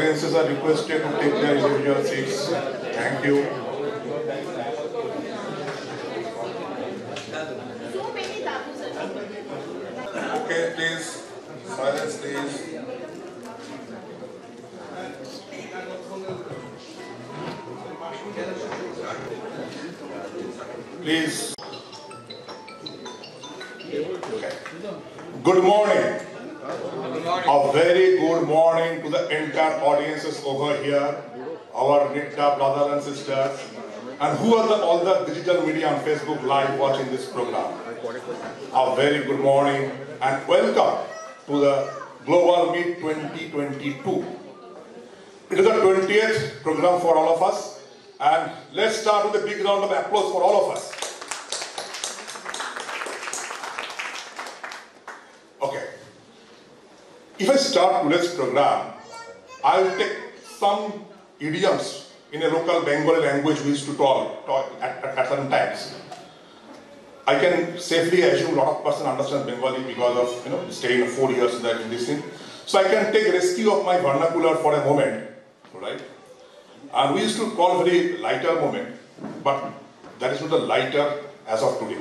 audiences are requested to take their individual seats. Thank you. Okay, please. Silence, please. Please. Okay. Good morning. A very good morning to the entire audiences over here, our NITDAA brothers and sisters, and who are all the digital media on Facebook Live watching this program. A very good morning and welcome to the Global Meet 2022. It is the 20th program for all of us, and let's start with a big round of applause for all of us. Okay. If I start today's program, I will take some idioms in a local Bengali language we used to talk at certain times. I can safely assume a lot of person understand Bengali because of staying 4 years in this thing. So I can take rescue of my vernacular for a moment, right? And we used to call very lighter moment, but that is not the lighter as of today.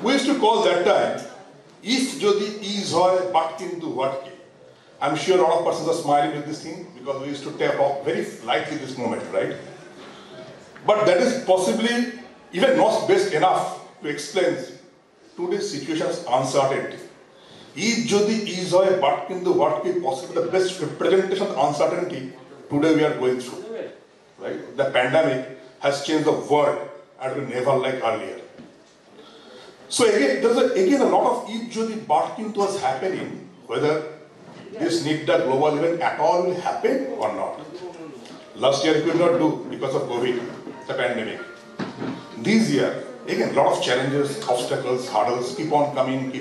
We used to call that time, if jodi is hoy but kintu what ki. I'm sure a lot of persons are smiling with this thing because we used to talk very lightly this moment, right? But that is possibly even not best enough to explain today's situation's uncertainty. If jodi is hoy but kintu what ki, possibly the best representation of uncertainty today we are going through, right? The pandemic has changed the world and we never like earlier. So again, there's a lot of if jodi but kintu was happening, whether this NITDAA global event at all will happen or not. Last year we could not do because of COVID, the pandemic. This year, again, a lot of challenges, obstacles, hurdles keep on coming.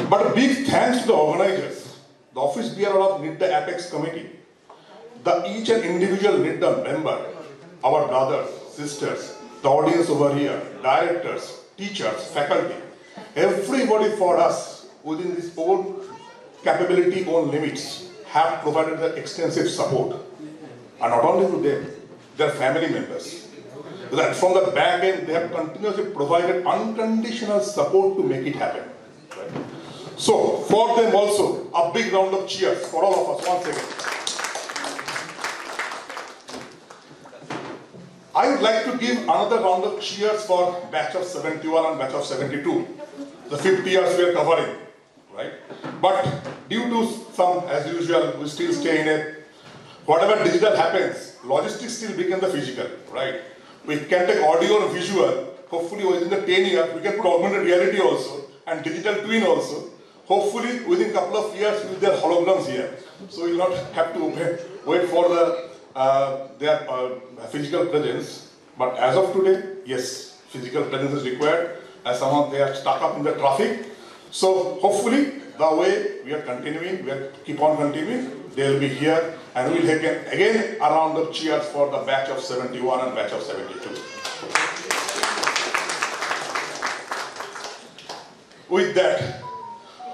But a big thanks to the organizers, the office bearer of NITDAA Apex Committee, each and individual NITDAA member, our brothers, sisters, the audience over here, directors, teachers, faculty, everybody for us within this own capability, own limits, have provided the extensive support. And not only to them, their family members. That from the back end, they have continuously provided unconditional support to make it happen. Right? So, for them also, a big round of cheers for all of us once again. I would like to give another round of cheers for batch of 71 and batch of 72. The 50 years we are covering, right? But due to some, as usual, we still stay in a, whatever digital happens, logistics still become the physical, right? We can take audio and visual, hopefully within the 10 years, we can put augmented reality also, and digital twin also. Hopefully within a couple of years, we'll have holograms here. So you'll not have to wait for their physical presence. But as of today, yes, physical presence is required, as someone they are stuck up in the traffic. So hopefully, the way we are continuing, keep on continuing, they will be here, and we will take again a round of cheers for the batch of 71 and batch of 72. With that,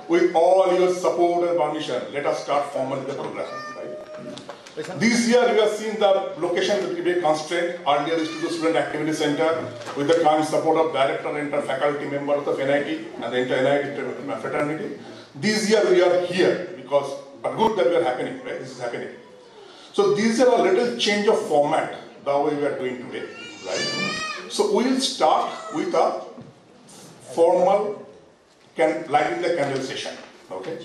with all your support and permission, let us start formally the program. Right? This year we have seen the location will be constrained. Earlier is to the Student Activity Center with the kind support of director and faculty members of NIT and the NIT fraternity. This year we are here because, but good that we are happening, right? This is happening. So these are a little change of format, the way we are doing today, right? So we will start with a formal lighting the candle session, okay?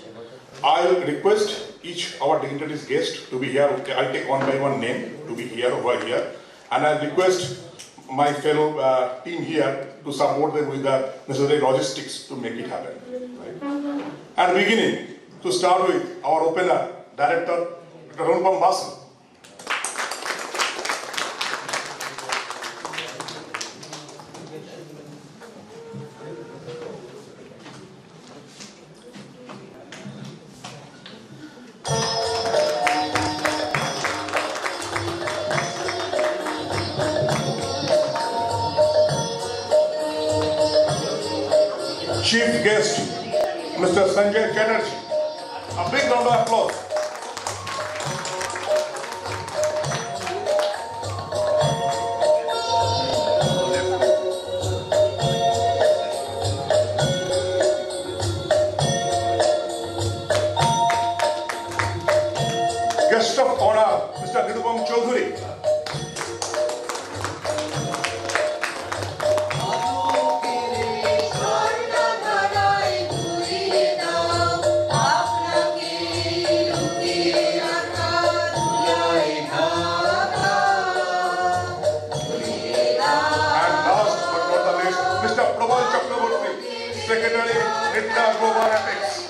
I will request each our dignitaries guest to be here. I'll take one by one name to be here over here, and I'll request my fellow team here to support them with the necessary logistics to make it happen. Right? And beginning, to start with, our opener, Director Dr. Basu. Chief guest, Mr. Sanjay Chatterjee. A big round of applause. NITDAA Global Meet.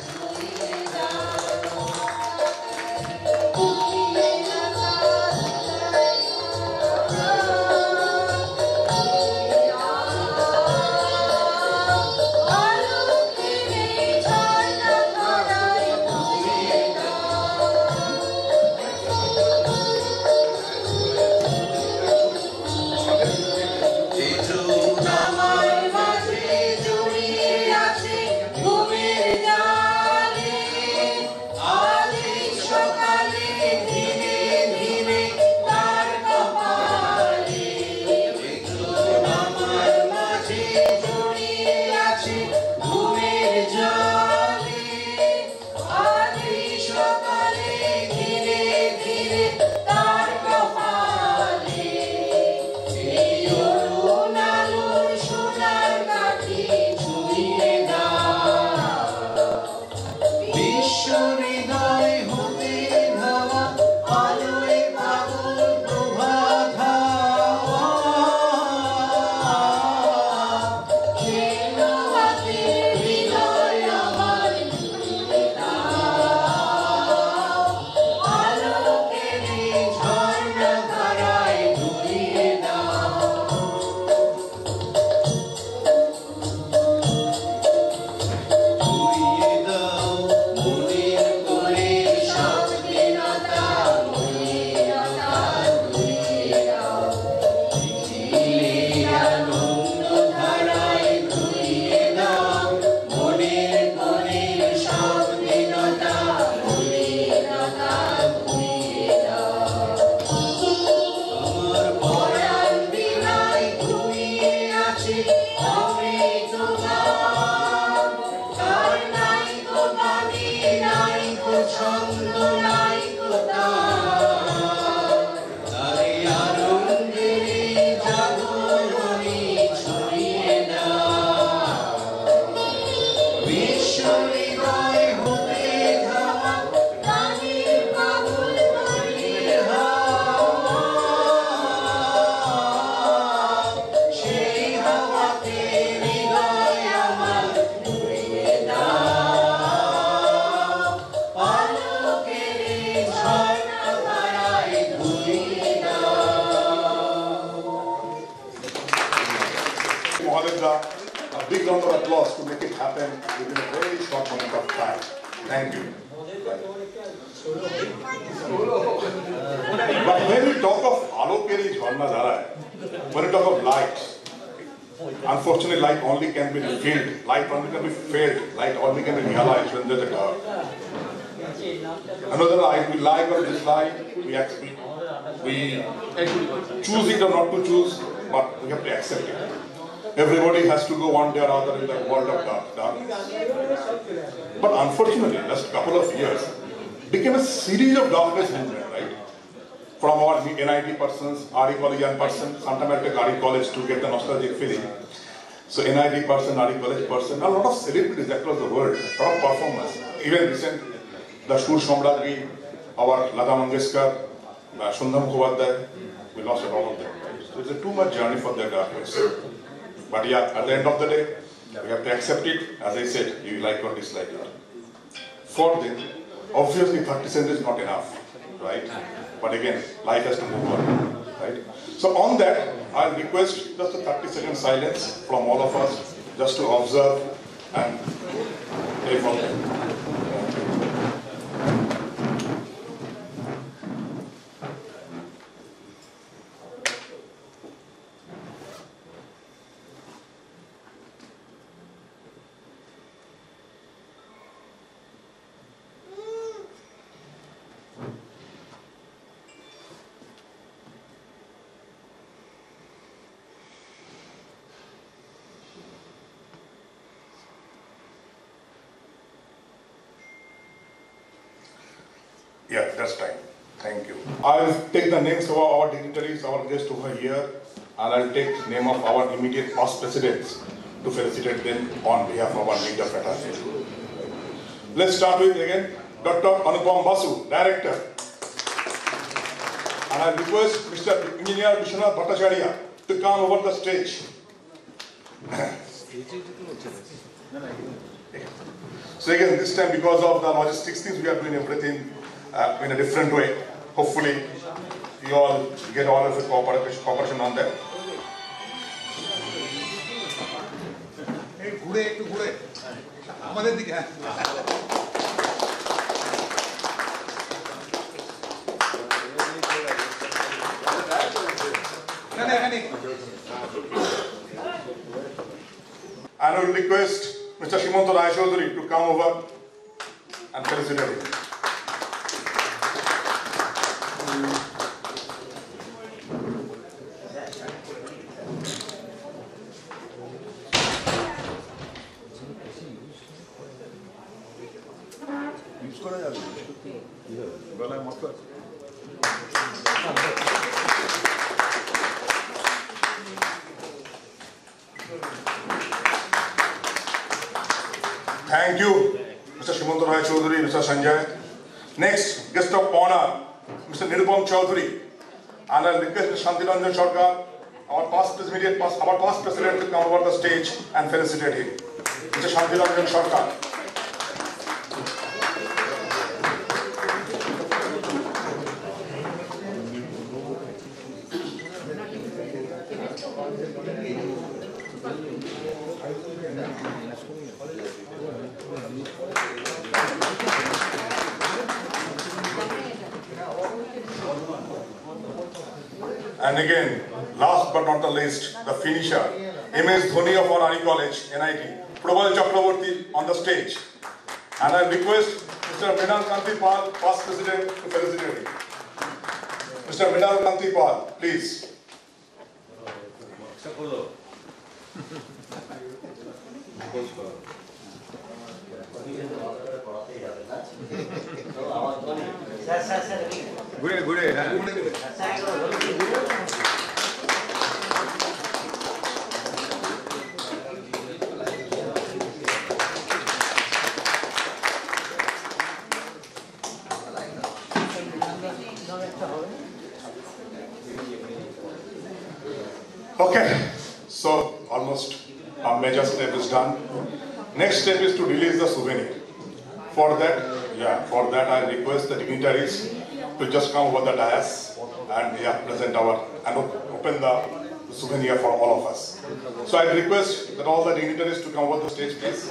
A big round of applause to make it happen within a very short moment of time. Thank you. But when we talk of Alokeri Jharna Dhara, when we talk of light, unfortunately light only can be felt, light only can be felt, light only can be realized when there is a dark. Another light, we like or dislike, we choose it or not to choose, but we have to accept it. Everybody has to go one day or other in the world of darkness. But unfortunately, last couple of years, became a series of darkness movement, right? From our NIT persons, RE college young person, sometimes I take RE college to get the nostalgic feeling. So NIT person, RE college person, a lot of celebrities across the world, a lot of performers. Even recent, the Shur Shomrajgi, our Lata Mangeshkar, Sundar Mukhopadhyay, we lost a lot of them, right? So it's a too much journey for the darkness. But yeah, at the end of the day, we have to accept it. As I said, you like or dislike it. For them, obviously 30 cents is not enough, right? But again, life has to move on, right? So on that, I'll request just a 30-second silence from all of us, just to observe and pray for them. Yeah, that's time. Thank you. I'll take the names of our dignitaries, our guests over here, and I'll take name of our immediate past presidents to felicitate them on behalf of our leader fraternity. Let's start with again Dr. Anupam Basu, Director. And I request Mr. Engineer Vishwanath Bhattacharya to come over the stage. So again, this time because of the logistics things, we are doing everything in a different way. Hopefully, you all get all of the cooperation on that. And I will request Mr. Shimanto Rai Chaudhary to come over and felicitate him. Thank you, Mr. Shimanto Rai Chaudhary, Mr. Sanjay. Next, guest of honor, Mr. Nirupam Chaudhary. And I request Mr. Shantiranjan Sarkar, our past president, to come over the stage and felicitate him. Mr. Shantiranjan Sarkar. And again, last but not the least, the finisher, MS Dhoni of our RE College, NIT, Probal Chakraborty on the stage. And I request Mr. Mridul Kanti Pal, past president, to felicitate him. Mr. Mridul Kanti Pal, please. Okay, so almost a major step is done. Next step is to release the souvenir. For that I request the dignitaries to just come over the dais and present and open the souvenir for all of us. So I request that all the dignitaries to come over the stage, please.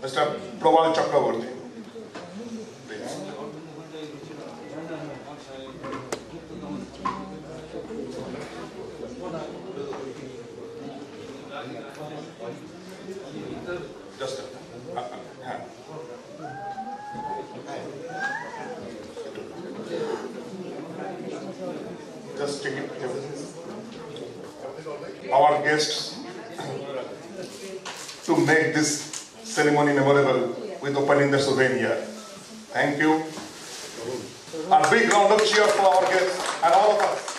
Mr. Probal Chakraborty. Please. Just a hand. Just take it. Our guests to make this ceremony memorable with opening the souvenir. Thank you. A big round of cheers for our guests and all of us.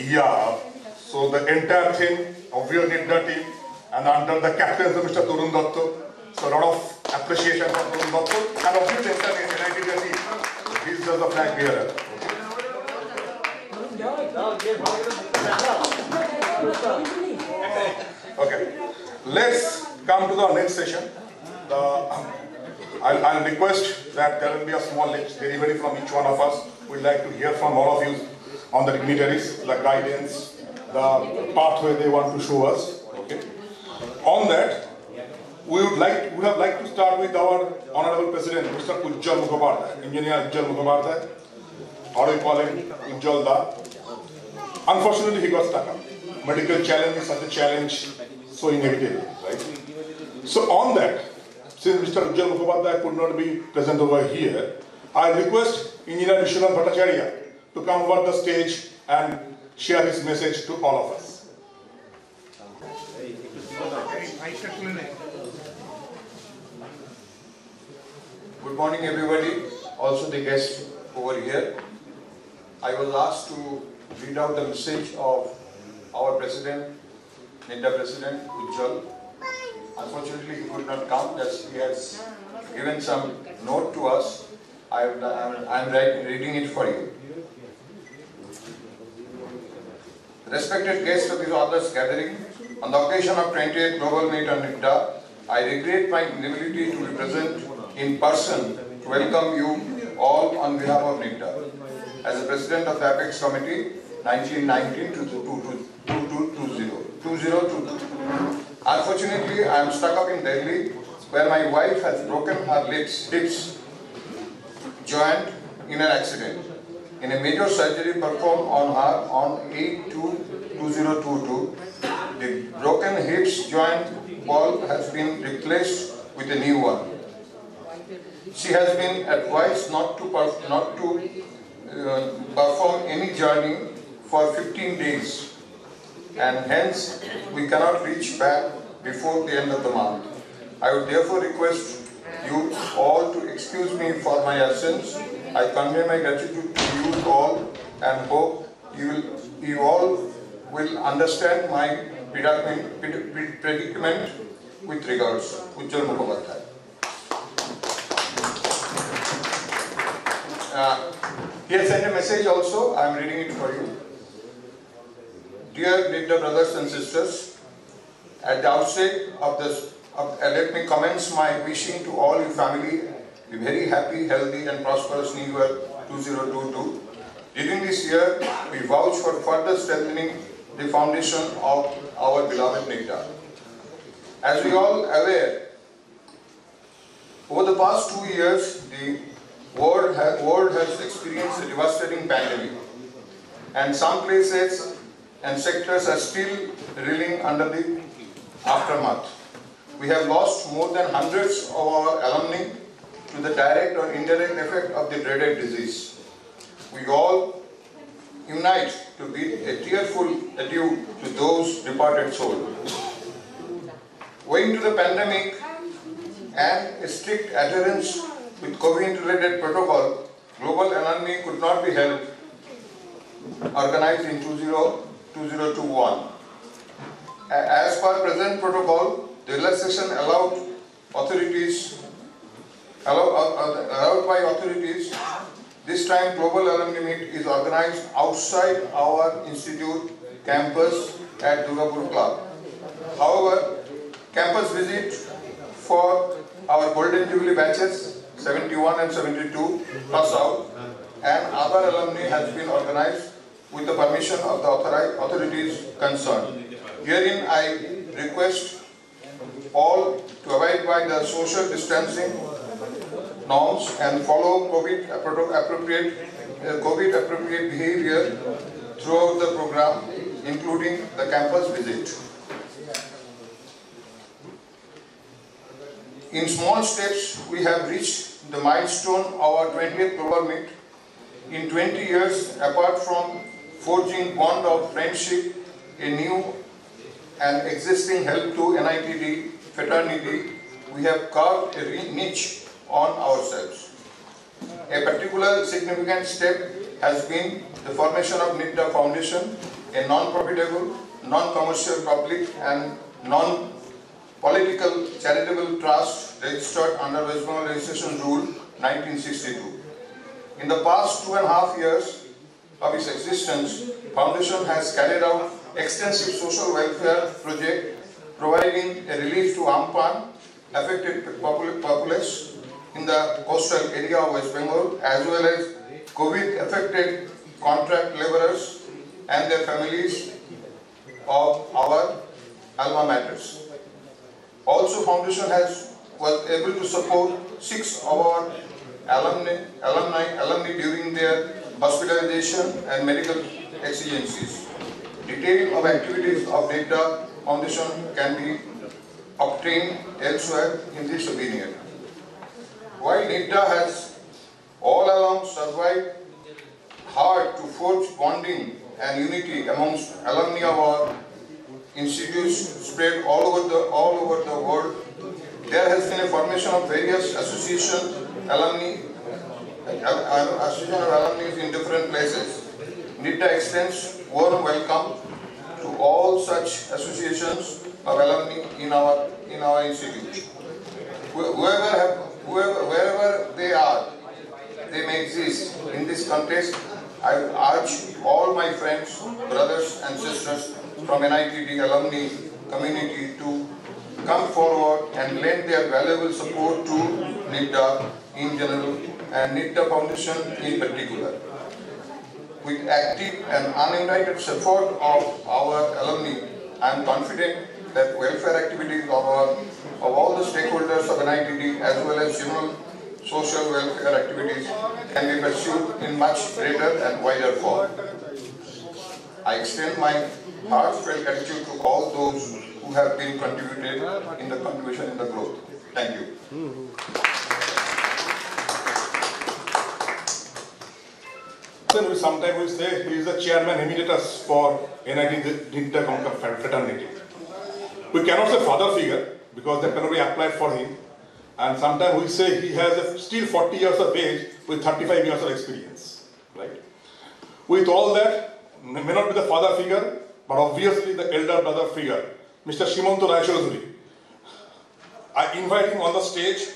Yeah, so the entire thing of your NITDAA team and under the captaincy of Mr. Turun Datto, so a lot of appreciation for Turun Datto and obviously the entire NITDAA team. He's just the flag bearer. Okay, let's come to the next session. I'll request that there will be a small delivery from each one of us. We'd like to hear from all of you on the dignitaries, the guidance, the pathway they want to show us. Okay. On that, we would have liked to start with our Honorable President, Mr. Ujjal Mukhopadhyay, Engineer Ujjal Mukhopadhyay, or we call him Ujjal Da. Unfortunately, he got stuck up. Medical challenge is such a challenge, so inevitable, right? So on that, since Mr. Ujjal Mukhopadhyay could not be present over here, I request Engineer Vishwanath Bhattacharya to come over the stage and share his message to all of us. Good morning everybody, also the guests over here. I was asked to read out the message of our President, NITDAA President Ujjal, Unfortunately, he could not come, as he has given some note to us. I'm reading it for you. Respected guests of this August gathering, on the occasion of 28th Global Meet on NITDAA, I regret my inability to be present in person to welcome you all on behalf of NITDAA. As the President of the Apex Committee, 1919 to 2022. Unfortunately, I am stuck up in Delhi, where my wife has broken her hips joint in an accident. In a major surgery performed on her on 8/2/2022, the broken hips joint ball has been replaced with a new one. She has been advised not to perform any journey for 15 days, and hence we cannot reach back before the end of the month. I would therefore request you all to excuse me for my absence. I convey my gratitude to you all and hope you all will understand my predicament with regards. Ujjwal Mukhopadhyay. He has sent a message also. I am reading it for you. Dear NITDAA brothers and sisters, at the outset of this, let me commence my wishing to all your family a very happy, healthy and prosperous New Year 2022. During this year, we vouch for further strengthening the foundation of our beloved NITDAA. As we all aware, over the past 2 years, the world has experienced a devastating pandemic, and some places and sectors are still reeling under the aftermath. We have lost more than hundreds of our alumni to the direct or indirect effect of the dreaded disease. We all unite to bid a tearful adieu to those departed souls. Owing to the pandemic and a strict adherence with COVID-related protocol, global alumni could not be held organized in 2021. As per present protocol, the relaxation allowed by authorities. This time, Global Alumni Meet is organized outside our institute campus at Durgapur Club. However, campus visit for our Golden Jubilee batches 71 and 72 plus out and other alumni has been organized with the permission of the authorities concerned. Herein, I request all to abide by the social distancing norms and follow COVID appropriate behavior throughout the program, including the campus visit. In small steps, we have reached the milestone of our 20th Global Meet. In 20 years, apart from forging bond of friendship, a new and existing help to NITD fraternity, we have carved a niche on ourselves. A particular significant step has been the formation of NITDAA Foundation, a non-profitable, non-commercial public and non-political charitable trust registered under West Bengal Registration Rule 1962. In the past 2.5 years of its existence, Foundation has carried out extensive social welfare project providing a relief to Ampan affected populace in the coastal area of West Bengal, as well as COVID-affected contract laborers and their families of our alma maters. Also, Foundation was able to support 6 of our alumni during their hospitalization and medical exigencies. Detail of activities of NITDAA Foundation can be obtained elsewhere in this opinion. While NITDAA has all along survived hard to forge bonding and unity amongst alumni of our institutes spread all over the world, there has been a formation of various associations of alumni in different places. NITDAA extends warm welcome to all such associations of alumni in our in our institute. Wherever they are, they may exist in this contest, I urge all my friends, brothers and sisters from NITD alumni community to come forward and lend their valuable support to NITDAA in general and NITDAA Foundation in particular. With active and united support of our alumni, I am confident that welfare activities of all the stakeholders of NITD as well as general social welfare activities can be pursued in much greater and wider form. I extend my heartfelt gratitude to all those who have been contributed in the contribution in the growth. Thank you. Sometimes we say he is the chairman emeritus for NIT fraternity. We cannot say father figure because that cannot be applied for him. And sometimes we say he has still 40 years of age with 35 years of experience. Right? With all that, may not be the father figure, but obviously the elder brother figure, Mr. Shimanto Raichaudhuri. I invite him on the stage.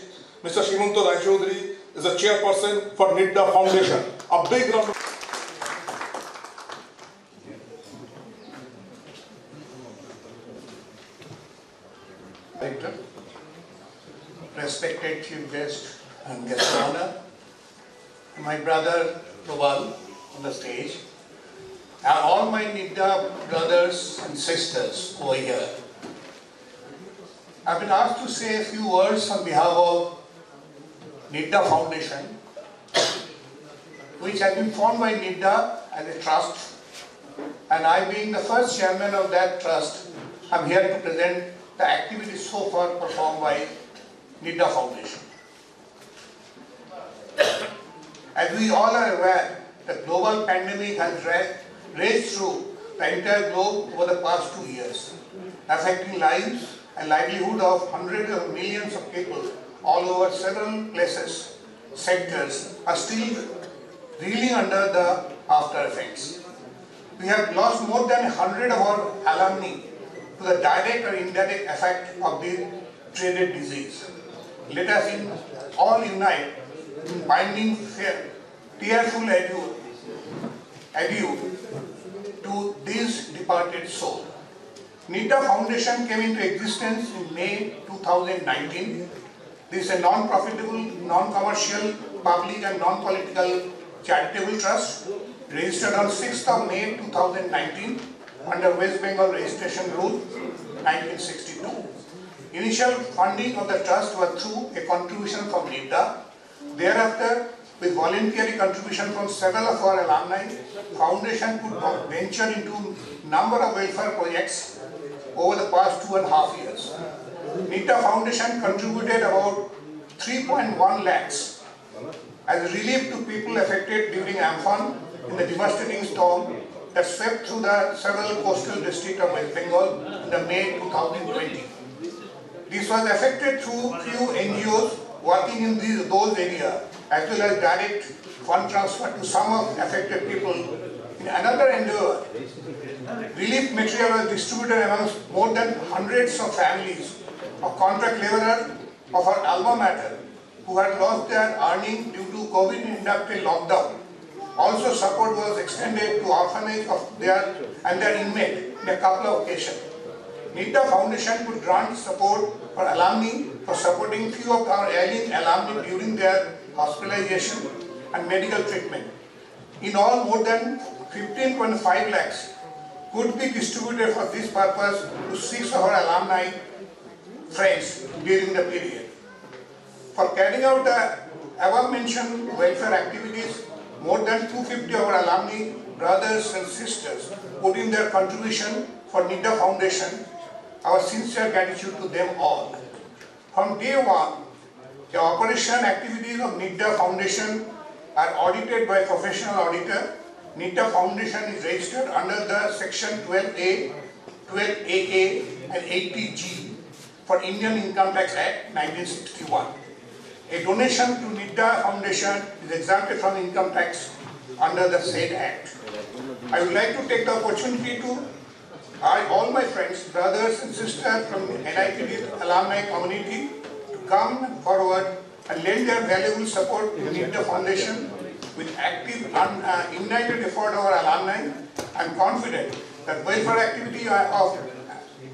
Mr. Shimanto Raichaudhuri is a chairperson for NITDAA Foundation. A big round of respected chief guest and guest of honor, my brother Prabal on the stage, and all my NITDAA brothers and sisters over here. I've been asked to say a few words on behalf of NITDAA Foundation, which has been formed by NITDAA as a trust, and I being the first chairman of that trust, I'm here to present the activities so far performed by NITDAA Foundation. As we all are aware, the global pandemic has raged through the entire globe over the past 2 years, affecting lives and livelihood of hundreds of millions of people all over several places. Sectors are still reeling under the after effects. We have lost more than 100 of our alumni to the direct or indirect effect of the dreaded disease. Let us all unite in binding tearful adieu to this departed soul. NITDAA Foundation came into existence in May 2019. This is a non-profitable, non-commercial, public and non-political charitable trust registered on 6th of May 2019 under West Bengal Registration Rule 1962. Initial funding of the trust was through a contribution from NITDAA. Thereafter, with voluntary contribution from several of our alumni, Foundation could venture into a number of welfare projects over the past 2.5 years. NITDAA Foundation contributed about 3.1 lakhs as relief to people affected during Amphan in the devastating storm that swept through the several coastal districts of West Bengal in the May 2020. This was effected through few NGOs working in those areas, as well as direct fund transfer to some of affected people. In another endeavor, relief material was distributed amongst more than hundreds of families of contract laborers of our alma mater who had lost their earning due to COVID-induced lockdown. Also, support was extended to orphanage of their inmate in a couple of occasions. NITDAA Foundation could grant support for alumni for supporting few of our ailing alumni during their hospitalization and medical treatment. In all, more than 15.5 lakhs could be distributed for this purpose to 6 of our alumni friends during the period. For carrying out the above-mentioned welfare activities, more than 250 of our alumni, brothers and sisters put in their contribution for NITDAA Foundation. Our sincere gratitude to them all. From day one, the operation activities of NITDAA Foundation are audited by a professional auditor. NITDAA Foundation is registered under the Section 12A, 12AA and 80G for Indian Income Tax Act 1961. A donation to NITDAA Foundation is exempted from income tax under the said Act. I would like to take the opportunity to all my friends, brothers and sisters from NITD alumni community to come forward and lend their valuable support to NITDAA Foundation with active and united effort of our alumni. I am confident that welfare activity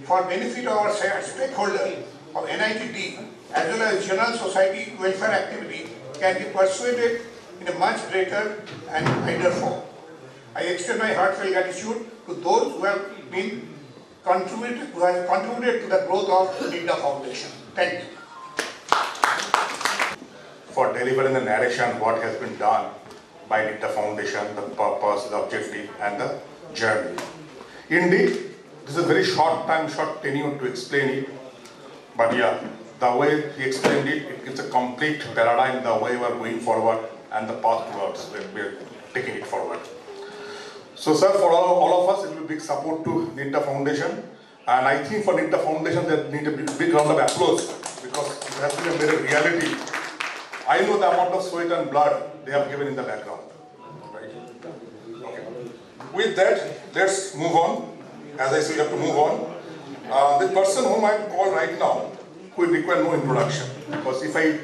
for benefit of our stakeholders of NITD as well as general society welfare activity can be persuaded in a much greater and wider form. I extend my heartfelt gratitude to those who have contributed to the growth of NITDAA Foundation. Thank you. For delivering the narration what has been done by NITDAA Foundation, the purpose, the objective and the journey. Indeed, this is a very short tenure to explain it, but yeah, the way he explained it, it gives a complete paradigm the way we are going forward and the path towards we are taking it forward. So sir, for all of us, it will be big support to NITDAA Foundation, and I think for NITDAA Foundation they need a big round of applause because it has been a very reality. I know the amount of sweat and blood they have given in the background. Right? Okay. With that, let's move on. As I say, we have to move on. The person whom I call right now will require no introduction, because if I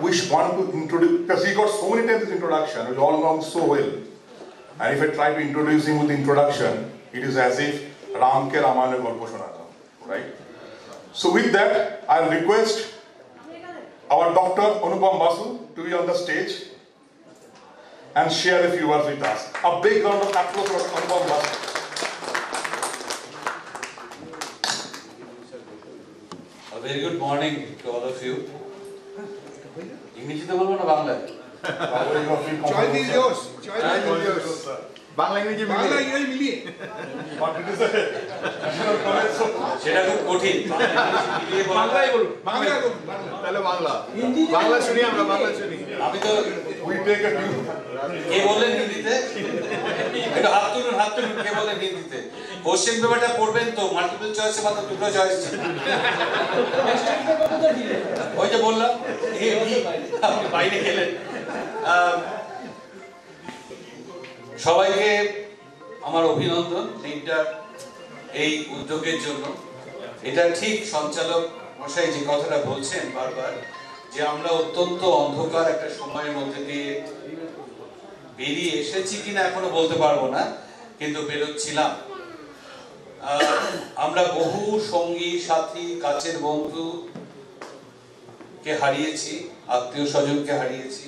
wish one to introduce, because he got so many times his introduction, we all know him so well, and if I try to introduce him with the introduction, it is as if Ram ke Ramayana golpo shunata, right? So with that, I request our Dr. Anupam Basu to be on the stage and share a few words with us. A big round of applause for Anupam Basu. A very good morning to all of you. English to bolbo na Bangla? Choice is yours. Choice is yours. Bangla English মিলিয়ে সেটা খুব কঠিন। বাংলায় বলুন। তাহলে বাংলা। বাংলা শুনি আমরা, বাংলা শুনি। আমি তো কে বললেন হিন্দিতে? একটু হাত তুলুন কে বললেন হিন্দিতে? কোশ্চেন পেপারটা পড়বেন তো, মাল্টিপল চয়েসে মাত্র দুটো চয়েস ছিল। ওই যে বললাম আপনি বাইরে গেলেন। সবাইকে আমার অভিনন্দন NITDAAর এই উদ্যোগের জন্য। এটা ঠিক সঞ্চালক মশাই যে কথাটা বলছেন বারবার, যে আমরা অত্যন্ত অন্ধকার একটা সময়ের মধ্যে দিয়ে বেরিয়ে এসেছি কিনা এখনো বলতে পারবো না, কিন্তু বেরোচ্ছিলাম। আমরা বহু সঙ্গী সাথী, কাছের বন্ধু কে হারিয়েছি, আত্মীয় স্বজনকে হারিয়েছি,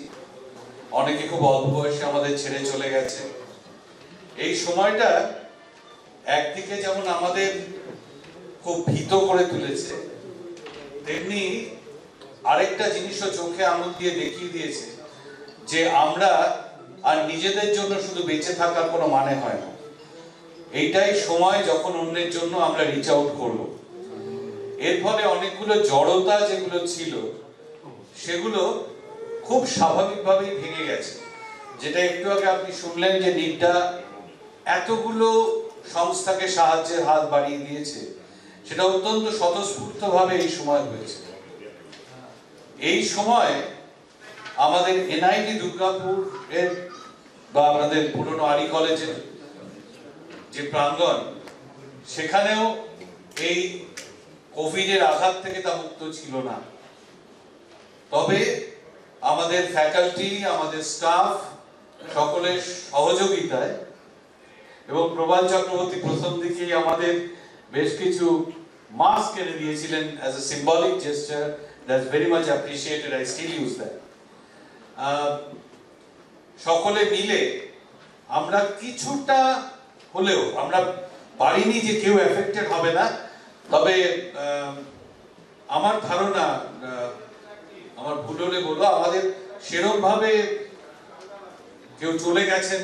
অনেকে খুব অল্প বয়সে আমাদের ছেড়ে চলে গেছে। এই সময়টা একদিকে যেমন আমাদের খুব ভীত করে তুলেছে, তেমনি আরেকটা জিনিসও চোখে আঙুল দিয়ে দেখিয়ে দিয়েছে যে আমরা আর নিজেদের জন্য শুধু বেঁচে থাকার কোনো মানে হয় না। এইটাই সময় যখন অন্যের জন্য আমরা রিচ আউট করব। এর ফলে অনেকগুলো জড়তা যেগুলো ছিল সেগুলো খুব স্বাভাবিকভাবেই ভেঙে গেছে। যেটা একটু আগে আপনি শুনলেন যে NITDAA এতগুলো সংস্থাকে সাহায্যের হাত বাড়িয়ে দিয়েছে, সেটা অত্যন্ত স্বতঃস্ফূর্তভাবে এই সময় হয়েছে। এই সময় আমাদের NIT দুর্গাপুর এর বা আমাদের পুরনো আরি কলেজের যে প্রাঙ্গণ, সেখানেও এই কোভিডের আঘাত থেকে তা মুক্ত ছিল না। তবে আমাদের ফ্যাকাল্টি, আমাদের স্টাফ সকলের সহযোগিতায় এবং প্রবাল চক্রবর্তী প্রথম দিকেই আমাদের বেশ কিছু মাস্ক এনে দিয়েছিলেন as a symbolic gesture that's very much appreciated. I still use that. সকলে মিলে আমরা কিছুটা হলেও, আমরা পারিনি যে কেউ এফেক্টেড হবে না, তবে আমার ধারণা, আমার ভুল হলে বলবো, আমাদের সেরকম ভাবে কেউ চলে গেছেন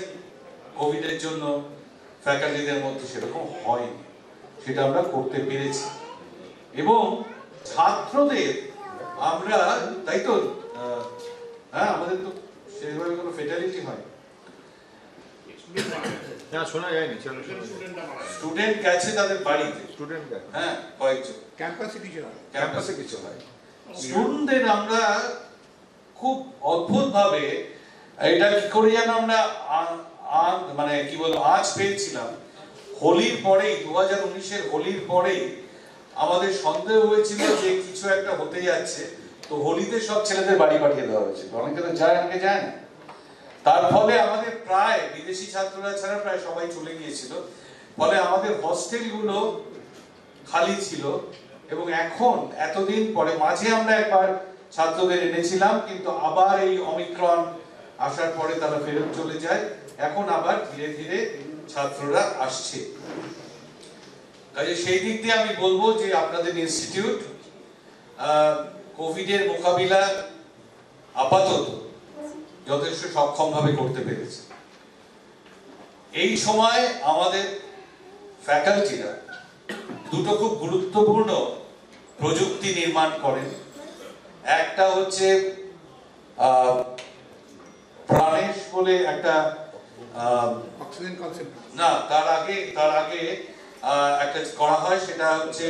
কোভিডের জন্য ফ্যাকাল্টিদের মধ্যে সেরকম হয়নি, সেটা আমরা করতে পেরেছি। এবং ছাত্রদের আমরা, তাই তো, হ্যাঁ, আমাদের তো সেভাবে কোনো ফেটালিটি হয় না, শোনা যায়নি। স্টুডেন্ট গেছে তাদের বাড়িতে, স্টুডেন্ট, হ্যাঁ, কয়েকজন ক্যাম্পাসে কিছু হয়। স্টুডেন্টদের আমরা খুব অদ্ভুত ভাবে এটা কি করে যেন আমরা মানে কি বলবো আজ পেয়েছিলাম। হোলির পরেই 2019-এর হোলির পরেই আমাদের সন্দেহ হয়েছিল যে কিছু একটা হতে যাচ্ছে, তো হোলিতে সব ছেলেদের বাড়ি পাঠিয়ে দেওয়া হয়েছিল। অনেকে তো যায়, অনেকে যায় না। তার ফলে আমাদের প্রায় বিদেশি ছাত্ররা ছাড়া প্রায় সবাই চলে গিয়েছিল, ফলে আমাদের হস্টেলগুলো খালি ছিল। এবং এখন এতদিন পরে মাঝে আমরা একবার ছাত্রদের এনেছিলাম, কিন্তু আবার এই অমিক্রন আসার পরে তারা ফেরত চলে যায়। এখন আবার ধীরে ধীরে ছাত্ররা আসছে। কাজে সেই দিক দিয়ে আমি বলবো যে আপনাদের ইনস্টিটিউট কোভিডের মোকাবিলা আপাতত যথেষ্ট সক্ষমভাবে করতে পেরেছে। এই সময় আমাদের ফ্যাকাল্টিরা দুটো খুব গুরুত্বপূর্ণ প্রযুক্তি নির্মাণ করেন। একটা হচ্ছে প্রাণেশ বলে একটা না, তার আগে একটা করা হয়, সেটা হচ্ছে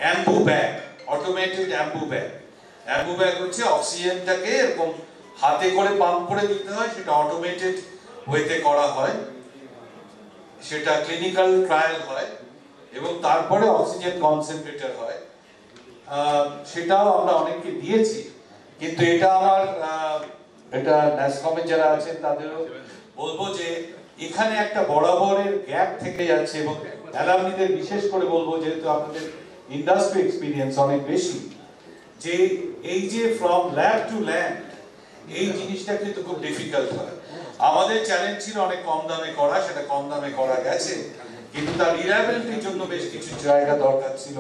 অ্যাম্বু ব্যাগ, অটোমেটেড অ্যাম্বু ব্যাগ। অ্যাম্বু ব্যাগ হচ্ছে অক্সিজেনটাকে এরকম হাতে করে পাম্প করে দিতে হয়, সেটা অটোমেটেড ওয়েতে করা হয়, সেটা ক্লিনিক্যাল ট্রায়াল হয় এবং তারপরে অক্সিজেন কনসেন্ট্রেটর হয়। সেটাও আমরা অনেককে দিয়েছি, কিন্তু এটা আমার এটা ন্যাসকমের যারা আছেন তাদেরও বলবো যে এখানে একটা বরাবরের গ্যাপ থেকে যাচ্ছে। এবং অ্যালামনিদের বিশেষ করে বলবো, যেহেতু আপনাদের ইন্ডাস্ট্রি এক্সপিরিয়েন্স অনেক বেশি, যে এই যে ফ্রম ল্যাব টু ল্যান্ড এই জিনিসটা কিন্তু খুব ডিফিকাল্ট হয়। আমাদের চ্যালেঞ্জ ছিল অনেক কম দামে করা, সেটা কম দামে করা গেছে, কিন্তু তার রিলায়েবিলিটির জন্য বেশ কিছু জায়গা দরকার ছিল,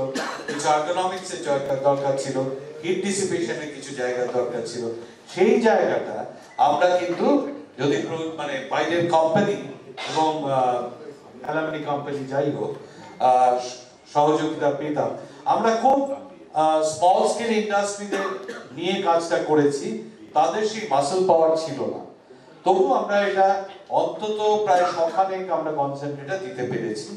কিছু আর্গোনমিক্সের জায়গা দরকার ছিল, হিট ডিসিপেশনের কিছু জায়গা দরকার ছিল। সেই জায়গাটা আমরা কিন্তু যদি মানে বাইরের কোম্পানি এবং অ্যালামনি কোম্পানি যাই হোক সহযোগিতা পেতাম। আমরা খুব স্মল স্কেল ইন্ডাস্ট্রিতে নিয়ে কাজটা করেছি, তাদের সেই মাসল পাওয়ার ছিল না, তবু আমরা এটা অন্তত প্রায় সখানেক আমরা কনসেন্ট্রেটর দিতে পেরেছি।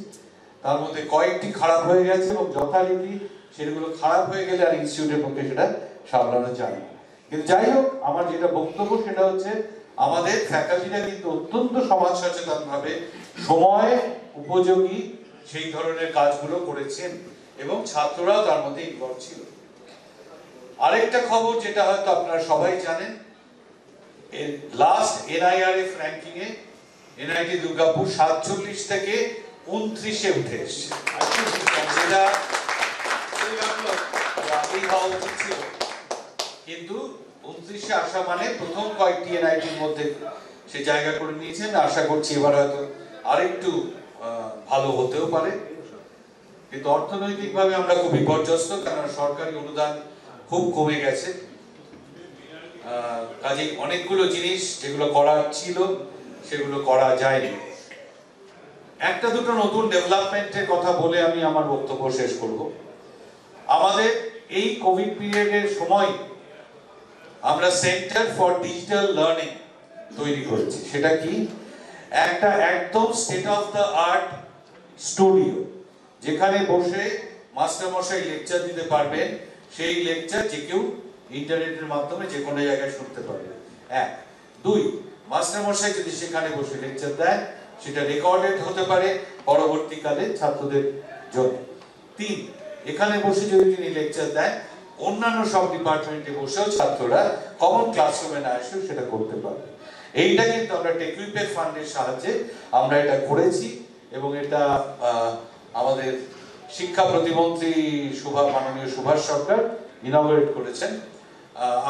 তার মধ্যে কয়েকটি খারাপ হয়ে গেছে এবং যথারীতি সেগুলো খারাপ হয়ে গেলে আর ইনস্টিটিউটের পক্ষে সেটা সামলানো যায় না। কিন্তু যাই হোক, আমার যেটা বক্তব্য সেটা হচ্ছে আমাদের ফ্যাকাল্টিরা কিন্তু অত্যন্ত সমাজ সচেতন ভাবে সময় উপযোগী সেই ধরনের কাজগুলো করেছেন এবং ছাত্ররাও তার মধ্যে ইনভলভ ছিল। আরেকটা খবর যেটা হয়তো আপনারা সবাই জানেন, লাস্ট NIRF র্যাঙ্কিং এ NIT দুর্গাপুর 47 থেকে 29-এ উঠে এসেছে। যেটা আগেই হওয়া উচিত ছিল, কিন্তু 29-এ আসা মানে প্রথম কয়েকটি NIT-র মধ্যে সে জায়গা করে নিয়েছেন। আশা করছি এবার হয়তো আরেকটু ভালো হতেও পারে। কিন্তু অর্থনৈতিকভাবে আমরা খুব বিপর্যস্ত, কারণ সরকারি অনুদান খুব কমে গেছে। কাজেই অনেকগুলো জিনিস যেগুলো করার ছিল সেগুলো করা যায়নি। একটা দুটো নতুন ডেভেলপমেন্টের কথা বলে আমি আমার বক্তব্য শেষ করব। আমাদের এই কোভিড পিরিয়ডের সময় আমরা সেন্টার ফর ডিজিটাল লার্নিং তৈরি করেছি। সেটা কি? একটা একদম state of the art studio, যেখানে বসে মাস্টারমশাই লেকচার দিতে পারবেন, সেই লেকচার যে কেউ ইন্টারনেটের মাধ্যমে যে কোনো জায়গায় শুনতে পারবে। 1, 2, মাস্টারমশাই যদি সেখানে বসে লেকচার দেন সেটা রেকর্ডেড হতে পারে পরবর্তীকালে ছাত্রদের জন্য। 3, এখানে বসে যদি তিনি লেকচার দেন, অন্যান্য সব ডিপার্টমেন্টে বসেও ছাত্ররা কমন ক্লাসরুমে না এসেও সেটা করতে পারবে। এইটা কিন্তু আমরা টেকুইপের ফান্ডের সাহায্যে আমরা এটা করেছি এবং এটা আমাদের শিক্ষা প্রতিমন্ত্রী মাননীয় সুভাষ সরকার ইনঅগ্রেট করেছেন।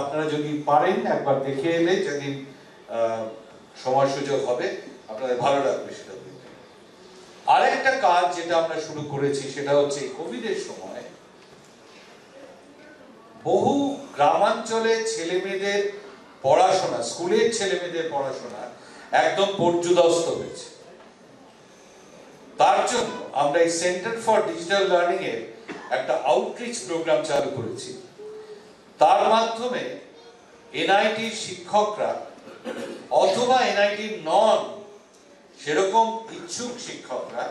আপনারা যদি পারেন একবার দেখে এলে, যেদিন সময় সুযোগ হবে আপনাদের ভালো লাগবে সেটা দেখতে। আরেকটা কাজ যেটা আমরা শুরু করেছি সেটা হচ্ছে কোভিডের সময় বহু গ্রামাঞ্চলে ছেলে মেয়েদের পড়াশোনা, স্কুলের ছেলে মেয়েদের পড়াশোনা একদম পর্যুদস্ত হয়েছে। তার জন্য আমরা এই সেন্টার ফর ডিজিটাল লার্নিং এর একটা আউটরিচ প্রোগ্রাম চালু করেছি। তার মাধ্যমে NIT শিক্ষকরা অথবা NIT নন সেরকম ইচ্ছুক শিক্ষকরা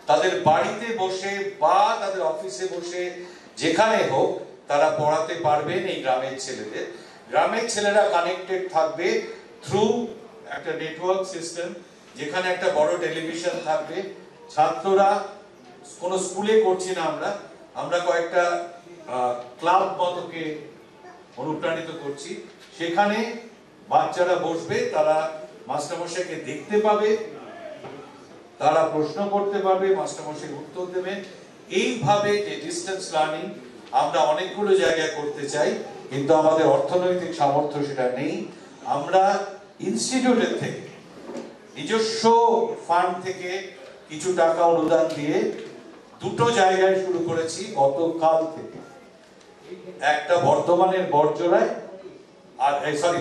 তাদের বাড়িতে বসে বা তাদের অফিসে বসে যেখানে হোক তারা পড়াতে পারবেন এই গ্রামের ছেলেদের। গ্রামের ছেলেরা কানেক্টেড থাকবে থ্রু একটা নেটওয়ার্ক সিস্টেম, যেখানে একটা বড় টেলিভিশন থাকবে, ছাত্ররা কোনো স্কুলে করছি না, আমরা কয়েকটা ক্লাব মতকে অনুপ্রাণিত করছি। সেখানে বাচ্চারা বসবে, তারা মাস্টারমশাইকে দেখতে পাবে, তারা প্রশ্ন করতে পারবে, মাস্টারমশাই উত্তর দেবেন। এইভাবে যে ডিস্টেন্স লার্নিং আমরা অনেকগুলো জায়গায় করতে চাই, কিন্তু আমাদের অর্থনৈতিক সামর্থ্য সেটা নেই। আমরা ইনস্টিটিউটের থেকে নিজস্ব ফান্ড থেকে কিছু টাকা অনুদান দিয়ে দুটো জায়গায় শুরু করেছি গতকাল থেকে। একটা বর্ধমানের বড়জোড়ায়, আর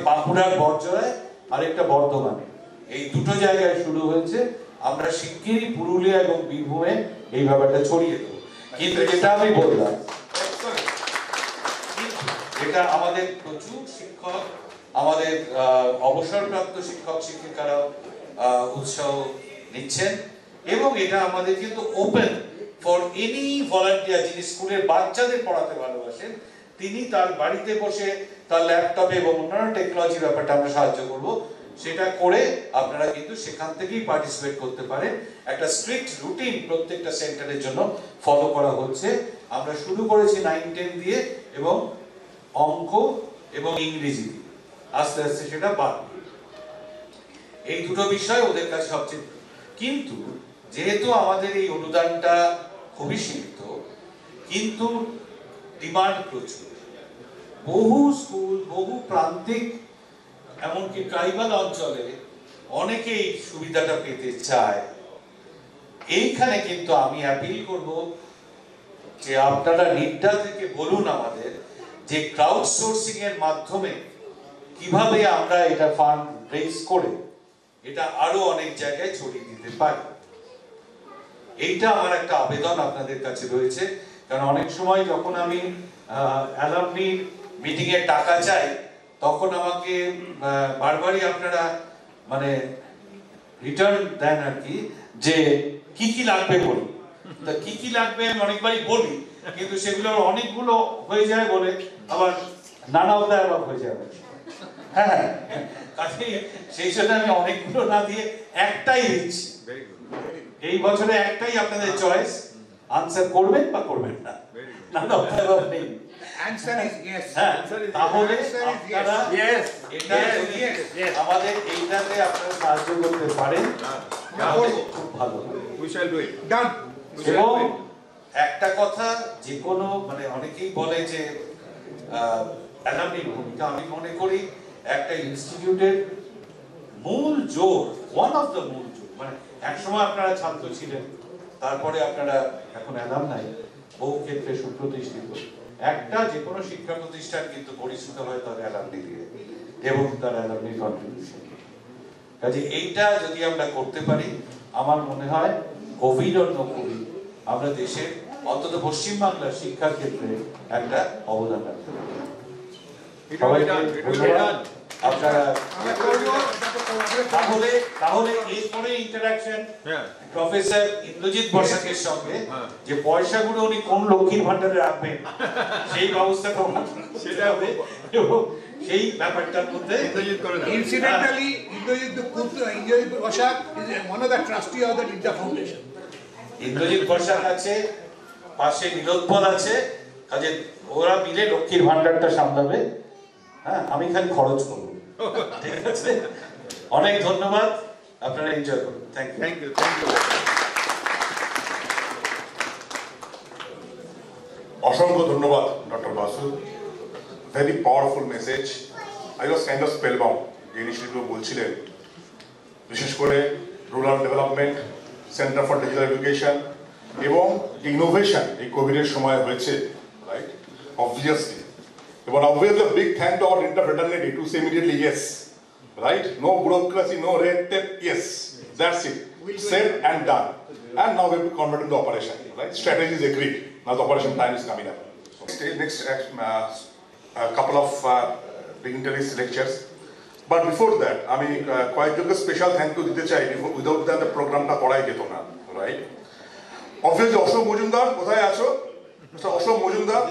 বাঁকুড়ার বড়জোড়ায়, আর একটা বর্ধমানে। এই দুটো জায়গায় শুরু হয়েছে। আমরা শিগগিরই পুরুলিয়া এবং বীরভূমে এই ব্যাপারটা ছড়িয়ে দেবো। কিন্তু যেটা আমি বললাম, এটা আমাদের প্রচুর শিক্ষক, আমাদের অবসরপ্রাপ্ত শিক্ষক শিক্ষিকারাও উৎসাহ নিচ্ছেন, এবং এটা আমাদের কিন্তু ওপেন ফর এনি ভলান্টিয়ার যিনি স্কুলের বাচ্চাদের পড়াতে ভালোবাসেন, তিনি তার বাড়িতে বসে তার ল্যাপটপে এবং অন্যান্য টেকনোলজির ব্যাপারটা আমরা সাহায্য করব। সেটা করে আপনারা কিন্তু সেখান থেকেই পার্টিসিপেট করতে পারেন। একটা স্ট্রিক্ট রুটিন প্রত্যেকটা সেন্টারের জন্য ফলো করা হচ্ছে। আমরা শুরু করেছি 9-10 দিয়ে এবং অঙ্ক এবং ইংরেজি দিয়ে, আস্তে আস্তে সেটা বাড়বে। এই দুটো বিষয় ওদের কাছে সবচেয়ে, কিন্তু যেহেতু আমাদের এই অনুদানটা খুবই সীমিত, কিন্তু ডিমান্ড প্রচুর। বহু স্কুল, বহু প্রান্তিক, এমনকি ট্রাইবাল অঞ্চলে অনেকেই সুবিধাটা পেতে চায়। এইখানে কিন্তু আমি অ্যাপিল করব যে আপনারা নিডডা থেকে বলুন আমাদের যে ক্রাউড সোর্সিং এর মাধ্যমে কিভাবে আমরা এটা ফান্ড রেজ করে এটা আরো অনেক জায়গায় ছড়িয়ে দিতে পারি। এইটা আমার একটা আবেদন আপনাদের কাছে রয়েছে। কারণ অনেক সময় যখন আমি অ্যালামনি মিটিং এর টাকা চাই, তখন আমাকে বারবারই আপনারা মানে রিটার্ন দেন আর কি, যে কি কি লাগবে বলি। তা কি কি লাগবে আমি অনেকবারই বলি, কিন্তু সেগুলো অনেকগুলো হয়ে যায় বলে আবার নানা উদায় হয়ে যাবে। হ্যাঁ, কাজে সেই জন্য আমি অনেকগুলো না দিয়ে একটাই দিচ্ছি। এই বছরে একটাই আপনাদের চয়েস, আনসার করবেন বা করবেন না, নানা উদায় নেই। Answer is yes. তাহলে আপনারা এটা আমাদের এইটাতে আপনারা সাহায্য করতে পারেন, খুব ভালো। We shall do it. Done. এবং একটা কথা, যে কোনো মানে অনেকেই বলে যে অ্যালামনির ভূমিকা, আমি মনে করি একটা ইনস্টিটিউটের মূল জোর, ওয়ান অফ দ্য মূল জোর, মানে একসময় আপনারা ছাত্র ছিলেন, তারপরে আপনারা এখন অ্যালামনাই, বহু ক্ষেত্রে সুপ্রতিষ্ঠিত। একটা যে কোনো শিক্ষা প্রতিষ্ঠান কিন্তু পরিচিত হয় তার অ্যালামনি দিয়ে এবং তার অ্যালামনি কন্ট্রিবিউশন। কাজে এইটা যদি আমরা করতে পারি, আমার মনে হয় অভিনন্য করি আমরা দেশের, অন্তত পশ্চিমবাংলার শিক্ষার ক্ষেত্রে একটা অবদান রাখতে পারি। আপনারা তাহলে এরপরে ইন্টারাকশন প্রফেসর ইন্দ্রজিৎ বসাকের সঙ্গে, যে পয়সাগুলো উনি কোন লক্ষ্মীর ভান্ডারে রাখবেন সেই ব্যবস্থাটা সেটা হবে, এবং সেই ব্যাপারটার মধ্যে Incidentally, Indrajit Bosak is one of the trustees of the NITDAA Foundation. Indrajit Basak আছে, পাশে নীলোৎপল আছে, কাজে ওরা মিলে লক্ষ্মীর ভান্ডারটা সামলাবে। হ্যাঁ, আমি খালি খরচ করবো। ঠিক আছে, অনেক ধন্যবাদ, আপনারা এনজয় করুন। Thank you. Thank you. Thank you. অসংখ্য ধন্যবাদ doctor Basu, very powerful message. I was kind of spellbound যে জিনিসগুলো বলছিলেন, বিশেষ করে rural development, centre for digital education এবং ইনোভেশন এই কোভিডের সময় হয়েছে, রাইট? অবভিয়াসলি, এবং obviously a big thank to our NITDAA fraternity to say immediately yes, right? No bureaucracy, no red tape, yes, that's it, said and done. And now we have to convert into operation, right? Strategy is agreed, now the operation time is coming up. Next couple of dignitaries lectures, but before that আমি কয়েকজনকে special thank you দিতে চাই, without that প্রোগ্রামটা করাই যেত না, right? Obviously Ashok Majumdar, কোথায় আছো mister Ashok Majumdar?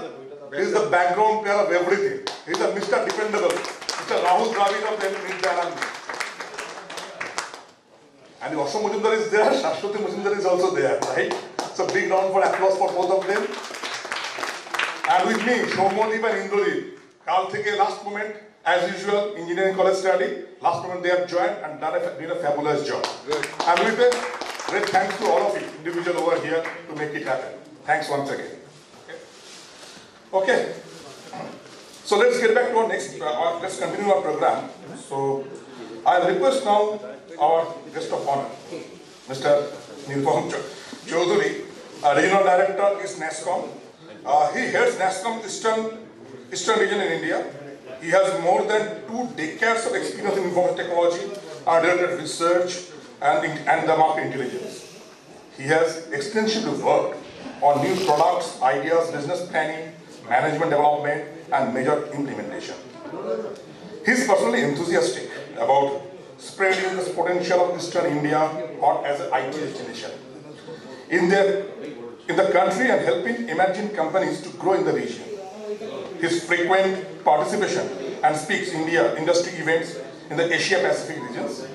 He is the background player of everything. He is the Mr. Dependable, Mr. Rahul Dravid of the NITDAA. And Osho Mujumdar is there, Shashwati Mujumdar is also there, right? So big round for applause for both of them. And with me, Shomodip and Indrajit. Kal theke last moment, as usual, engineering college study. Last moment they have joined and done a fabulous job. Good. And with them, great thanks to all of you, individual over here, to make it happen. Thanks once again. Okay. So let's get back to our next, let's continue our program. So I'll request now our guest of honor, Mr. Nirupam Chaudhary, Regional Director is NASSCOM. He heads NASSCOM Eastern region in India. He has more than 2 decades of experience in information technology, related research and the market intelligence. He has extensively worked on new products, ideas, business planning, management development, and major implementation. He is personally enthusiastic about spreading the potential of Eastern India or as an IT destination in the country and helping emerging companies to grow in the region. His frequent participation and speaks India industry events in the Asia Pacific regions.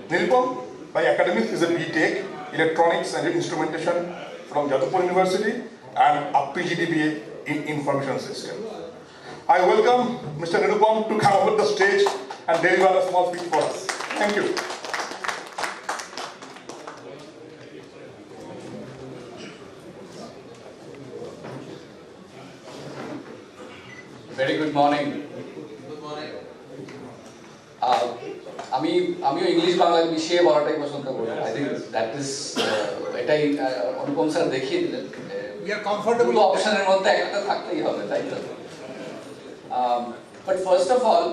Nirupam, by academics, is a B.Tech, Electronics and Instrumentation from Jadavpur University and a PGDBA in Information System. I welcome Mr. Nirupam to come over the stage and deliver a small speech for us. Thank you. Very good morning. Good morning. আমিও English Bangla মিশিয়ে বলাটাই পছন্দ করি। I think that is এটাই অনুপম sir দেখিয়ে দিলেন। We are comfortable. দুটো অপশনের মধ্যে একটা থাকতেই হবে, তাই তো? But first of all,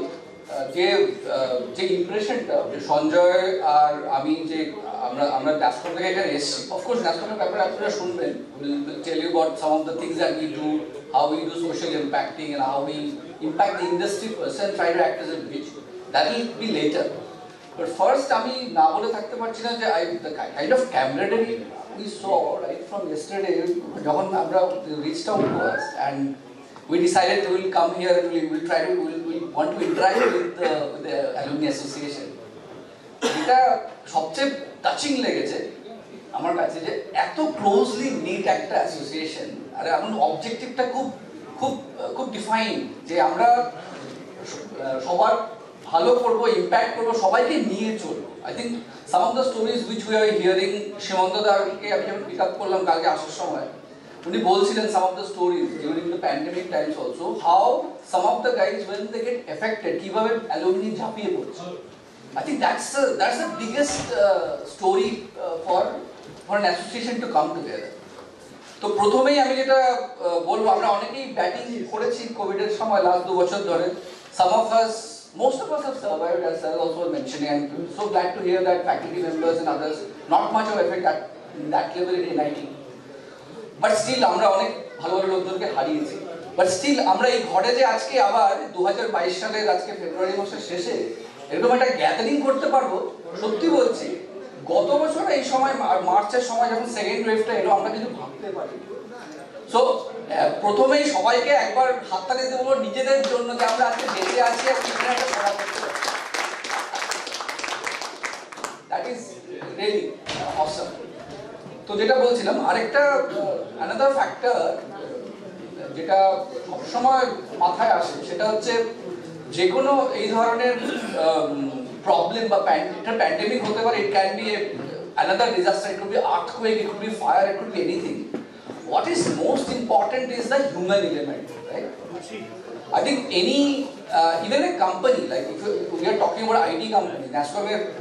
যে ইমপ্রেশনটা সঞ্জয় আর আমি যে আমরা NASSCOM থেকে এখানে এসেছি, অফকোর্স NASSCOM-এর ব্যাপারে আপনারা শুনবেন, we'll tell you about some of the things that we do, how we do social impacting and how we impact the industry first and try to act as a bridge. That will be later. But first, আমি না বলে থাকতে পারছি না যে the kind of camaraderie we saw right from yesterday, যখন আমরা reached out to us and we decided we will come here and we want to interact with the alumni association. এটা সবচেয়ে টাচিং লেগেছে আমার কাছে যে এত ক্লোজলি নিট একটা অ্যাসোসিয়েশন আর এমন অবজেক্টিভটা খুব ডিফাইন যে আমরা সবার ভালো করব, ইম্প্যাক্ট করব, সবাইকে নিয়ে চলবো। I think some of the stories which we are hearing, Simanta দাকে আমি যখন পিক আপ করলাম কালকে আসার সময়, উনি বলছিলেন some of the stories during the pandemic times also, how some of the guys when they get affected, কিভাবে অ্যালুমিনি ঝাঁপিয়ে পড়ছে। I think that's the biggest story for an association to come together. তো প্রথমেই আমি যেটা বলবো, আমরা অনেকেই ব্যাটিং করেছি কোভিডের সময় লাস্ট 2 বছর ধরে। Most of us have survived, as sir also mentioning, and so glad to hear that faculty members and others, not much of effect at that level in NIT. But still আমরা অনেক ভালো ভালো লোকজনকে হারিয়েছি। But still আমরা এই ঘরে যে আজকে আবার 2022 সালের আজকে ফেব্রুয়ারি মাসের শেষে এরকম একটা গ্যাদারিং করতে পারবো, সত্যি বলছি গত বছর এই সময় মার্চের সময় যখন সেকেন্ড ওয়েভটা এলো আমরা কিন্তু ভাবতে পারি। সো প্রথমেই সবাইকে একবার হাততালি দেবো নিজেদের জন্য যে আমরা আজকে বেঁচে আছি আর কিছু একটা করা করতে পারি। দ্যাট ইজ রিয়েলি অসম। তো যেটা বলছিলাম, আরেকটা অ্যানাদার ফ্যাক্টর যেটা সবসময় মাথায় আসে সেটা হচ্ছে যে কোনো এই ধরনের প্রবলেম বা এটা প্যান্ডেমিক হতে পারে, it can be another disaster, it could be earthquake, it could be fire, it could be anything. What is most important is the human element, right? I think even a company, like if we are talking about IT companies,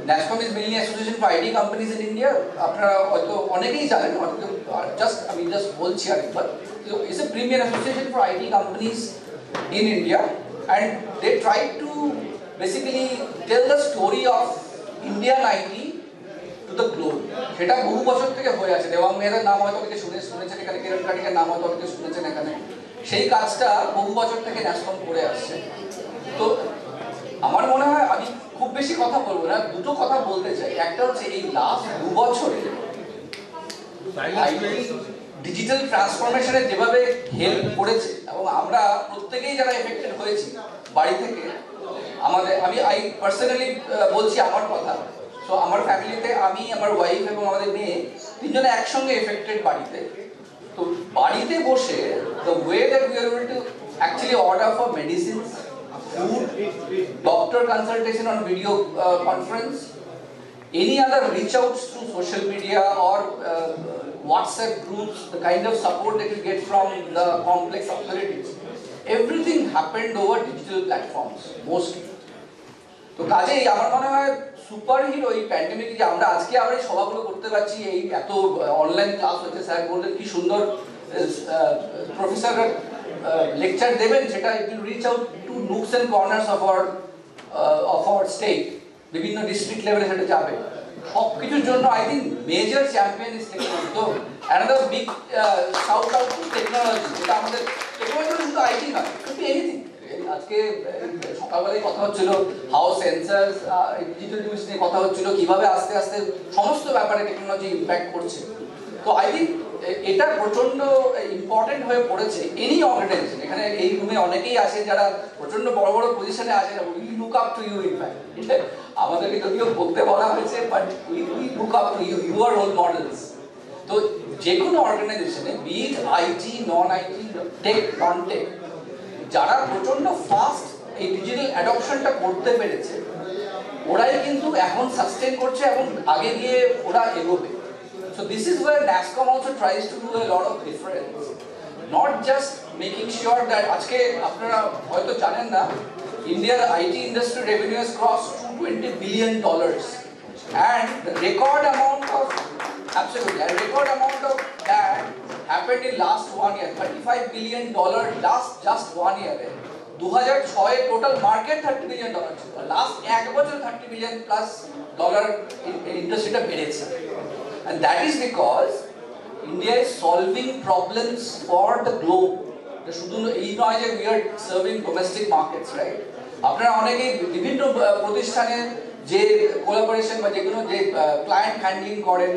NASSCOM is mainly association for IT companies in India. আপনারা হয়তো অনেকেই জানেন, আমি just বলছি আরেকবার, it's a premier association for IT companies in India, and they try to basically tell the story of Indian IT to the globe. সেটা বহু বছর থেকে হয়ে আছে। দেওয়াং মেহেরের নাম হয়তো অনেকে শুনেছেন এখানে, কিরণ কাটিকের নাম হয়তো অনেকে শুনেছেন এখানে। সেই কাজটা বহু বছর থেকে NASSCOM করে আসছে। তো আমার মনে হয় আমি খুব বেশি কথা বলবো না, দুটো কথা বলতে চাই। একটা হচ্ছে এই লাস্ট 2 বছরে ডিজিটাল ট্রান্সফরমেশনে যেভাবে হেল্প করেছে, এবং আমরা প্রত্যেকেই যারা এফেক্টেড হয়েছি বাড়ি থেকে, আমাদের আমি পার্সোনালি বলছি আমার কথা, সো আমার ফ্যামিলিতে আমি, আমার ওয়াইফ এবং আমাদের মেয়ে তিনজনে একসঙ্গে এফেক্টেড বাড়িতে। তো বাড়িতে বসে the way that we are able to actually order for medicines, food, doctor consultation on video conference, any other reach outs through social media or WhatsApp groups, the kind of support that you get from the complex authorities, everything happened over digital platforms mostly. তো কাজেই আমার মনে হয় super hero এই প্যান্ডেমিকে যে আমরা আজকে আমরা এই সভাগুলো করতে পারছি, এই এত অনলাইন ক্লাস হচ্ছে, স্যার বললেন কি সুন্দর প্রফেসর লেকচার দেবেন, সেটা it will reach out to nooks and corners of our state, বিভিন্ন ডিস্ট্রিক্ট লেভেলে সেটা যাবে। সব কিছুর জন্য I think major champion is technology. তো another big shout out to technology, যেটা আমাদের টেকনোলজি শুধু আইটি নয়, কিন্তু এনিথিং। আজকে সকালবেলায় কথা হচ্ছিল হাউ সেন্সার্স ডিজিটাল টুলস নিয়ে কথা হচ্ছিল, কিভাবে আস্তে আস্তে সমস্ত ব্যাপারে টেকনোলজি ইম্প্যাক্ট করছে। তো আই থিঙ্ক এটা প্রচন্ড ইম্পর্টেন্ট হয়ে পড়েছে এনি অর্গানাইজেশন। এখানে এই রুমে অনেকেই আছে যারা প্রচন্ড বড় বড় পজিশনে আছে, we look up to you. In fact আমাদেরকে যদিও বলতে বলা হয়েছে, but we look up to you, you are role models. তো যে কোনো অর্গানাইজেশনে be it IT, non IT, tech, non tech, যারা প্রচন্ড ফাস্ট এই ডিজিটাল অ্যাডপশনটা করতে পেরেছে, ওরাই কিন্তু এখন সাস্টেন করছে এবং আগে গিয়ে ওরা এগোবে। So this is where NASSCOM also tries to do a lot of difference, not just making sure that আজকে আপনারা হয়তো জানেন না, India's IT industry revenue has crossed $220 billion, and the record amount of that happened in last 1 year, $35 billion just 1 year. 2006 total market $30 billion ছিল, last এক বছর $30 billion plus ইন্ডাস্ট্রিটা বেড়েছে। And that is because India is solving problems for the globe. শুধু এই নয় যে we are serving domestic markets, right? আপনারা অনেকেই বিভিন্ন প্রতিষ্ঠানে যে কোলাবোরেশন বা যেগুলো যে ক্লায়েন্ট হ্যান্ডলিং করেন,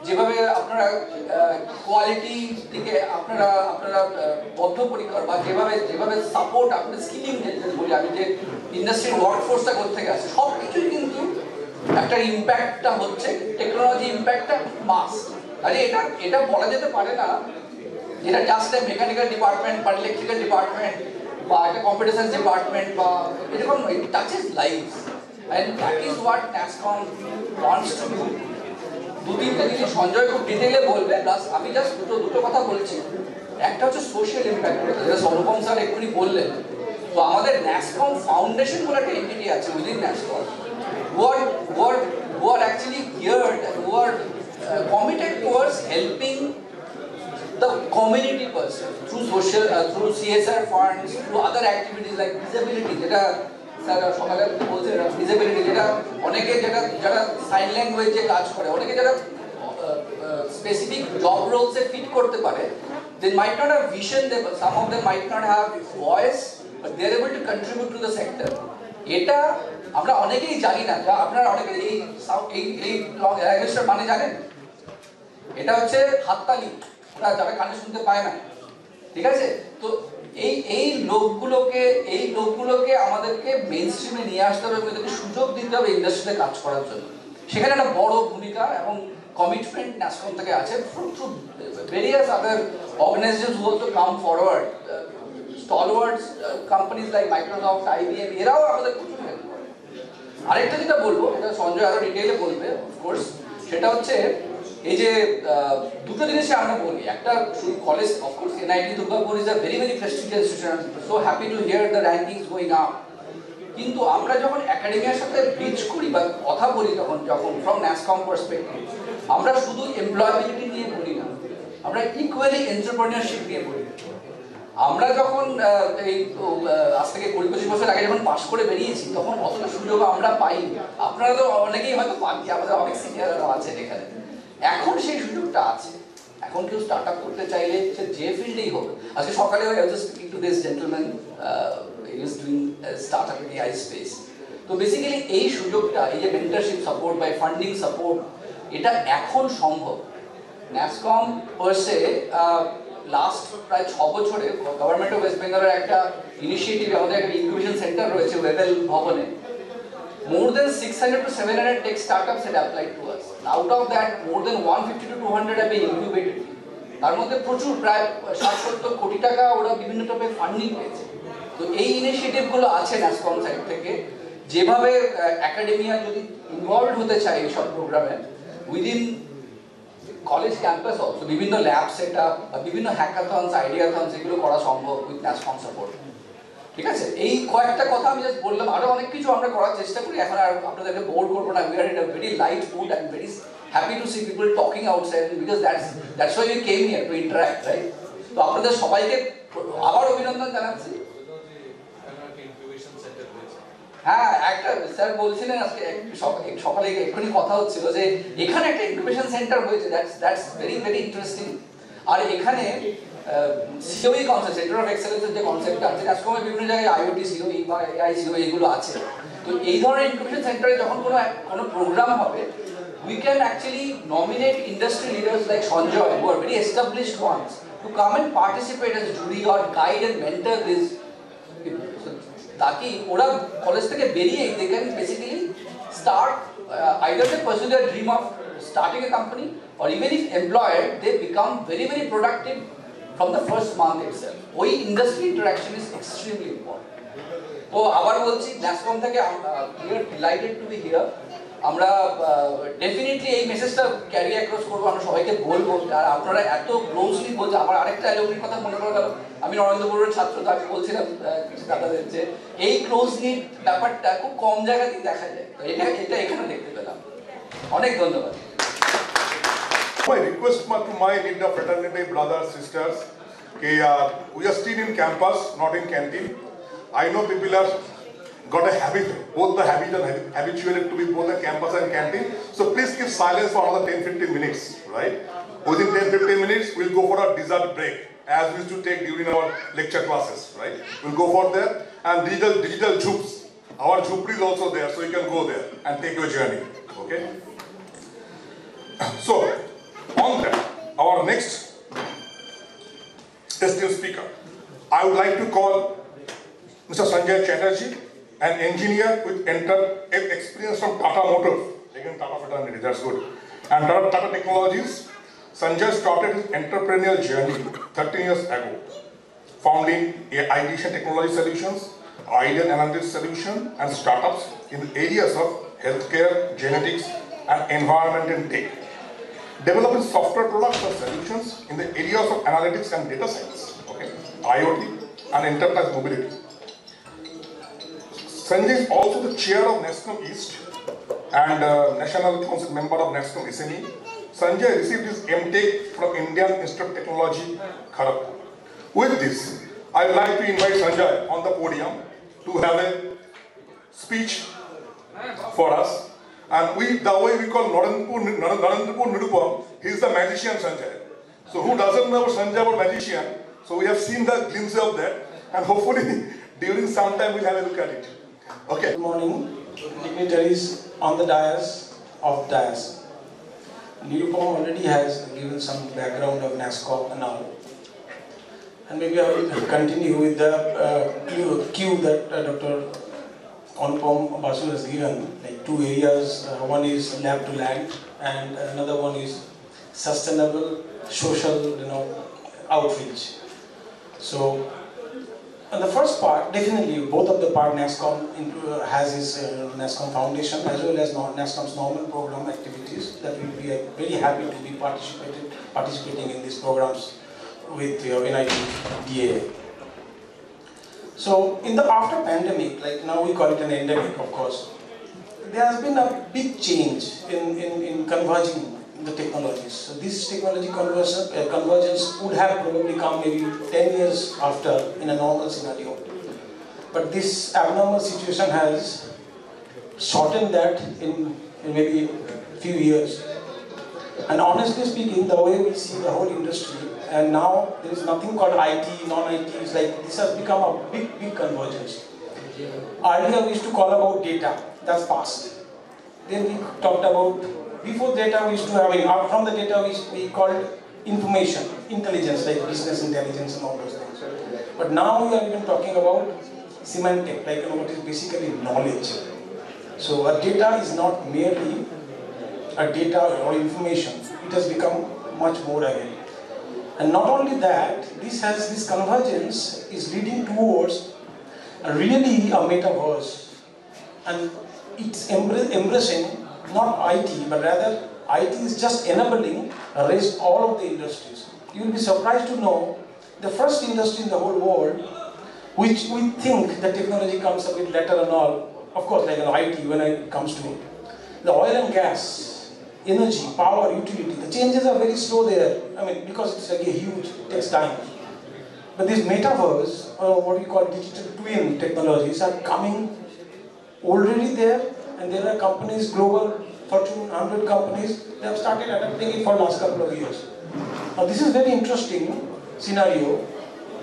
যেভাবে আপনারা কোয়ালিটি দিকে আপনারা বদ্ধপরিকর, বা যেভাবে সাপোর্ট আপনার স্কিলিং বলি আমি, যে ইন্ডাস্ট্রির ওয়ার্কফোর্সটা কোথা থেকে আসে, সব কিছুই কিন্তু একটা ইম্প্যাক্টটা হচ্ছে, টেকনোলজি ইম্প্যাক্টটা মাস। আরে এটা বলা যেতে পারে না যেটা জাস্ট মেকানিক্যাল ডিপার্টমেন্ট বা ইলেকট্রিক্যাল ডিপার্টমেন্ট বা একটা কম্পিটিশন ডিপার্টমেন্ট বা এরকম, it touches lives, and that is what NASSCOM wants to do. দু তিনটে জিনিস সঞ্জয় খুব ডিটেইলে বলবে, প্লাস আমি জাস্ট দুটো কথা বলছি। একটা হচ্ছে সোশ্যাল ইম্প্যাক্ট, যেটা অনুপম স্যার এক্ষুনি বললেন। তো আমাদের NASSCOM ফাউন্ডেশন বলে একটা এন্টিটি আছে within NASSCOM, who are actually geared and who are committed towards helping the community person through social, through CSR funds, through other activities like disability, যেটা sir সকালে বলছে ডিসেবিলিটি, যেটা অনেকে যারা সাইন ল্যাঙ্গুয়েজে কাজ করে, অনেকে যারা স্পেসিফিক জব রোলসে ফিট করতে পারে, they might not have vision, some of them might not have voice, but they are able to contribute to the sector. এটা আমরা অনেকেই জানি না, যা আপনারা অনেকে এই ল্যাঙ্গুয়েজটার মানে জানেন, এটা হচ্ছে হাততালি, ওরা যারা কানে শুনতে পায় না, ঠিক আছে? তো এই লোকগুলোকে আমাদেরকে মেইন স্ট্রিমে নিয়ে আসতে হবে, ওদেরকে সুযোগ দিতে হবে ইন্ডাস্ট্রিতে কাজ করার জন্য। সেখানে একটা বড় ভূমিকা এবং কমিটমেন্ট NASSCOM থেকে আছে, through various other organisations who also come forward, stalwarts companies like Microsoft, IBM, এরাও আমাদের প্রচুর হেল্প করে। আরেকটা যেটা বলবো, এটা সঞ্জয় আরো ডিটেইলে বলবে অফকোর্স, সেটা হচ্ছে এই যে দুটো জিনিসে আমরা বলি, একটা শুধু college, of course NIT Durgapur is a very prestigious institution, so happy to hear the rankings going up, কিন্তু আমরা যখন একাডেমিয়ার সাথে ব্রিজ করি বা কথা বলি, যখন ফ্রম NASSCOM পার্সপেক্টিভ, আমরা শুধু এমপ্লয়াবিলিটি নিয়ে বলি না, আমরা ইকুয়ালি এন্টারপ্রেনিয়রশিপ নিয়ে বলি। আমরা যখন এই আজ থেকে 20-25 বছর আগে যখন পাশ করে বেরিয়েছি, তখন অতটা সুযোগ আমরা পাইনি। আপনারা তো অনেকেই হয়তো পান, আমাদের অনেক সিনিয়ররা আছেন এখানে। এখন সেই সুযোগটা আছে। এখন কেউ স্টার্ট আপ করতে চাইলে সে যে ফিল্ডেই হোক, আজকে সকালে I was speaking to this gentleman, he was doing startup in AI space. তো বেসিক্যালি এই সুযোগটা, এই যে মেন্টরশিপ সাপোর্ট বা ফান্ডিং সাপোর্ট, এটা এখন সম্ভব। NASSCOM পার্সে লাস্ট প্রায় 6 বছরে গভর্নমেন্ট অফ ওয়েস্ট বেঙ্গলের একটা ইনিশিয়েটিভ, আমাদের একটা ইনকিউবেশন সেন্টার রয়েছে ওয়েবেল ভবনে, more than 600 to 700 tech startups had applied to us. Out of that, more than 150 to 200 have been incubated. তার মধ্যে প্রচুর প্রায় 60-70 কোটি টাকা ওরা বিভিন্ন টাইপে ফান্ডিং পেয়েছে। তো এই ইনিশিয়েটিভগুলো আছে ন্যাসকম সাইড থেকে, যেভাবে একাডেমিয়া যদি ইনভলভ হতে চায় এইসব প্রোগ্রামে উইদিন কলেজ ক্যাম্পাস অলসো, বিভিন্ন ল্যাব সেট আপ বা বিভিন্ন হ্যাকাথনস, আইডিয়াথনস এগুলো করা সম্ভব উইথ ন্যাসকম সাপোর্ট। ঠিক আছে, এই কয়েকটা কথা আমি জাস্ট বললাম, আরো অনেক কিছু আমরা করার চেষ্টা করি। এখন আর আপনাদেরকে বোর করবো না। We are in a very light mood and very happy to see people talking outside because that's why we came here to interact, right? তো আপনাদের সবাইকে আবার অভিনন্দন জানাচ্ছি। হ্যাঁ, একটা স্যার বলছিলেন আজকে সকালে এক্ষুনি কথা হচ্ছিল যে এখানে একটা ইনকিউবেশন সেন্টার হয়েছে, দ্যাটস ভেরি ভেরি ইন্টারেস্টিং। আর এখানে সিওই কনসেপ্ট, সেন্টার অফ এক্সেলেন্সের যে কনসেপ্ট আছে, আজকে বিভিন্ন জায়গায় আইওটি সিওই বা এআই সিওই এগুলো আছে। তো এই ধরনের ইনকিউবেশন সেন্টারে যখন কোনো প্রোগ্রাম হবে, we can actually nominate industry leaders like Sanjay, who are very established ones, to come and participate as jury or guide and mentor this. ताकि ওরা কলেজ থেকে বেরিয়ে they can basically start either they pursue their dream of starting a company, or even if employed, they become very very productive from the first month itself. ওই industry interaction is extremely important. তো আবার বলছি, ন্যাসকম থেকে we are delighted to be here. আমরা definitely এই মেসেজটা carry across করবো, আমরা সবাইকে বলবো। আর আপনারা এত ক্লোজলি বলছে, আমার আরেকটা অ্যালুমনির কথা মনে পড়ে গেল। আমি নরেন্দ্রপুরের ছাত্র, তো আমি বলছিলাম কিছু দাদাদের যে এই ক্লোজলি ব্যাপারটা খুব কম জায়গাতেই দেখা যায়। তো এটা এখানে দেখতে পেলাম। অনেক ধন্যবাদ। My request to my NITDAA fraternity brothers, sisters, we are still in campus, not in canteen. I know people are got a habit, both the habit and habituated to be both the campus and canteen. So please keep silence for another 10-15 minutes, right? Within 10-15 minutes, we'll go for a dessert break, as we used to take during our lecture classes, right? We'll go for there, and digital jhoops. Our jhoopri is also there, so you can go there and take your journey, okay? So, on that, our next esteemed speaker, I would like to call Mr. Sanjay Chatterjee, an engineer with experience from Tata Motors, again Tata fraternity, that's good, and Tata Technologies. Sanjay started his entrepreneurial journey 13 years ago, founding Ideation Technology Solutions, Ideal Analytics Solution, and startups in the areas of healthcare, genetics, and environment and tech, developing software products and solutions in the areas of analytics and data science, okay, IoT, and enterprise mobility. Sanjay is also the chair of NESCOM East and National Council member of NESCOM SME. Sanjay received his MTech from Indian Institute of Technology, Kharagpur. With this, I would like to invite Sanjay on the podium to have a speech for us. And the way we call Narendrapur Nidupam, he is the magician Sanjay. So who doesn't know Sanjay about magician? So we have seen the glimpse of that, and hopefully during some time we'll have a look at it. Okay. Good morning, dignitaries on the dais of dais. Nirupam already has given some background of NASCOM and all. And maybe I will continue with the cue that Dr. Anupam Basu has given, like two areas. One is lab to land, and another one is sustainable social, outreach. So, and the first part, definitely, both of the part NASCOM has his NASCOM Foundation as well as NASCOM's normal program activities that we will be very happy to be participating in these programs with NITDAA. So, in the after pandemic, like now we call it an endemic, of course, there has been a big change in converging the technologies. So this technology convergence would have probably come maybe 10 years after in a normal scenario. But this abnormal situation has shortened that in maybe a few years. And honestly speaking, the way we see the whole industry, and now there is nothing called IT, non-IT, it's like this has become a big convergence. Earlier we used to call about data, that's past. Then we talked about, before data we used to have, from the data we called information, intelligence, like business intelligence and all those things. But now we are even talking about semantic, like what is basically knowledge. So a data is not merely a data or information, it has become much more again. And not only that, this convergence is leading towards really a metaverse, and it's embracing not IT, but rather IT is just enabling the rest all of the industries. You will be surprised to know the first industry in the whole world, which we think the technology comes a bit later and all, of course like IT when it comes to the oil and gas, energy, power, utility, the changes are very slow there. I mean, because it's like a huge, it takes time. But these metaverse, or what we call digital twin technologies, are coming already there, and there are companies, global Fortune 100 companies, they have started adapting it for the last couple of years. Now this is very interesting scenario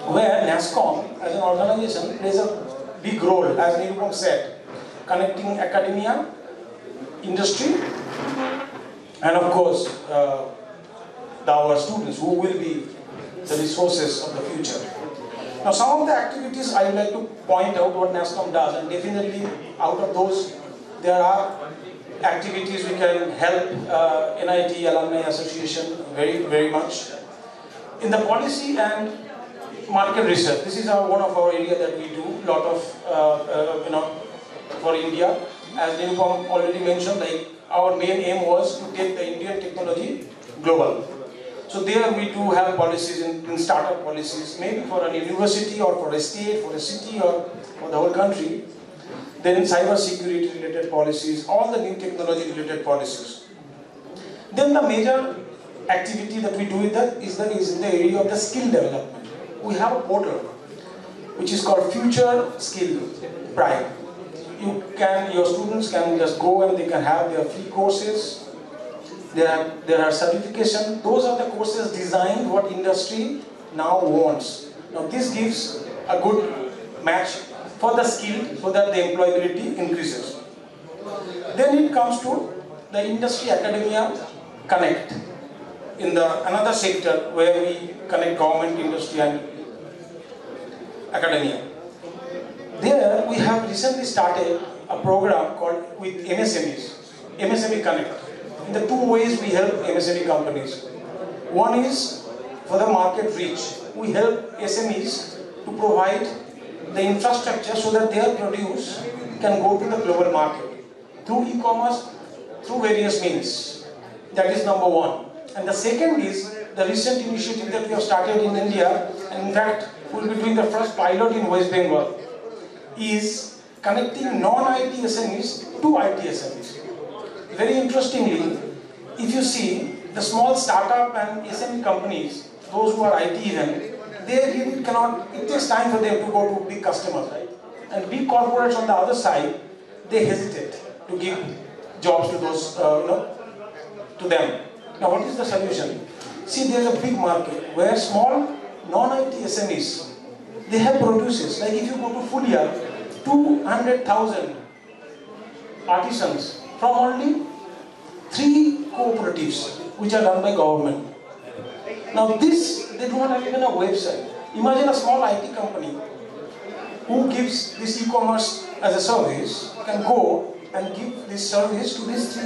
where NASSCOM as an organization plays a big role, as Nirupam said, connecting academia, industry, and of course our students who will be the resources of the future. Now some of the activities I would like to point out what NASSCOM does, and definitely out of those there are activities we can help NIT Alumni Association very much. In the policy and market research, this is one of our area that we do a lot of for India. As Nirupam already mentioned, like our main aim was to take the Indian technology global. So there we do have policies in startup policies, maybe for a university or for a state, for a city or for the whole country. Then cyber security related policies, all the new technology related policies. Then the major activity that we do with that is in the area of the skill development. We have a portal which is called Future Skill Prime. Your students can just go and they can have their free courses. There are certification. Those are the courses designed what industry now wants. Now this gives a good match for the skill so that the employability increases. Then it comes to the industry academia connect in another sector where we connect government, industry and academia. There we have recently started a program called with MSMEs, MSME Connect. In the two ways we help MSME companies. One is for the market reach. We help SMEs to provide the infrastructure so that their produce can go to the global market through e-commerce, through various means. That is number one. And the second is the recent initiative that we have started in India, and in fact we will be doing the first pilot in West Bengal, is connecting non-IT SMEs to IT SMEs. Very interestingly, if you see the small startup and SME companies, those who are IT even, they really cannot, it takes time for them to go to big customers, right? And big corporates on the other side, they hesitate to give jobs to those, to them. Now what is the solution? See, there is a big market where small non-IT SMEs, they have produces, like if you go to Fulia, 200,000 artisans from only 3 cooperatives which are run by government. Now this, they do not have even a website. Imagine a small IT company who gives this e-commerce as a service, can go and give this service to these 3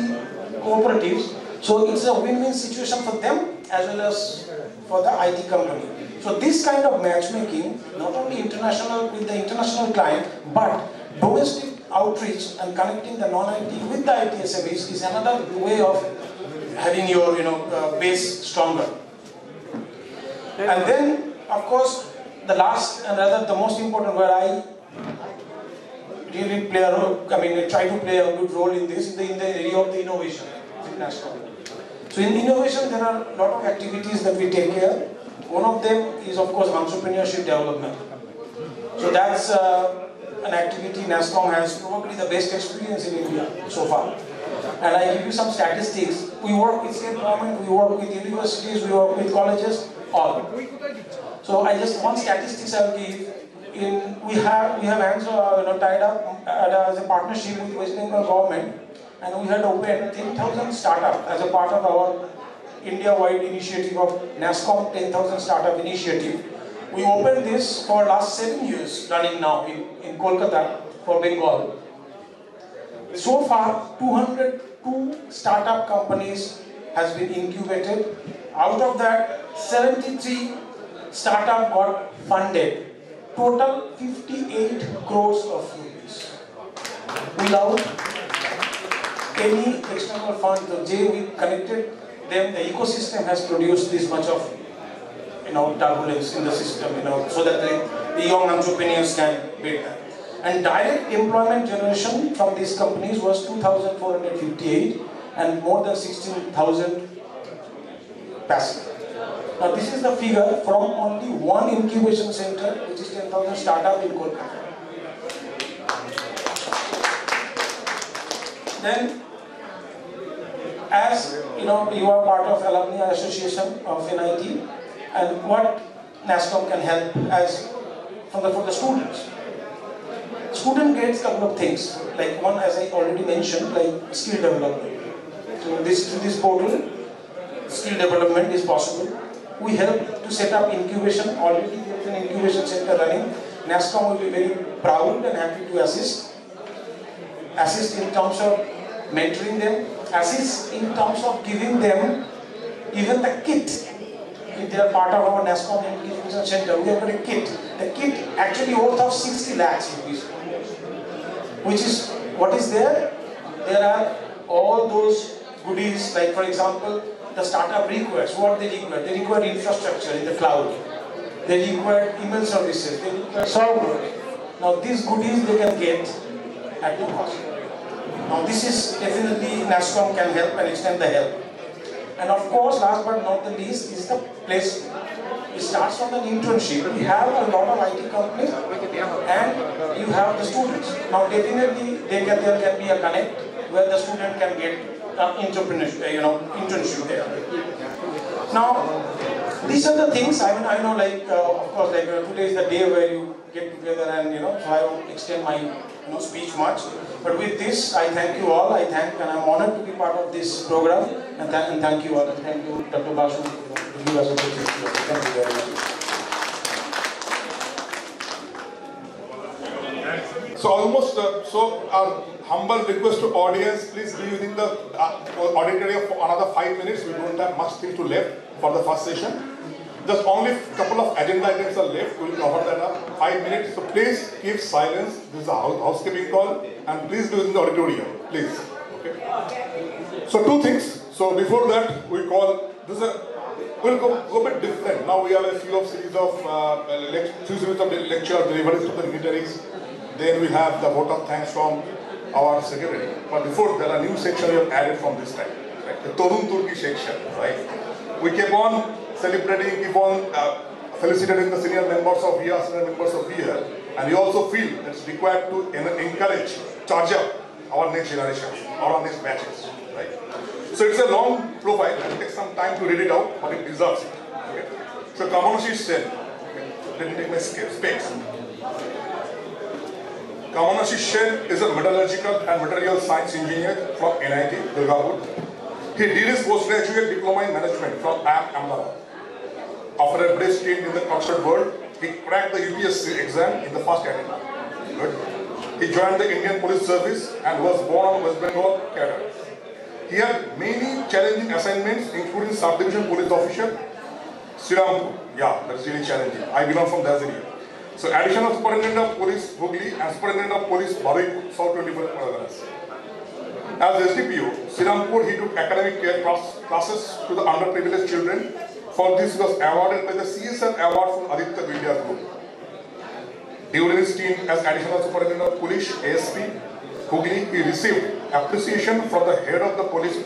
cooperatives. So it's a win-win situation for them as well as for the IT company. So this kind of matchmaking, not only international with the international client, but domestic outreach and connecting the non-IT with the IT SMEs is another way of having your base stronger. And then, of course, the last and rather the most important where I really play a role, I try to play a good role in this, in the area of the innovation. So in innovation there are a lot of activities that we take care. One of them is of course entrepreneurship development. So that's an activity NASSCOM has probably the best experience in India so far. And I give you some statistics. We work with state government, we work with universities, we work with colleges, all. So one statistics I will give. We have hands tied up as a partnership with West Bengal government, and we had opened 10,000 startup as a part of our India-wide initiative of NASSCOM 10,000 Startup Initiative. We opened this for last 7 years running now in Kolkata for Bengal. So far, 202 startup companies has been incubated. Out of that, 73 startup got funded. Total 58 crores of rupees. Without any external fund, the J we connected them, the ecosystem has produced this much of turbulence in the system, so that the young entrepreneurs can build that. And direct employment generation from these companies was 2,458 and more than 16,000 passive. Now this is the figure from only one incubation center, which is 10,000 startup in Kolkata. Then, as you are part of Alumni Association of NIT, and what NASCOM can help as for the students. Student gets a couple of things, like one, as I already mentioned, like skill development. So this portal, skill development is possible. We help to set up incubation. Already there is an incubation center running. NASCOM will be very proud and happy to assist. Assist in terms of mentoring them. Assist in terms of giving them even the kit. If they are part of our NASCOM incubation center, we have got a kit. The kit actually worth of 60 lakhs rupees. Which is, what is there? There are all those goodies, like for example, the startup requires, what they require? They require infrastructure in the cloud. They require email services. They require servers. Now these goodies they can get at no cost. Now this is definitely NASCOM can help and extend the help. And of course, last but not the least is the placement. It starts from an internship. We have a lot of IT companies and you have the students. Now definitely there can be a connect where the student can get internship there. Now, these are the things, I know of course, today is the day where you get together and, so I won't extend my, speech much. But with this, I thank you all. And I'm honored to be part of this program. And thank you all. Thank you, Dr. Basu, for giving us a opportunity. Thank you very much. So almost, our humble request to audience, please be within the auditorium for another 5 minutes. We don't have much things to left for the first session. Just only a couple of agenda items are left. We will cover that up. 5 minutes. So please keep silence. This is a housekeeping call. And please be within the auditorium. Please. Okay. So two things. So before that, we call this we'll go a bit different. Now we have a few series of lecture deliveries to the dignitaries. Then we have the vote of thanks from our secretary. But before, there are new section we have added from this time. Right? The Torun Turki section. Right? We keep on celebrating, keep on felicitating the senior members of here, senior members of here. And we also feel that it's required to encourage, charge up our next generation, or our next batches. Right? So it's a long profile, and it takes some time to read it out, but it deserves it. Okay? So Kamanashi Sen, let me take my specs. Kamanashi Sen is a metallurgical and material science engineer from NIT Durgapur. He did his postgraduate diploma in management from Ahmedabad. After a brief stint in the corporate world, he cracked the UPSC exam in the first attempt. Good. He joined the Indian Police Service and was born on West Bengal cadre. He had many challenging assignments, including subdivision police officer, Srirampur. Yeah, that's really challenging. I belong from that area. So, additional superintendent of police Hooghly and superintendent of police Baroi, South 24 Parganas. As SDPO, Srirampur, he took academic care classes to the underprivileged children. For this, he was awarded by the CSR Award from Aditya Vidya Group. During his stint as additional superintendent of police ASP Hooghly, he received appreciation from the head of the police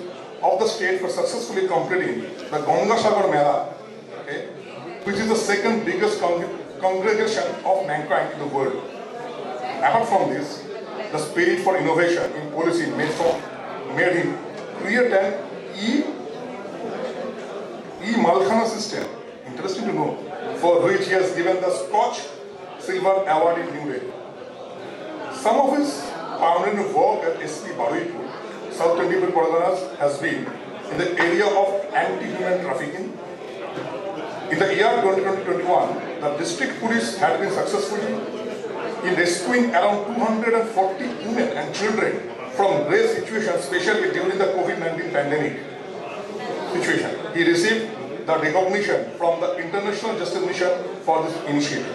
of the state for successfully completing the Gangasagar Mela, okay, which is the second biggest congregation of mankind in the world. Apart from this, the spirit for innovation in policy made him create an e-Malkhana system, interesting to know, for which he has given the Scotch Silver Award in New Delhi. Some of his permanent work at SP Baruipur, South 24 Parganas, has been in the area of anti-human trafficking. In the year 2021, the district police had been successful in rescuing around 240 women and children from grave situations, especially during the COVID-19 pandemic situation. He received the recognition from the International Justice Mission for this initiative.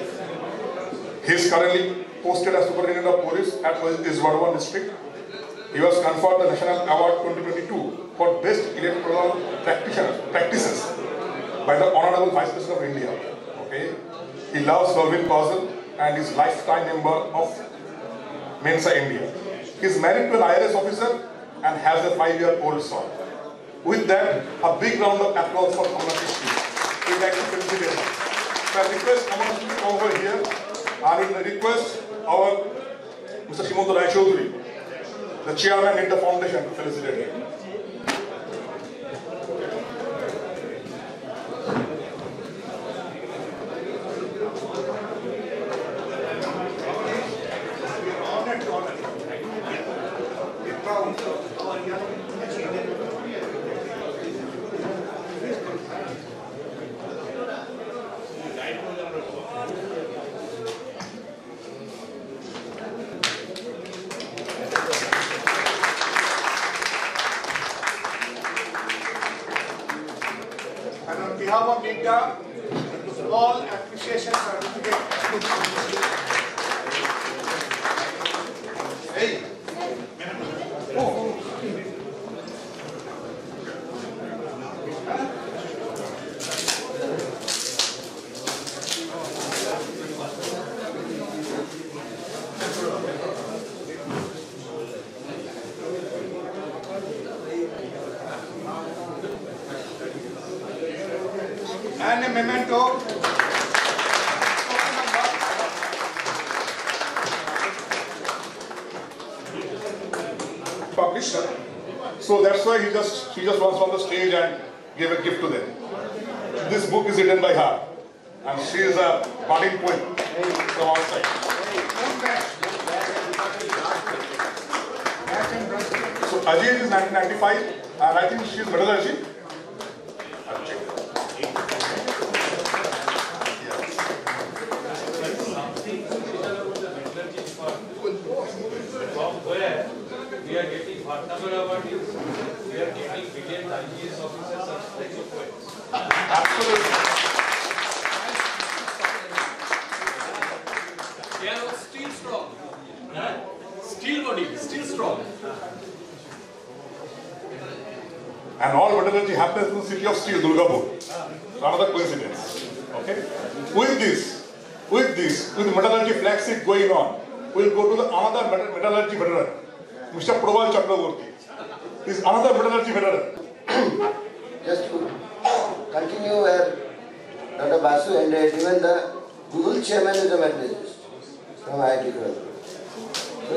He is currently posted as Superintendent of Police at his Vadhavan district. He was conferred the National Award 2022 for Best Electoral Practices by the Honorable Vice President of India. Okay. He loves Government Council and is lifetime member of Mensa India. He is married to an IRS officer and has a 5-year-old son. With that, a big round of applause for Amarnath. We would like to felicitate him. So I request Amarnath to come over here. I will request our Mr. Shimonto Rai Chaudhary, the chairman in the foundation, to felicitate him. And on behalf of NITDAA, small appreciation certificate. Hey. And a memento. Publisher. So that's why she just runs on the stage and gave a gift to them. This book is written by her, and she is a budding poet from outside. So Ajay is 1995, and I think she is metallurgy. I'll check. We are getting what number award is we are getting brilliant IPS officers and also poets. Absolutely. They are all still strong. Still body, still strong. And all metallurgy happens in the city of steel, Durgapur. Another coincidence. Okay? With metallurgy flagship going on, we'll go to the another metallurgy veteran, Mr. Probal Chakraborty. He is another metallurgy veteran. Just to continue where Dr. Basu ended, even the Google chairman is a metallurgist from NIT Durgapur. So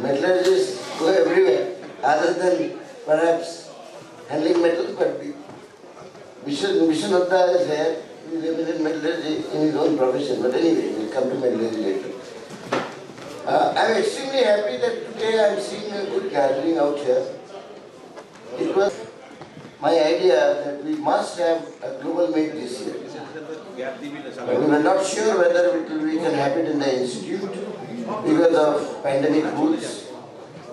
metallurgists go everywhere, other than perhaps handling metals, but NITDAA is here, he is in metallurgy in his own profession, but anyway, we'll come to metallurgy later. I'm extremely happy that today I'm seeing a good gathering out here. It was my idea that we must have a global meet this year. We were not sure whether we can have it in the institute because of pandemic rules.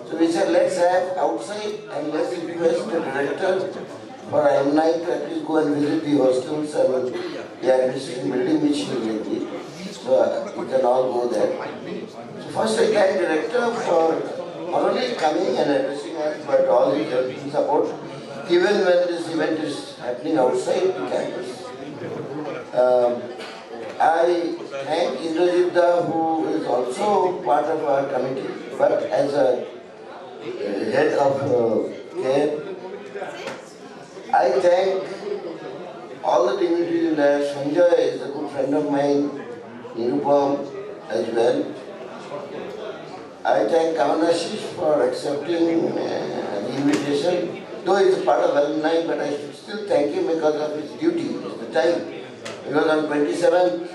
So we said let's have outside and let's request the director for alumni to at least go and visit the hostels and the administration building which he will be. So we can all go there. So first I thank the director for not only coming and addressing us but all his help and support even when this event is happening outside the campus. I thank NITDAA who is also part of our committee but as a head of care. I thank all the dignitaries in there. Sanjay is a good friend of mine, Nirupam as well. I thank Kavanashish for accepting the invitation. Though he is part of alumni, but I should still thank him because of his duty, the time. Because on 27th,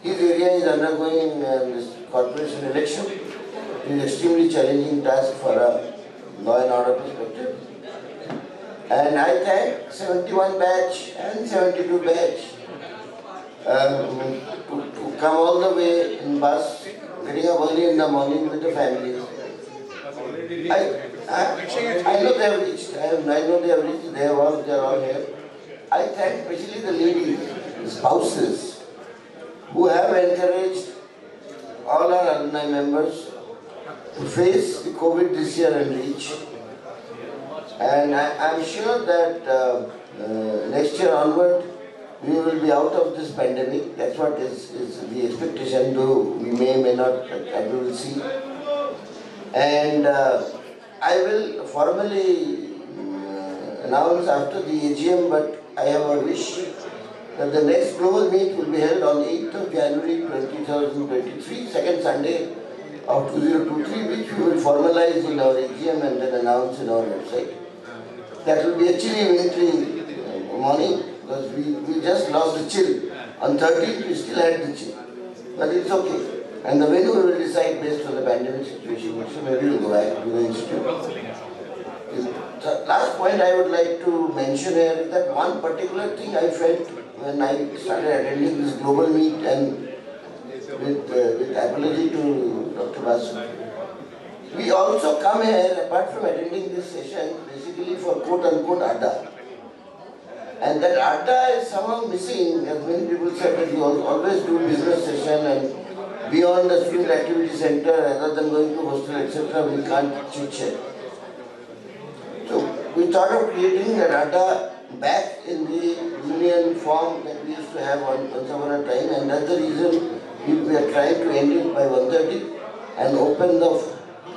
his area is undergoing this corporation election. It is extremely challenging task for a law and order perspective. And I thank 71 batch and 72 batch to come all the way in bus, getting up early in the morning with the families. I know they have reached. I know they have reached. They are all here. I thank especially the ladies, the spouses, who have encouraged all our alumni members to face the COVID this year and reach. And I'm sure that next year onward, we will be out of this pandemic. That's what is the expectation, though we may not, we will see. And I will formally announce after the AGM, but I have a wish that the next global meet will be held on 8th of January 2023, second Sunday of 2023, which we will formalize in our AGM and then announce in our website. That will be actually wintry morning, because we just lost the chill. On 13th we still had the chill, but it's okay. And the venue we will decide based on the pandemic situation, so maybe we'll go back to the institute. The last point I would like to mention here is that one particular thing I felt when I started attending this global meet, and with apology to Dr. Basu, we also come here, apart from attending this session, basically for quote-unquote ADDA. And that ADDA is somehow missing, as many people said that you always do business session and beyond the student activity center, rather than going to hostel, etc., we can't chit-chat. So we thought of creating that ADDA back in the union form that we used to have once upon a time, and that's the reason we are trying to end it by 1:30 and open the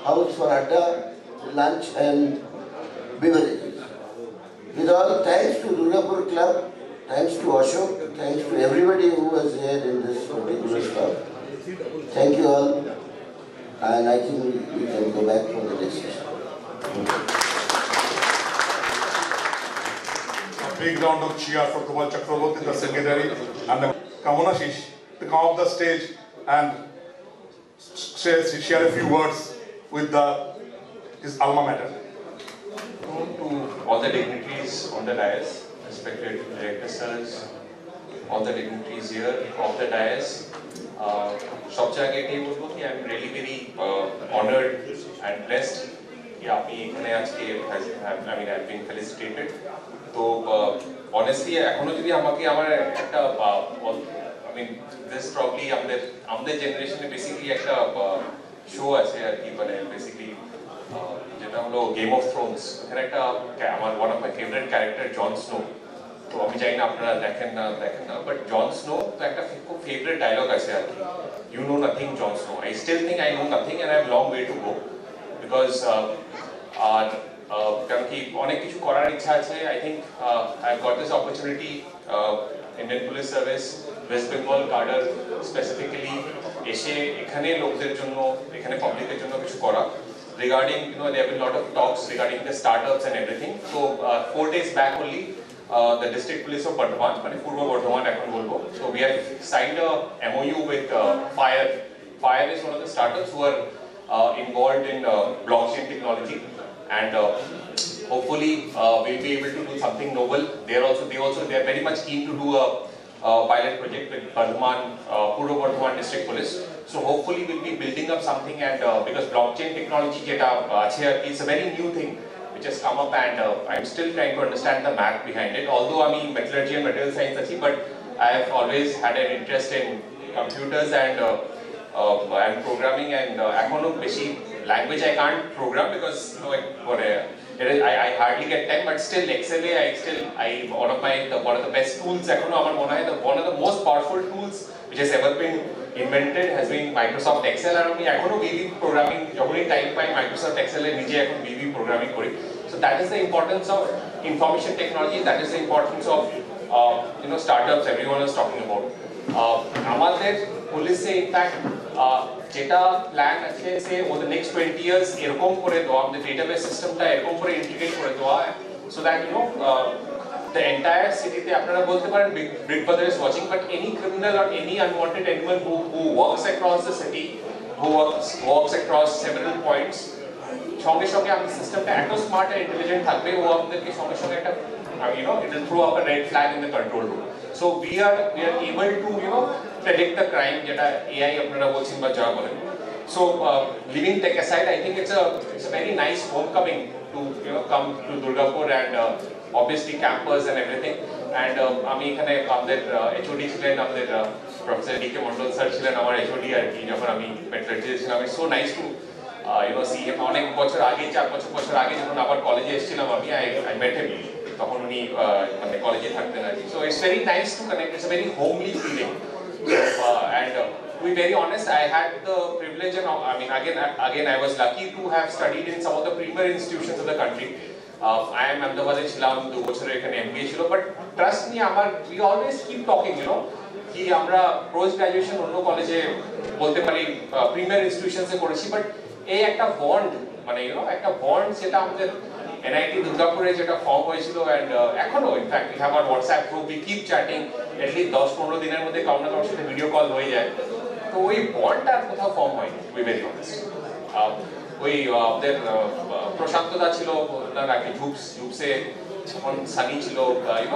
house for ADDA, lunch and beverages. With all thanks to Durgapur Club, thanks to Ashok, thanks to everybody who was here in this particular club. Thank you all, and I think we can go back for the next session. A big round of cheer for Kumar Chakraborty, the secretary, and the Kamunashish to come off the stage and share a few words with his alma mater. To all the dignitaries on the dais, respected director sirs, all the dignitaries here of the dais, I'm really very honored and blessed. I've been felicitated. So honestly, this probably our generation basically a show basically Game of Thrones. One of my favorite character, Jon Snow. So but Jon Snow, a favorite dialogue you know nothing, Jon Snow. I still think I know nothing, and I have a long way to go, because I think I've got this opportunity. Indian Police Service, West Bengal cadre specifically, regarding, there have been a lot of talks regarding the startups and everything. So 4 days back only, the district police of Bardhaman, so we have signed a MOU with FIRE. FIRE is one of the startups who are involved in blockchain technology, and hopefully we'll be able to do something novel. They are very much keen to do a pilot project with Bardhaman, Bardhaman District Police. So hopefully we'll be building up something, and because blockchain technology it's a very new thing which has come up, and I'm still trying to understand the math behind it. Although metallurgy and material science, but I have always had an interest in computers and programming, and language I can't program because I hardly get time, but still XLA, one of the best tools, one of the most powerful tools which has ever been invented has been Microsoft Excel. And VB programming, time by Microsoft Excel and VB programming. So that is the importance of information technology. That is the importance of startups everyone is talking about. Police say, in fact, data plan over the next 20 years, the database system integrate so that the entire city, Big Brother is watching, but any criminal or any unwanted animal who walks across the city, who walks across several points, the system is smart and intelligent, it will throw up a red flag in the control room. So we are able to predict the crime that AI So leaving tech aside, I think it's a very nice homecoming to come to Durgapur and obviously campus and everything. And আমি এখানে আমাদের HOD ছিলেন আমাদের professor DK Mondal sir ছিলেন আমার HOD আর কি যখন আমি মেট্রোলজি ছিলাম আমি so nice to see him অনেক বছর আগে 4-5 বছর আগে যখন আবার কলেজে এসেছিলাম আমি আই মেট হিম তখন উনি মানে কলেজে থাকতেন আর কি so it's very nice to connect it's a very homely feeling and to be very honest, I had the privilege and I mean again I was lucky to have studied in some of the premier institutions of the country. I am Ahmedabad ছিলাম 2 বছর এখানে MBA ছিল but trust me we always keep talking কি আমরা post graduation অন্য কলেজে বলতে পারি প্রিমিয়ার ইনস্টিটিউশনসে করেছি বাট এই একটা বন্ড মানে একটা বন্ড যেটা আমাদের NIT দুর্গাপুরে যেটা ফর্ম হয়েছিল and এখনো in fact we have our WhatsApp group we keep chatting at least 10-15 দিনের মধ্যে কারো না কারোর সাথে ভিডিও কল হয়ে যায় তো ওই বন্ডটা আর কোথাও ফর্ম হয়নি to be very honest ওই আমাদের প্রশান্তদা ছিল ওনার আগে ঝুপসে যখন সানি ছিল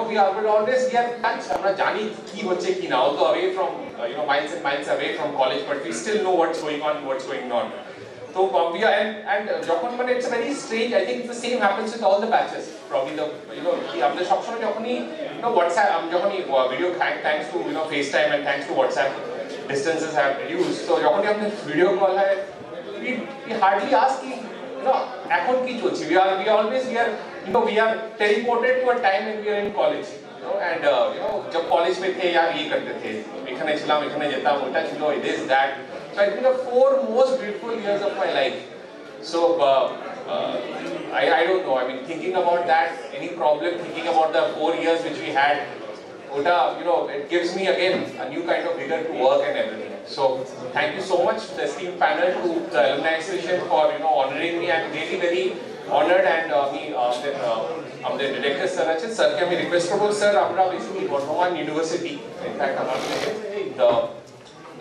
we are always here আমরা জানি কি হচ্ছে কি না although away from miles and miles away from college but we still know what's going on so we are and যখন মানে it's a very strange I think the same happens with all the batches probably the কি আমাদের সবসময় যখনই WhatsApp যখনই video thanks to FaceTime and thanks to WhatsApp distances have reduced so যখনই আমাদের video call হয় we hardly ask ki এখন কি চলছে we are teleported to a time when we are in college and जब college में थे यार ये करते थे এখানে ছিলাম এখানে যেতাম ওটা ছিল this that so I think the 4 most beautiful years of my life so I don't know I mean thinking about that any problem thinking about the 4 years which we had ota it gives me again a new kind of vigor to work and everything so thank you so much the esteemed panel to the alumni association for honoring me I'm really very honored and আমাদের director sir আছেন স্যারকে আমি request করব sir আমরা basically Bardhaman university in fact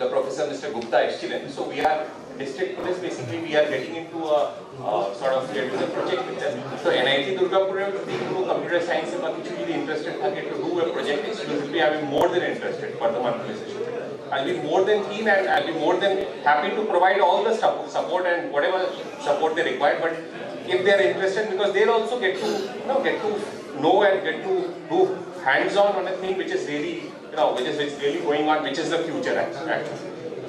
the professor Mr. Gupta এসেছিলেন so we are district police basically we are getting into a sort of get to the project with them so NIT Durgapur যদি কোনো computer science বা কিছু যদি interested থাকে to do a project exclusively I am more than interested Bardhaman police station I'll be more than keen and I'll be more than happy to provide all the support and whatever support they require but if they are interested because they'll also get to know and get to do hands-on on a thing which is really which is really going on which is the future actually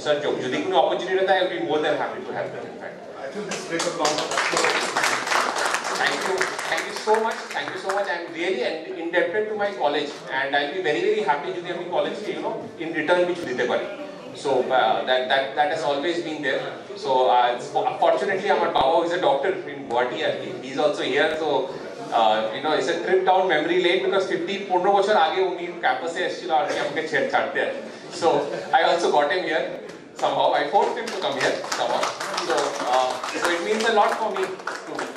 sir যদি কোনো opportunity रहता I'll be more than happy to have that in fact I think this takes a long thank you so much I'm really indebted to my college and I'll be very very happy যদি আমি college K in return কিছু দিতে পারি so that has always been there so fortunately our baba is a doctor in Guwahati he's also here so it's a trip down memory lane because 15 বছর আগে উনি ক্যাম্পাসে এসেছিল আর আমাকে ছাড়তে so I also got him here somehow I forced him to come here somehow so it means a lot for me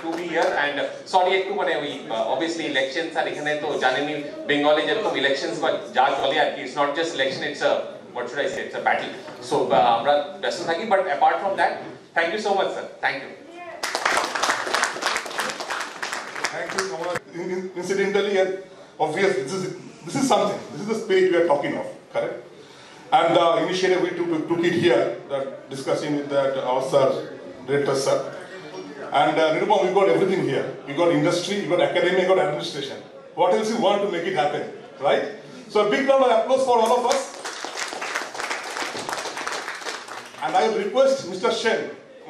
to be here and sorry একটু মানে ওই obviously elections আর এখানে তো জানেনই বেঙ্গলে যেরকম elections বা যা চলে আর কি it's not just election it's a what should I say it's a battle so আমরা ব্যস্ত থাকি but apart from that thank you so much sir thank you so much incidentally and obviously this is something this is the spirit we are talking of correct and the initiative we took it here that discussing with that our sir director sir and Nirupam we got everything here we got industry we got academia we got administration what else you want to make it happen right so a big round of applause for all of us and I request Mr. Shen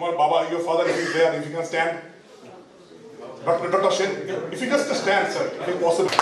my baba your father if he's there if you can stand Dr. Shen if you just stand sir if possible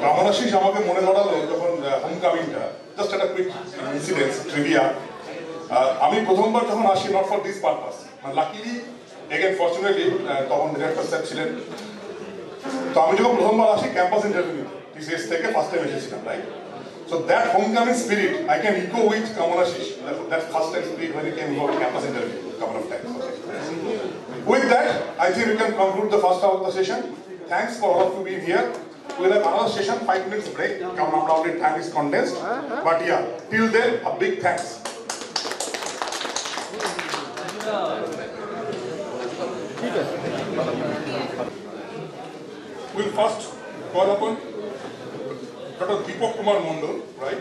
Ramanashish আমাকে মনে করালো যখন হোমকামিংটা just একটা quick incident trivia আমি প্রথমবার যখন আসি not for this purpose, luckily again fortunately তখন ডিরেক্টর স্যার ছিলেন, তো আমি যখন প্রথমবার আসি ক্যাম্পাস ইন্টারভিউ টিসিএস থেকে ফার্স্ট টাইম এসেছিলাম, right? So that homecoming spirit I can echo with Kamanashish. That first time spirit when he came about campus interview a couple of times. Okay. With that, I think we can conclude the first half of the session. Thanks for all of you being here. We'll have another session, 5 minutes break. Come on, probably time is condensed. But yeah, till then, a big thanks. We'll first call upon Dr. Deepak Kumar Mondal, right?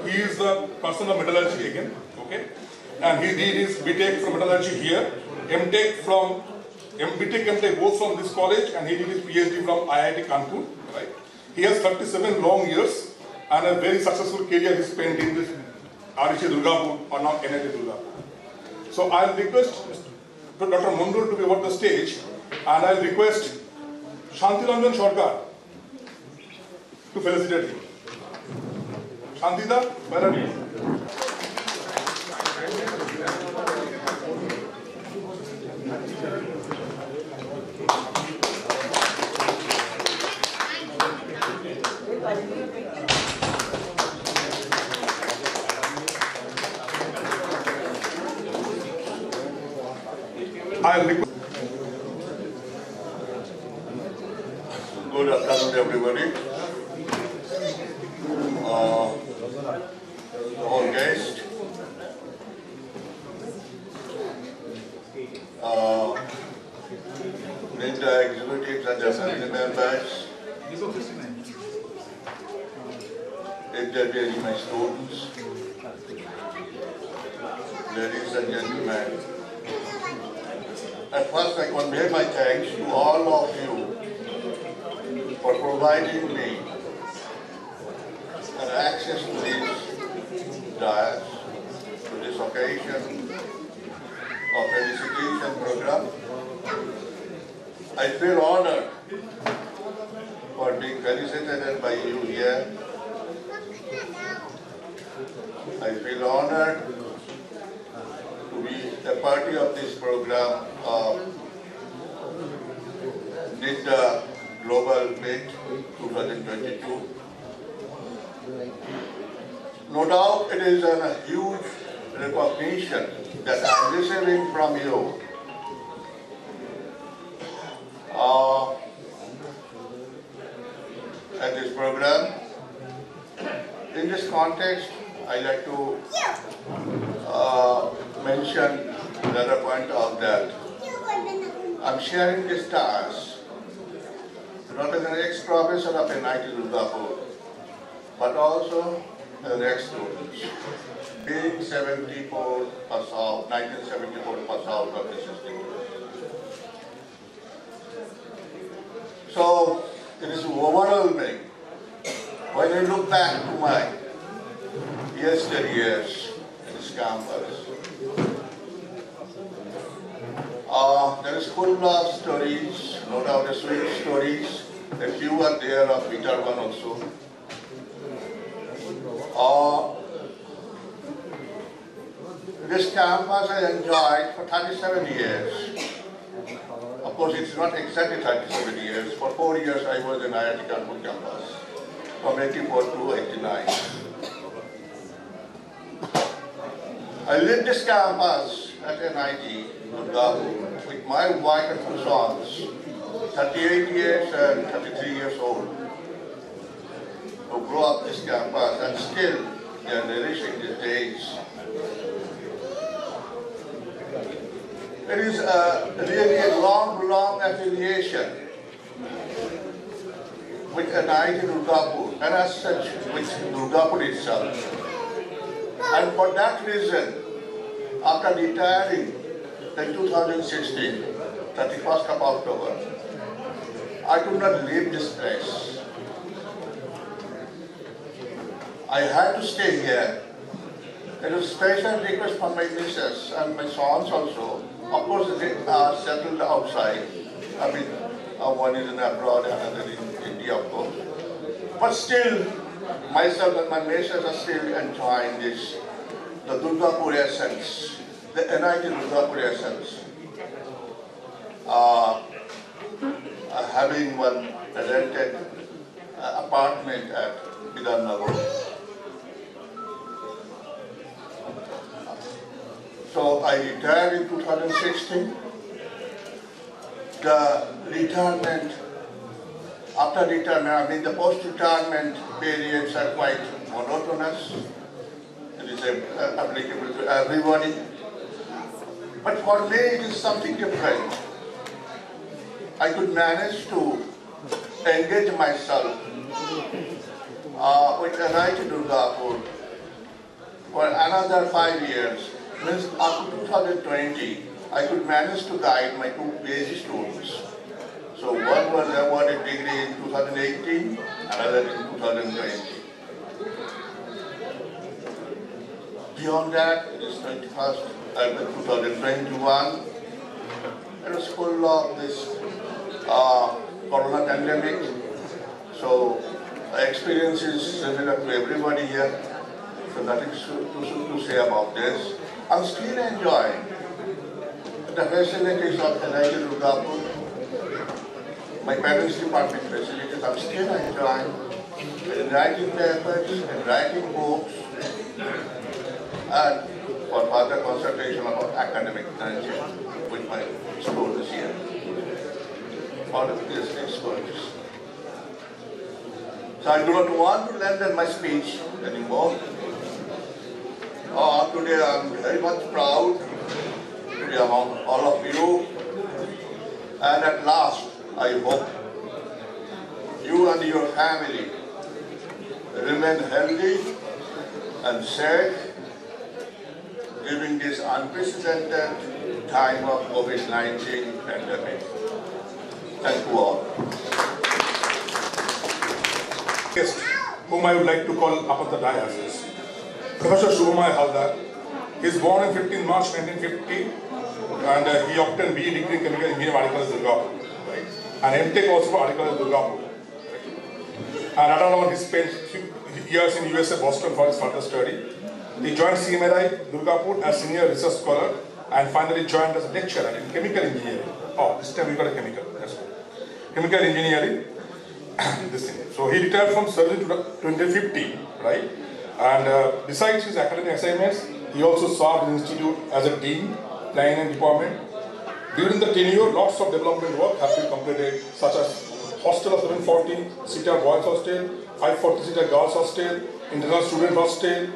He is the person of metallurgy again, okay? And he did his BTech from metallurgy here, MTech from BTech, MTech both from this college, and he did his PhD from IIT Kanpur, right? He has 37 long years and a very successful career he spent in this NIT Durgapur or now NIT Durgapur. So I'll request Dr. Mondal to be over the stage, and I'll request Shantiranjan Sarkar to felicitate him. Shantida, where are you? I'll request. Good afternoon, everybody. All guests, NITDAA executives and their family members, NITDAA, my students, ladies and gentlemen. At first, I convey my thanks to all of you for providing me an access to this dais, to this occasion of felicitation program. I feel honored for being felicitated by you here. I feel honored to be a party of this program of NITDAA Global Meet 2022. No doubt it is a huge recognition that I am receiving from you. At this program. In this context, I like to mention another point of that. I'm sharing this task not as an ex-professor of NIT Durgapur, but also as an ex-student. Being 74 pass out, 1974 pass out of this institute. So it is overwhelming when I look back to my yesteryears in this campus. There is full of stories, no doubt the sweet stories. A few are there of bitter one also. This campus I enjoyed for 37 years. Of course, it's not exactly 37 years. For 4 years I was in IIT Kanpur campus, from 84 to 89. I lived this campus at NIT Durgapur with my wife and 2 sons, 38 years and 33 years old, who grew up this campus and still they are relishing these days. It is really a long affiliation with NIT Durgapur and as such with Durgapur itself. And for that reason, after retiring in 2016, 31st of October, I could not leave this place. I had to stay here. It was a special request from my missus and my sons also. Of course, they are settled outside. I mean, one is in abroad, another in India, of course. But still, myself and my missus are still enjoying this the Durgapur essence, the NIT Durgapur essence, having one rented apartment at Bidhannagar. So I retired in 2016. The retirement, after retirement, the post-retirement periods are quite monotonous. It is applicable to everybody. But for me, it is something different. I could manage to engage myself with NIT Durgapur for another 5 years. Means up to 2020, I could manage to guide my 2 PhD students. So one was awarded degree in 2018, another in 2020. Beyond that, it is 2021. It was full of this corona pandemic. So experience is similar to everybody here. So nothing to say about this. I'm still enjoying the facilities of NIT Durgapur, my parents' department facilities. I'm still enjoying writing papers and writing books and for further consultation about academic branches with my students here. All of these experts. So I do not want to lengthen my speech anymore. Today I am very much proud to be among all of you, and at last I hope you and your family remain healthy and safe during this unprecedented time of COVID-19 pandemic. Thank you all. Guest whom I would like to call up on the dais is Professor Shubhamay Haldar. He is born on 15 March 1950 and he obtained BE degree in Chemical Engineering at College Durgapur. Right? And MTech also for College Durgapur. And later on he spent few years in USA, Boston for his further study. He joined CMRI Durgapur as senior research scholar and finally joined as a lecturer in chemical engineering. Oh, this time we got a chemical. That's good. Chemical engineering. This thing. So he retired from service in 2015, right? And besides his academic assignments, he also served in the institute as a dean, planning and department. During the tenure, lots of development work have been completed, such as hostel of 740-seater boys hostel, 540-seater girls hostel, international student hostel,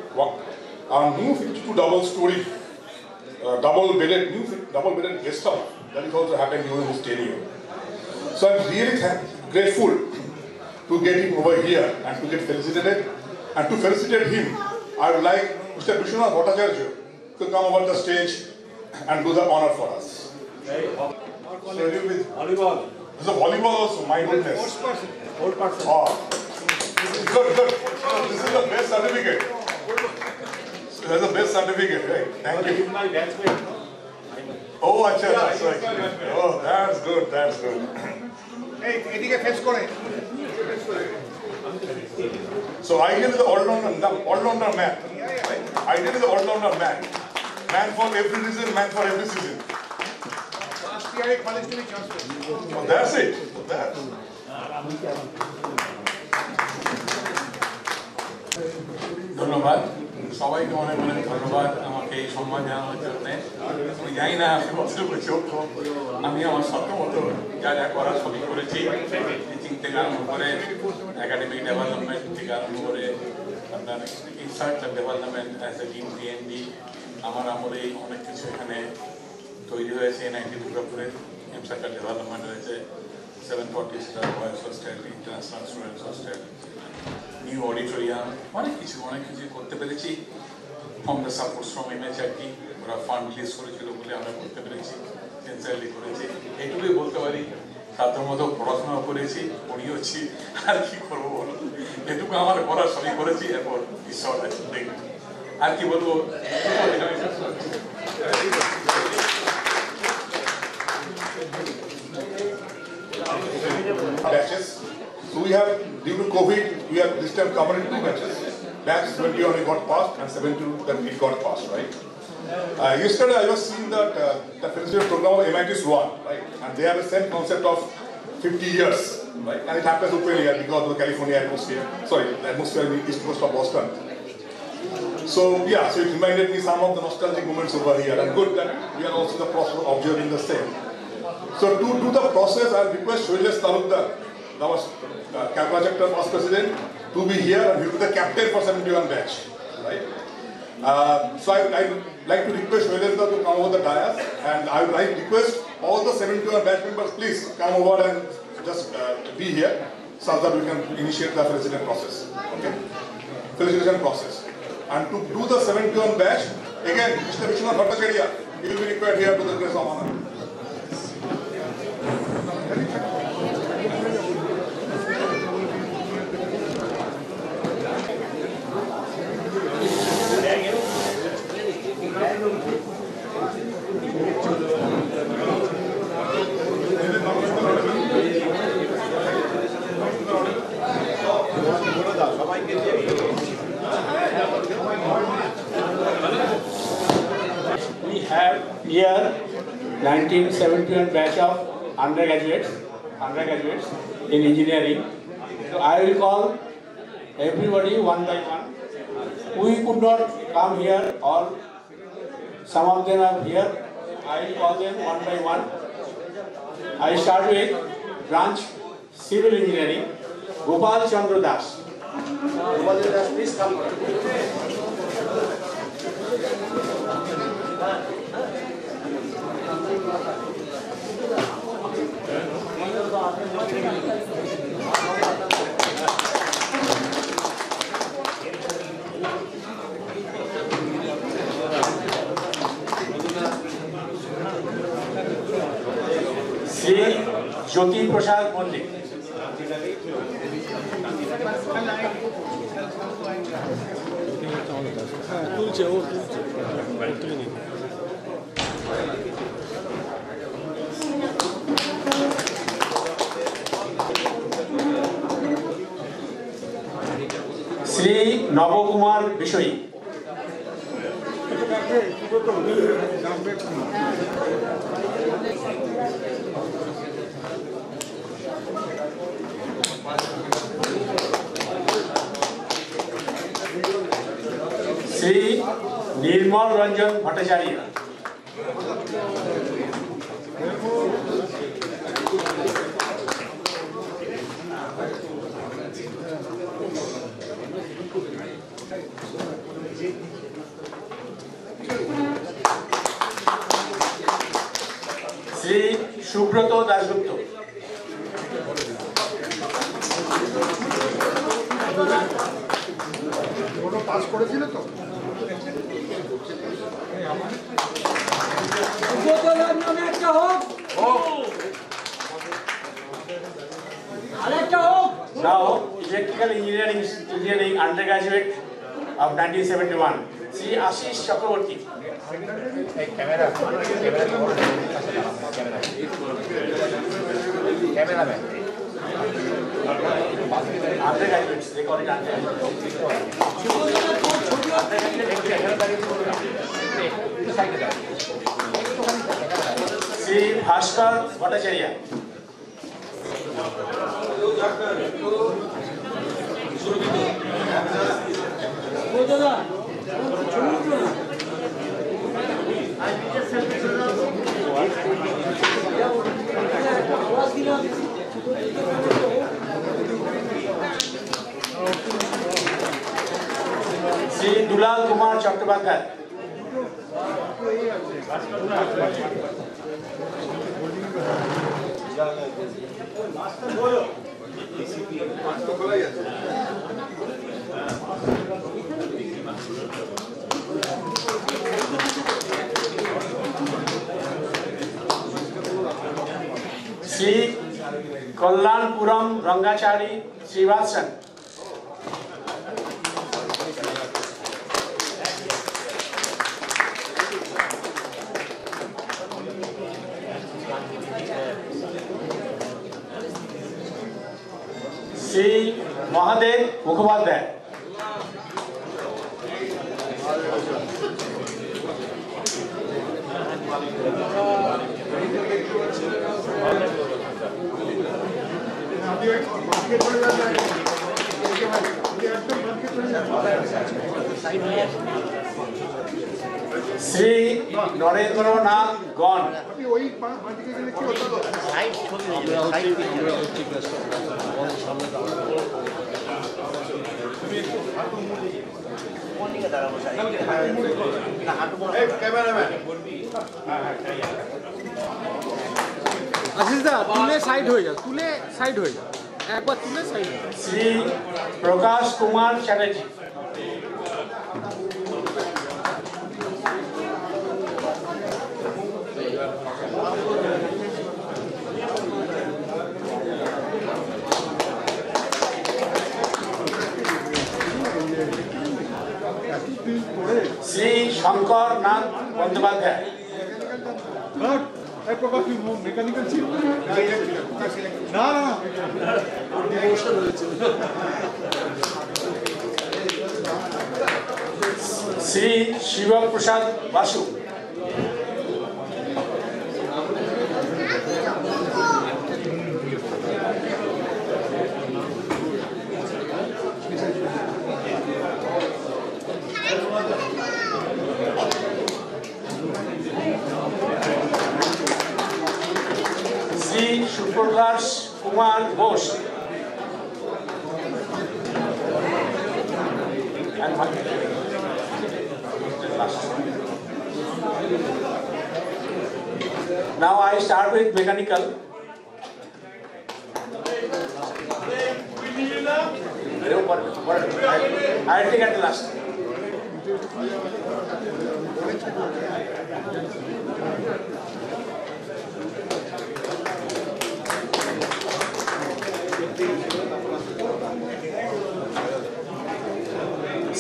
a new 52 double-story, double-bedded guest house that is also happened during his tenure. So I'm really grateful to get him over here and to get felicitated. And to felicitate him, I would like Mr. Vishwanath Bhattacharya to come over the stage and do the honor for us. Volleyball. There's a volleyball also, my goodness. Old person. Oh. Good. This is the best certificate. That's the best certificate, right? Thank you. My batchmate. Oh, acha. Oh, that's good. Hey, এদিকে face করে। So ideally the all-rounder man. Right? Ideally the all-rounder man. Man for every reason, man for every season. Oh, that's it. ধন্যবাদ সবাইকে অনেক ধন্যবাদ আমাকে এই সম্মান জানানোর জন্য। আমি জানি না কতটুকু যোগ্য, আমি আমার সাধ্যমতো যা করার সবই করেছি, টিচিং থেকে আরম্ভ করে একাডেমিক ডেভেলপমেন্ট থেকে আরম্ভ করে আপনার research and development as a dean PND আমার আমলেই অনেক কিছু এখানে তৈরি হয়েছে। NIT দুর্গাপুরে ইনফ্রাস্ট্রাকচার ডেভেলপমেন্ট রয়েছে, 740-seater boys hostel, international students hostel, new auditorium, অনেক কিছু করতে পেরেছি। From the supports from NITD, ওরা ফান্ড রিলিজ করেছিল বলে আমরা করতে পেরেছি, সিনসিয়ারলি করেছি। এইটুকুই বলতে পারি, সাধ্য মতো পড়াশোনা করেছি, পড়িয়েছি, আর কি করবো বলো, এটুকু আমার করার সবই করেছি। এরপর ঈশ্বর দেখি আর কি বলবো। Batches. So we have, due to COVID, we have this time covered in 2 batches. batch 71 it got passed and 72 that it got passed, right? Yesterday I was seeing that the felicitation program of MIT Swan, right? And they have the same concept of 50 years, right? And it happens openly here because of the California atmosphere. Sorry, the atmosphere in the east coast of Boston. So yeah, so it reminded me some of the nostalgic moments over here, and good that we are also the process of observing the same. So to do the process, I request Shailesh Talukdar, our project past president, to be here, and he will be the captain for 71 batch, right? So I like to request Shailesh to come over the dais, and I would like to request all the 71 batch members, please come over and just be here, so that we can initiate the felicitation process. Okay, felicitation process. And to do the 71 batch, again, Mr. Vishwanath Bhattacharya, he will be required here to the grace of honor. We have here 1971 batch of undergraduates in engineering. So I will call everybody one by one. We could not come here, or some of them are here. I will call them one by one. I start with branch civil engineering, Gopal Chandra Das. Gopal Chandra Das, please come. Sri Jyoti Prasad Pandit. Sri Navakumar Bishoyi. Sri Nirmal Ranjan Bhattacharya. Sri Shubhrato Dasgupta. Pass করেছিল তো Now, electrical engineering undergraduate of 1971, Sri Ashish Chakraborty. Cameraman. Undergraduates, they call it undergraduates. Sri Bhaskar Bhattacharya. Sri Dulal Kumar Chakrabarty. Sri Kallanpuram Rangachari Srivatsan. Sri Mahadev Mukhopadhyay. Shri Narendranath গণ। আশিসদা তুলে side হয়ে যাও, তুলে side হয়ে যাও, একবার তুলে side. Shri Prakash Kumar Chatterjee. Shri Shankar Nath Bandyopadhyay. Shri Shibprasad Basu. Shri Suprakash Kumar Ghosh. Now I start with mechanical. I'll take at the last.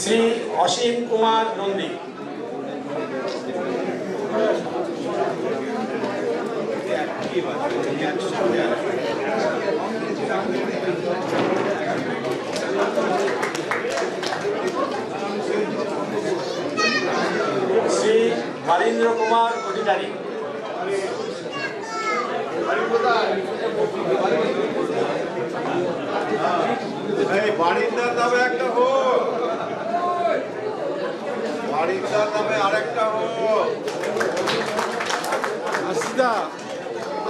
Shri Asim Kumar Nandi. Shri Barindra Kumar Adhikari. বারিন্দার নামে একটা হোক, বারিন্দার নামে আরেকটা হোক। আশিসদা,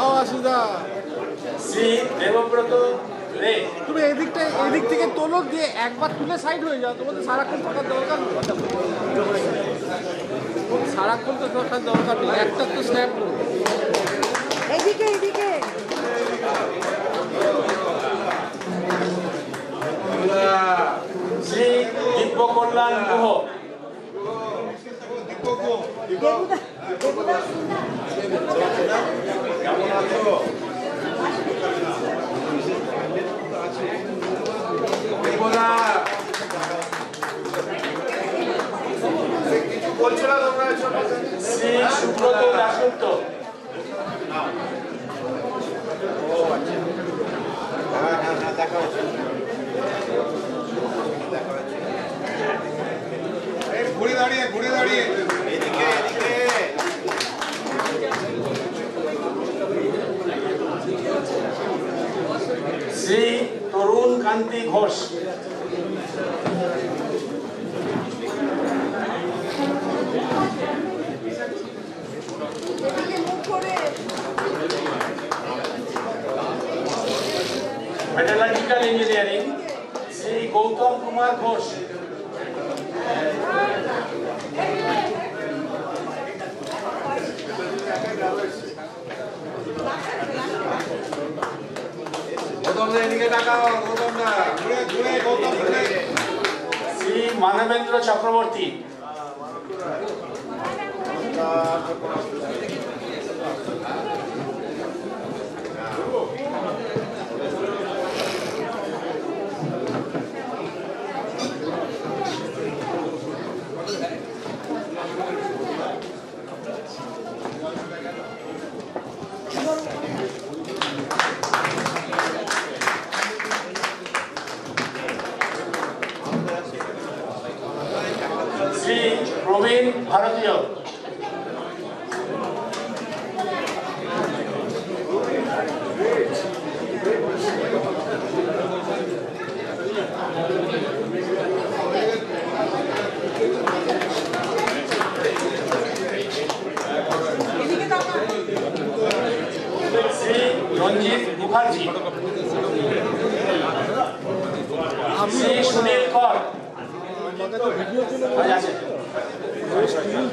ও আশিসদা, শ্রী দেবব্রত রে। তুমি এদিক থেকে তোলো, দিয়ে একবার তুলে সাইড হয়ে যাও। তোমাদের সারাক্ষণ থাকার দরকার নেই, সারাক্ষণ তো থাকার দরকার নেই, একটা তো স্ন্যাপ করো। এদিকে এদিকে শ্রী দিব্য কল্যাণ গুহ। কেমন আছো? কিছু বলছো না তোমরা? শ্রী সুব্রত দাশগুপ্ত। হ্যাঁ হ্যাঁ হ্যাঁ, দেখা হচ্ছে। ঘুরে দাঁড়িয়ে এদিকে এদিকে। শ্রী তরুণ কান্তি ঘোষ। Metallurgical engineering Shri Gautam Kumar Ghosh. শ্রী মানবেন্দ্র চক্রবর্তী। শ্রী প্রবীণ ভারতীয়। শ্রী রঞ্জিত মুখার্জি, শ্রী সুনীল কর,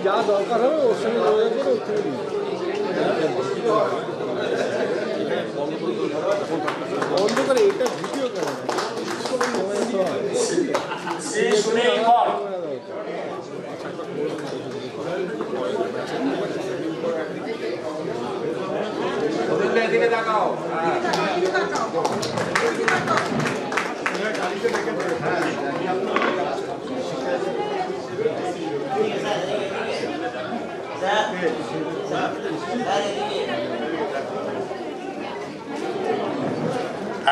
যা দরকার হবে ওর সঙ্গে যোগাযোগ করে ওর থেকে বন্ধ করে এটা ভিডিও কেন শ্রী সুনীল কর, এদিকে তাকাও।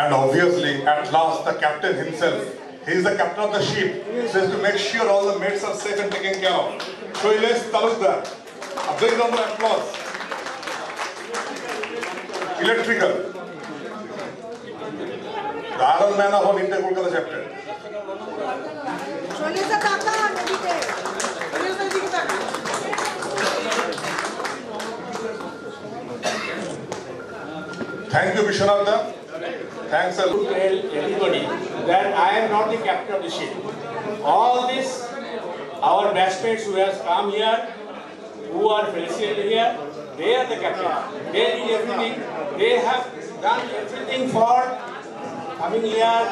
And obviously, at last, the captain himself, he is the captain of the ship, so he has to make sure all the mates are safe and taken care of. Shailesh Talukdar, a big round of applause. Electrical, the Iron Man of our NITD Kolkata chapter. Thank you, Vishwanatha. Thanks a lot. Tell everybody that I am not the captain of the ship. All this, our batchmates who has come here, who are felicitated here, they are the captain. They did everything. They have done everything for coming here,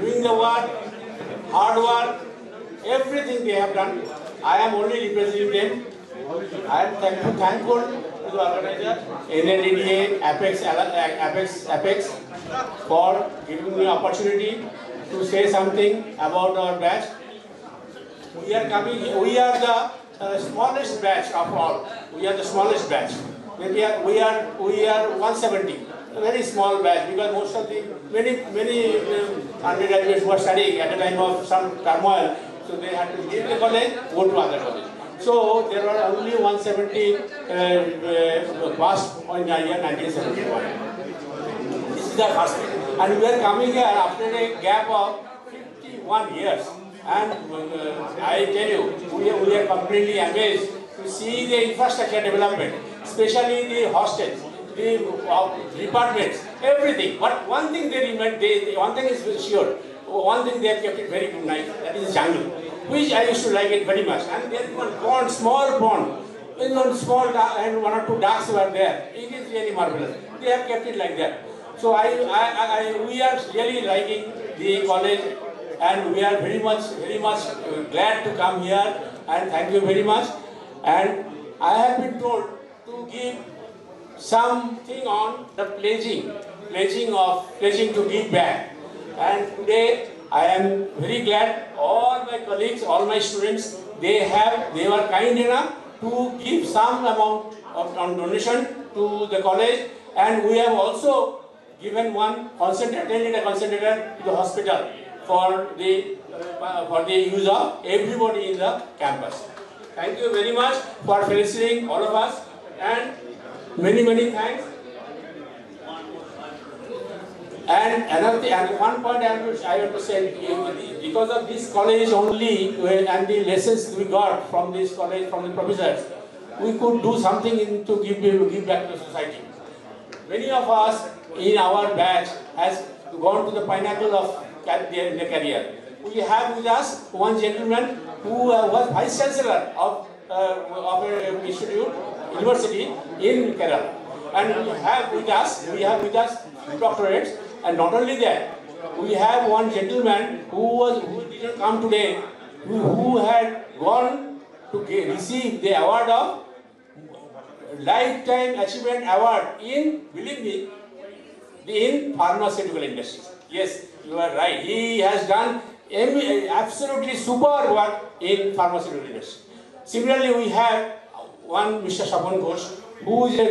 doing the work, hard work, everything they have done. I am only representing them. I am thankful to the organizer, NITDAA, Apex, for giving me opportunity to say something about our batch. We are coming. We are the smallest batch of all. We are the smallest batch. We are 170. A very small batch because most of the many undergraduates were studying at the time of some turmoil, so they had to leave the college, go to other college. So there were only 170 passed in the year 1971. This is the first thing. And we are coming here after a gap of 51 years. And I tell you, we are completely amazed to see the infrastructure development, especially the hostels, the departments, everything. But one thing one thing is sure, one thing they have kept it very good nice, that is the jungle, which I used to like it very much. And there is one pond, small pond, small and one or two ducks were there. It is really marvelous. They have kept it like that. So we are really liking the college, and we are very much glad to come here. And thank you very much. And I have been told to give something on the pledging to give back. And today I am very glad all my colleagues, all my students, they were kind enough to give some amount of donation to the college, and we have also given one concentrator to the hospital for the use of everybody in the campus. Thank you very much for felicitating all of us, and many thanks. And one point I want to say, because of this college only and the lessons we got from this college, from the professors, we could do something to give back to society. Many of us in our batch has gone to the pinnacle of their career. We have with us one gentleman who was Vice Chancellor of a university in Kerala. And we have with us doctorates. And not only that, we have one gentleman who didn't come today, who had gone to receive the award of Lifetime Achievement Award in, believe me, in pharmaceutical industries. Yes, you are right. He has done absolutely super work in pharmaceutical industry. Similarly, we have one Mr. Shaban Ghosh, who is a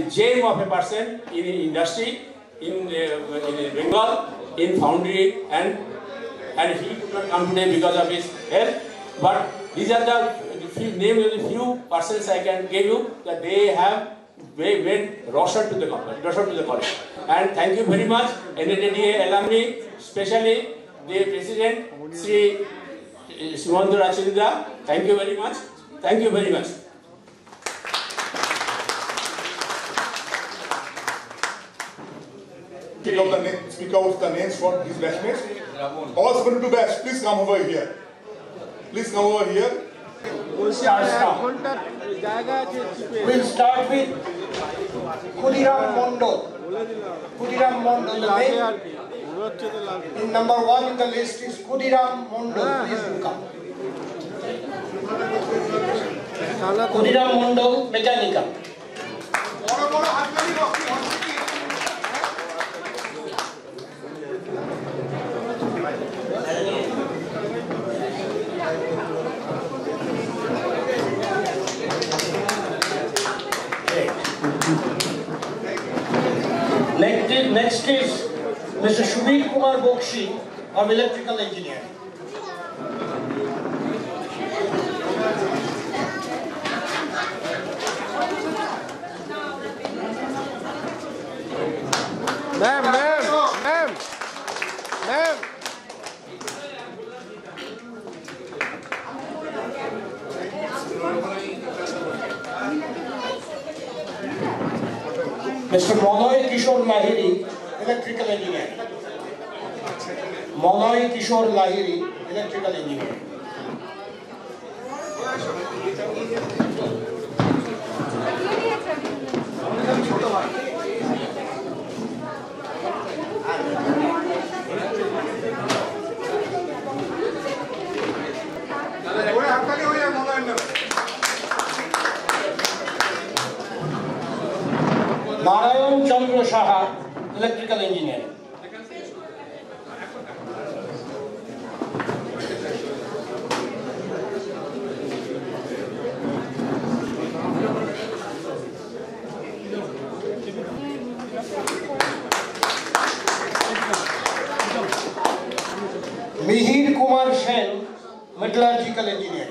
gem of a person in industry, in Bengal, in foundry, and he could not come today because of his health. But These are the few names of the few persons I can give you that they have made Roshan to the college. And thank you very much, NITDA alumni, especially the president, Sri Simondra Achindra. Thank you very much. Thank you very much. Speak out the names for his batchmates. All 72 batch, please come over here. Please come over here. We'll start with Khudiram Mondol. Khudiram Mondol, the name in number 1 in the list is Khudiram Mondol. Please do come. Khudiram Mondol, mechanical. Next is Mr. Shubir Kumar Bokshi of electrical engineer. Ma'am. Mr. Monoy Kishore Lahiri, electrical engineer. Monoy Kishore Lahiri, electrical engineer. Narayan Chandra Saha, electrical engineer. Mihir Kumar Sen, metallurgical engineer.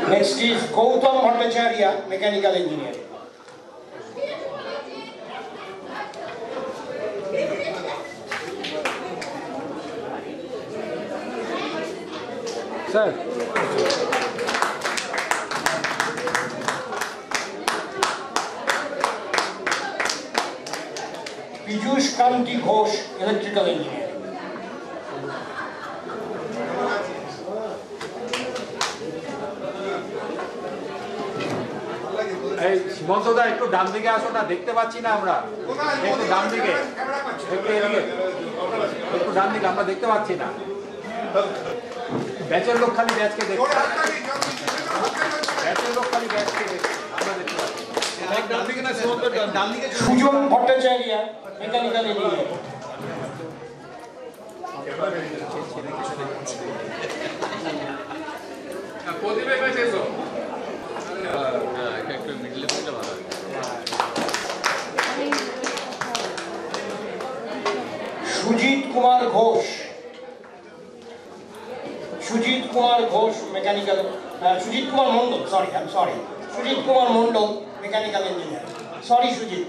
Next is Gautam Bhattacharya, mechanical engineer. Sir. Piyush Kanti Ghosh, electrical engineer. এই সীমন্তদা একটু ডান দিকে আসো না, দেখতে পাচ্ছি না আমরা। একটু ডান দিকে, একটু এদিকে, একটু ডান দিকে, আমরা দেখতে পাচ্ছি না। ব্যাচের লোক খালি ব্যাচকে দেখছে, ব্যাচের লোক খালি ব্যাচকে দেখছে, আমরা দেখতে পাচ্ছি। ডান দিকে না, ডান দিকে। Sujan Bhattacharya, mechanical engineer. প্রদীপের কাছে এসো। Sujit Kumar Ghosh, mechanical, Sujit Kumar Mondal, Sujit Kumar Mondal, mechanical engineer. Sorry Sujit.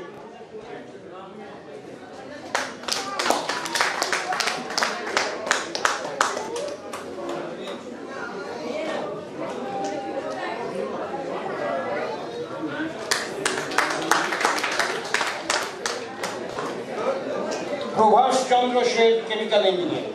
Prabhas Chandra Seth, chemical engineer.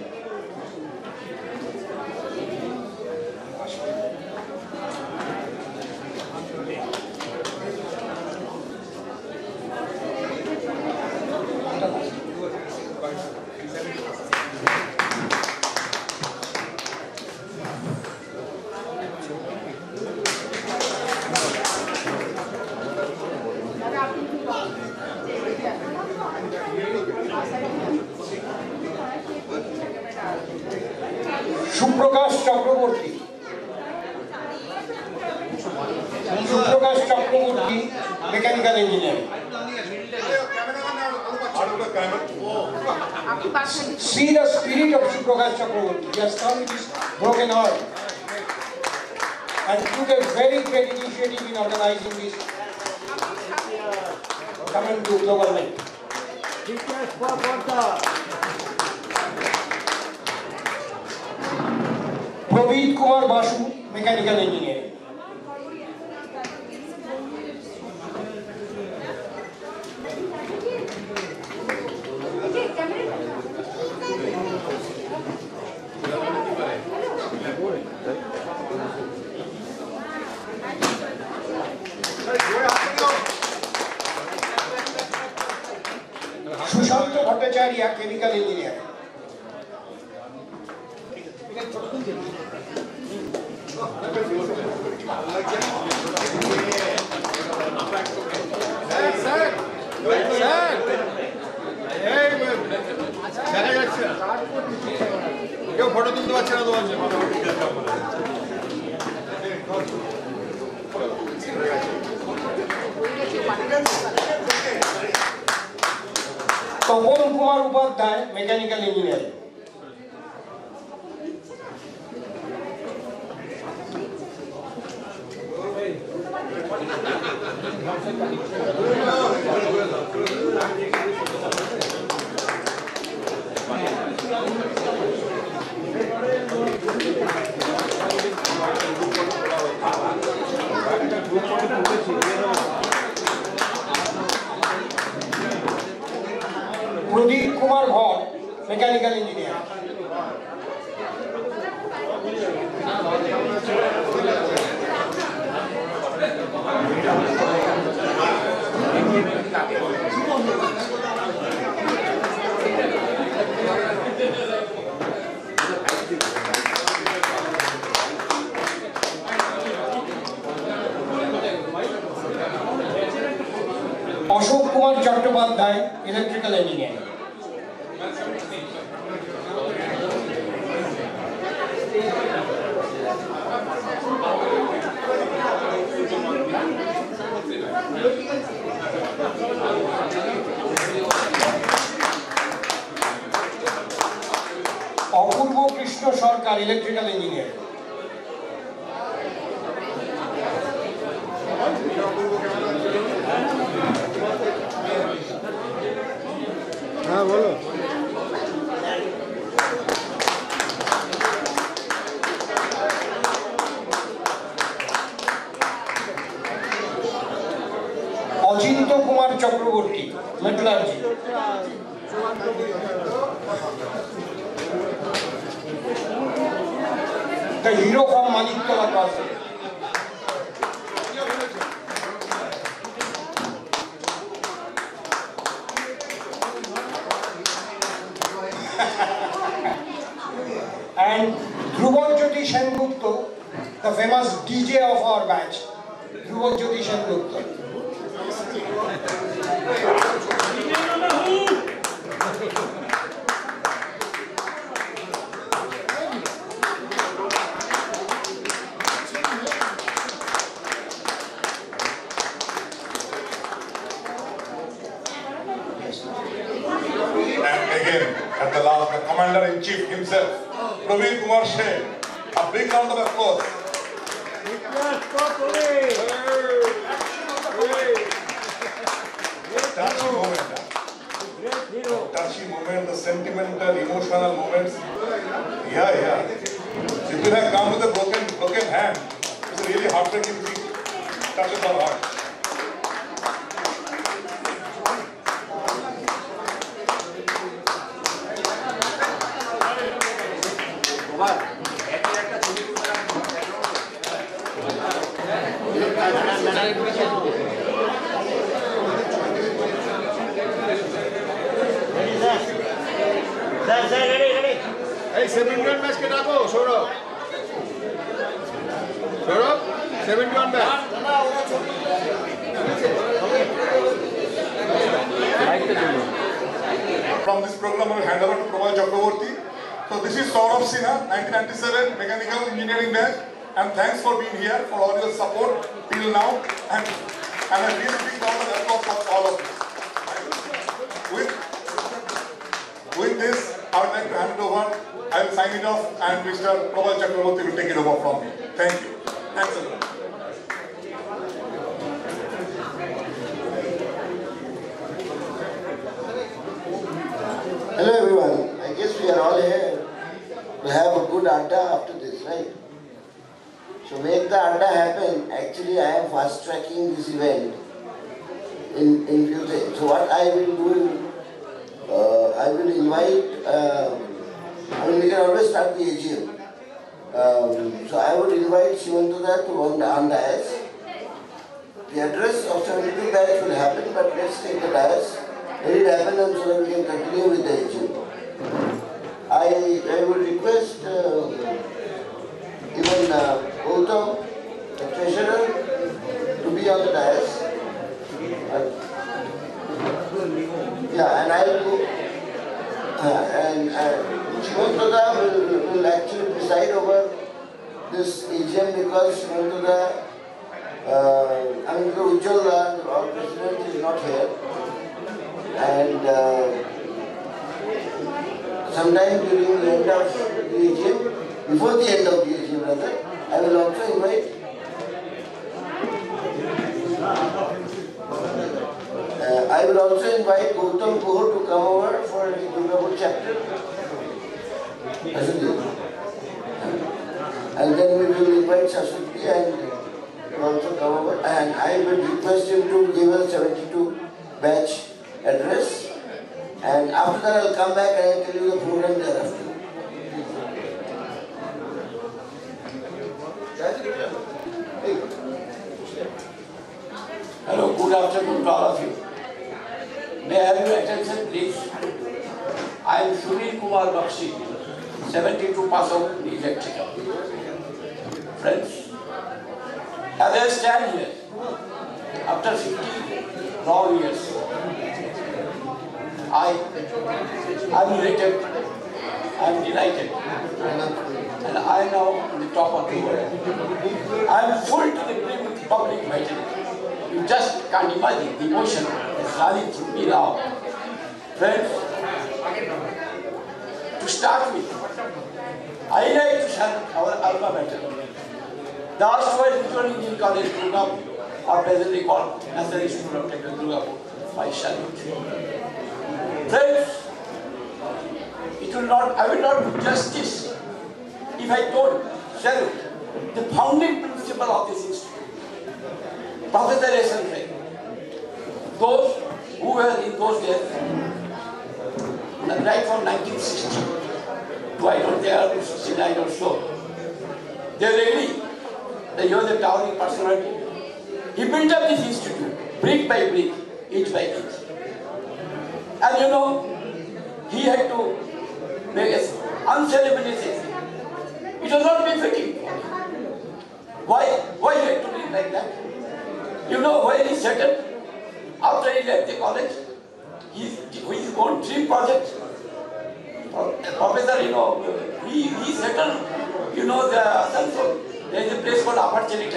Suprakash Chakraborty, Suprakash Chakraborty, mechanical engineering. See the spirit of Suprakash Chakraborty. He has come with his broken heart and took a very great initiative in organizing this coming to Global Meet. Praveet Kumar Basu, Mechanical Engineering. Sushant Bhattacharya, Chemical Engineering. কেউ photo তুলতে পারছে না তোমার জন্য। Tapan Kumar Upadhyay, mechanical engineering. Pradip Kumar Bhatt, mechanical engineer. Ashok Kumar Chattopadhyay, electrical engineering. Apurba Krishna Sarkar, electrical engineer. হ্যাঁ বলো। Achinta Kumar Chakraborty, metallurgy. The hero from Maniktola Castle. And Dhrubajyoti Sengupta, the famous DJ of our batch, Dhrubajyoti Sengupta. And again, at the last, the Commander-in-Chief himself, Praveet Kumar Sheth. A big round of applause. Touchy moment. Touchy moment, the sentimental, emotional moments. Yeah. People have come with a broken hand. It's a really heartbreaking thing. Touches our heart. এই 71 ম্যাচকে ডাকো Sourav. Sourav 71 match. From this program, I will hand over to Prabal Chakraborty So this is Saurabh Sinha, 1997, Mechanical Engineering batch, and thanks for being here, for all your support till now, and a really big round of applause for all of you. With this, I would like to hand it over. I will sign it off, and Mr. Prabal Chakraborty will take it over from me. Thank you. Thanks a lot. Hello everyone, I guess we are all here to have a good adda after this, right? So make the adda happen. Actually I am fast tracking this event in few things. So what I will do, I will invite, we can always start the AGM. So I would invite Shivantuda to on dais. The address of 72 batch will happen, but let's take the dais. Let it happen and so that we can continue with the AGM. I would request even Gautam, the treasurer, to be on the dais. And I will go. And Shivantuda will actually preside over this AGM because Shivantuda, Ujjwal, our president, is not here. And sometime during the end of the AGM, before the end of the AGM rather, I will also invite Gautam Kuhur to come over for the Durgapur chapter. And then we will invite Sasuti and also come over. And I will request him to give us 72 batch address. And after that I will come back and I will tell you the program thereafter. Hello, good afternoon to all of you. May I have your attention, please? I am Sunil Kumar Bakshi, 72 pass out in electrical. Friends, as I stand here, after 50 long years, I am elated, I am delighted, and I am now on the top of the world. I am full to the brim with public vitality. You just can't imagine the emotion that's running through me now. Friends, to start with, I like to share our alma mater. The erstwhile Visual Engineering College program, or presently called National Institute of Technology Durgapur, my salute. Friends, I will not do justice if I don't salute the founding principle of this institute. Professor S.N. Ray. Those who were in those days, right from 1960 to I don't know, 69 or so, they really, he was a towering personality. He built up this institute, brick by brick, inch by inch. And you know, he had to make an unceremonious exit. It was not befitting. Why he had to live like that? You know where he settled? After he left the college, his own dream project. Professor, you know, he settled, you know, the Asansol. There is a place called Aperture.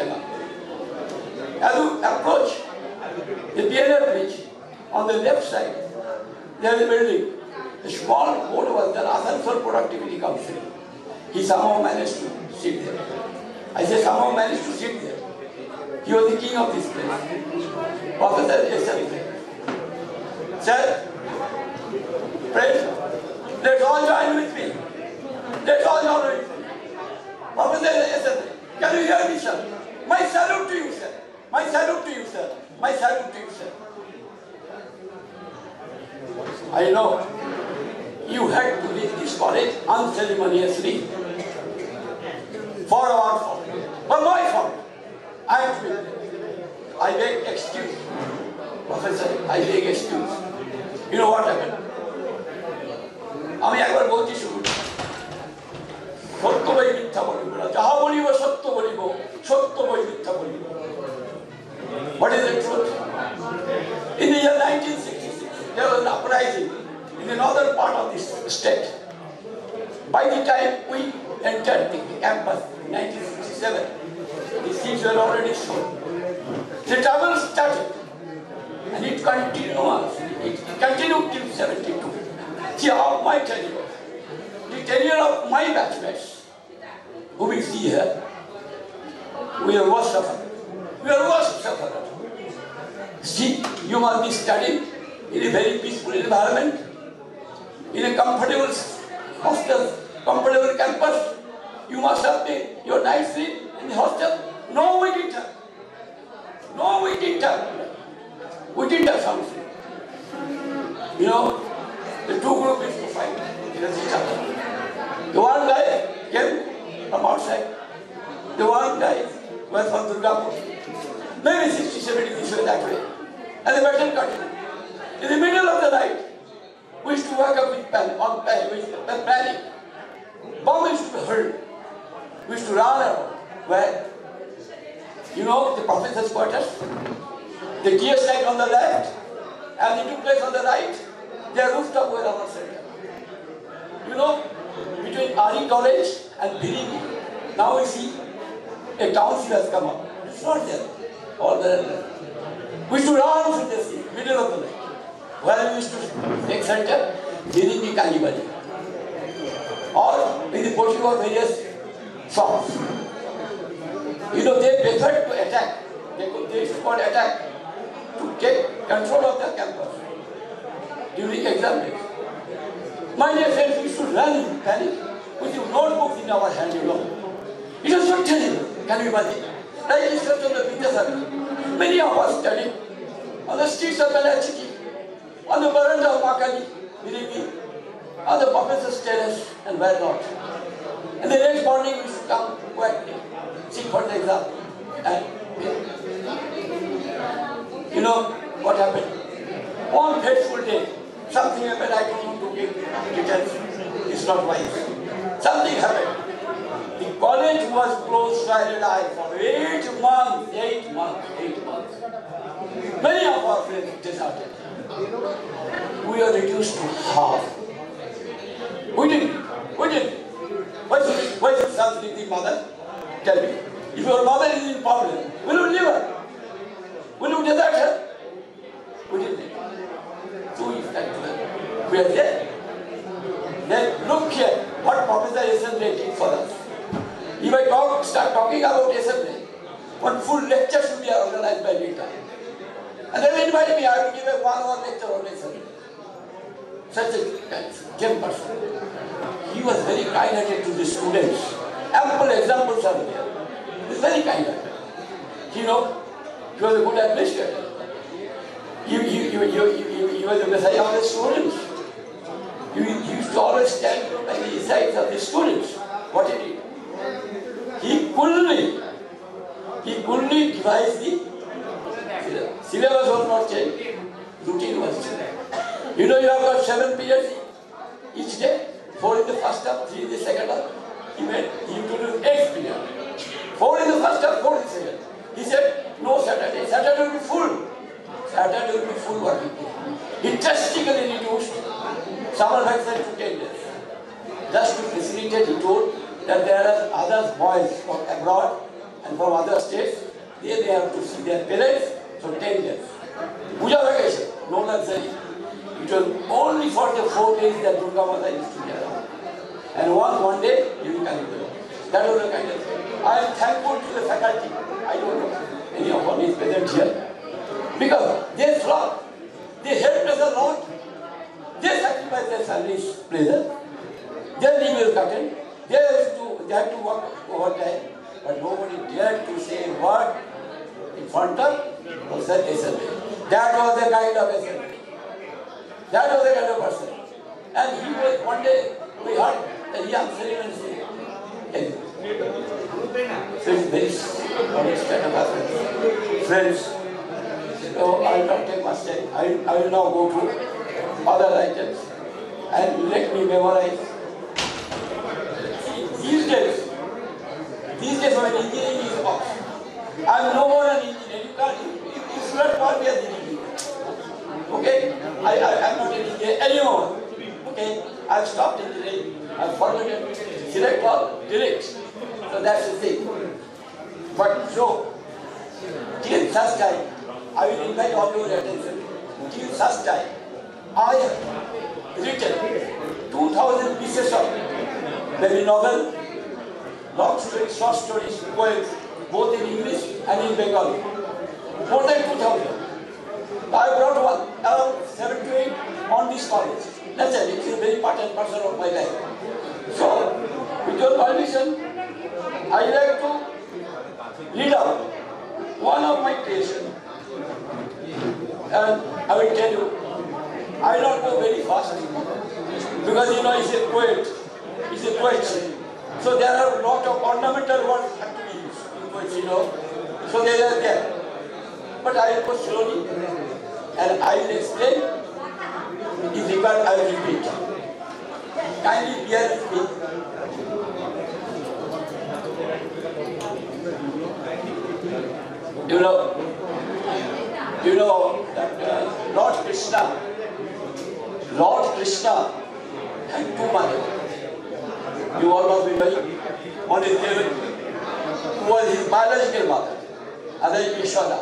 As you approach the BNF bridge, on the left side, there is a building. A small board was there, Asansol Productivity Council. He somehow managed to sit there. I say somehow managed to sit there. He was the king of this place. Professor S.N. Sir, friends, let's all join with me. Let's all join with me. Professor S.N. Can you hear me, sir? My salute to you, sir. My salute to you, sir. My salute to you, sir. I know you had to leave this college unceremoniously. For our fault. For my fault. I am free. I beg excuse. Professor, I beg excuse. You know what happened? আমি একবার বলছি শুরু সত্য বই মিথ্যা বলিব না যাহা বলিব সত্য বলিব সত্য বই মিথ্যা বলিব What is the truth? In the year 1966 there was an uprising in the northern part of this state. By the time we entered the campus in 1967, the seats were already shown. The travel started and it continued till 72. See how my tenure, the tenure of my batchmates, who we see here, we are worse suffered. We are worse suffered. See, you must be studying in a very peaceful environment, in a comfortable hostel, comfortable campus. You must have your night sleep in the hostel. No, we didn't have. No, we didn't have. We didn't have some sleep. You know, the two groups used to fight against each other. The one guy came from outside. The one guy was from Durgapur. Maybe 60, 70 this way, that way. And the battle continued. In the middle of the night, we used to wake up with panic. Bomb used to be heard. We used to run around. Where? You know the professor's quarters? The GS site on the left and the two places on the right. Their rooftop were our center. You know, between RE College and Biringi, now we see a township has come up. It's not there. All there. We used to run through the middle of the night. Where we used to take center, Biringi Kalibali. Or in the portico of various shops. You know, they preferred to attack. They used to call attack to take control of the campus during exam days. My dear friends, we should run in panic with the notebooks in our hand, you know. It was so terrible, can you imagine? Like this on the Vidyasabha. Many of us studied on the streets of Melachiki, on the veranda of Makali, Virigi, on the professor's terrace, and where not. And the next morning we used to come quietly, sit for the exam. And you know what happened? One fateful day, something happened, I don't want to give details, it's not wise. Something happened. The college was closed silent eye for 8 months. Many of our friends deserted. We are reduced to half. We didn't. Why should such the mother? Tell me. If your mother is in problem, will you leave her? Will you desert her? We didn't. So we are there. Then look here, what Professor Assembly did for us. If I start talking about assembly, one full lecture should be organized by NITDAA. And then invite me, I will give a 1 hour lecture on assembly. Such a gem person. He was very kind-hearted to the students. Ample examples are there. He was very kind-hearted. You know, he was a good administrator. He was the messiah of the students. He used to always stand by the sides of the students. What he did? He coolly devised the syllabus was not changed. Routine was changed. You know, you have got 7 periods each day. 4 in the first half, 3 in the second half. He introduced 8 periods. 4 in the first half, 4 in the second. He said, no Saturday. Saturday will be full. Saturday will be full working day. He drastically reduced summer vacation to 10 days. Just to facilitate, he told that there are other boys from abroad and from other states. They have to see their parents, so 10 days. Puja vacation, no luxury. It was only for the 4 days that Durga Mata used to be around. And one day, you will come. That was the kind of thing. I am thankful to the faculty. I don't know any of one is present here. Because they thought, they helped us a lot. They sacrificed their family's pleasure. Their leave was curtained. They had to work overtime. But nobody dared to say a word in front of that assembly. That was the kind of assembly. That was the kind of person. And he was, one day, we heard a young ceremony say, so it's very honest kind of husband. Friends, so I will not take much time. I will now go to other items and let me memorize. These days when engineering is off, I am no more an engineer. You should not call me as an engineer. Okay? I am not an engineer anymore. okay, I've stopped engineering, I've forgotten, select all, delete. So that's the thing. But so, till such time, I will invite all your attention. Till such time, I have written 2,000 pieces of very novel, long stories, short stories, poems, both in English and in Bengali. More than 2,000. I brought one, around 7 to 8 on this college. Naturally, it is a very part and parcel of my life. So, with your permission, I would like to read out one of my creations. And I will tell you, I will not go very fast because you know, he's a poet, he's a poetry. So there are a lot of ornamental words that have to be used in poetry, you know. So they are there. But I will go slowly and I will explain. If required, I will repeat. Kindly bear with me. You know that Lord Krishna had two mothers. You all must be knowing. One is David, who was his biological mother. Other is Yashoda,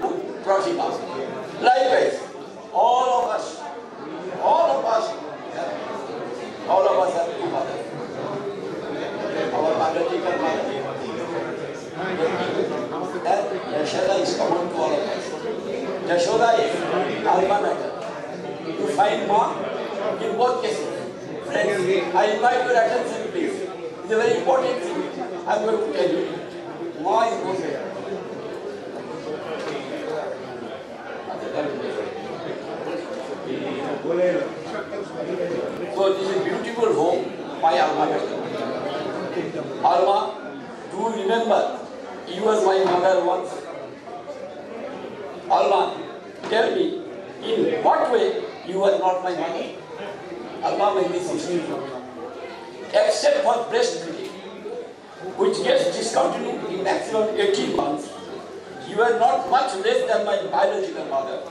who brought him up. Likewise, all of us have two mothers. Our biological mother. And Yashoda is common to all of us. Yashoda is alma mater. You find mom in both cases. Friends, I invite your attention, please. It's a very important thing. I'm going to tell you. Why is both there? So this is a beautiful home by Alma mater. Alma, do you remember? You were my mother once. Alma, tell me, in what way you were not my mother? Alma made this history. Except for breastfeeding, which gets discontinued in maximum 18 months, you were not much less than my biological mother.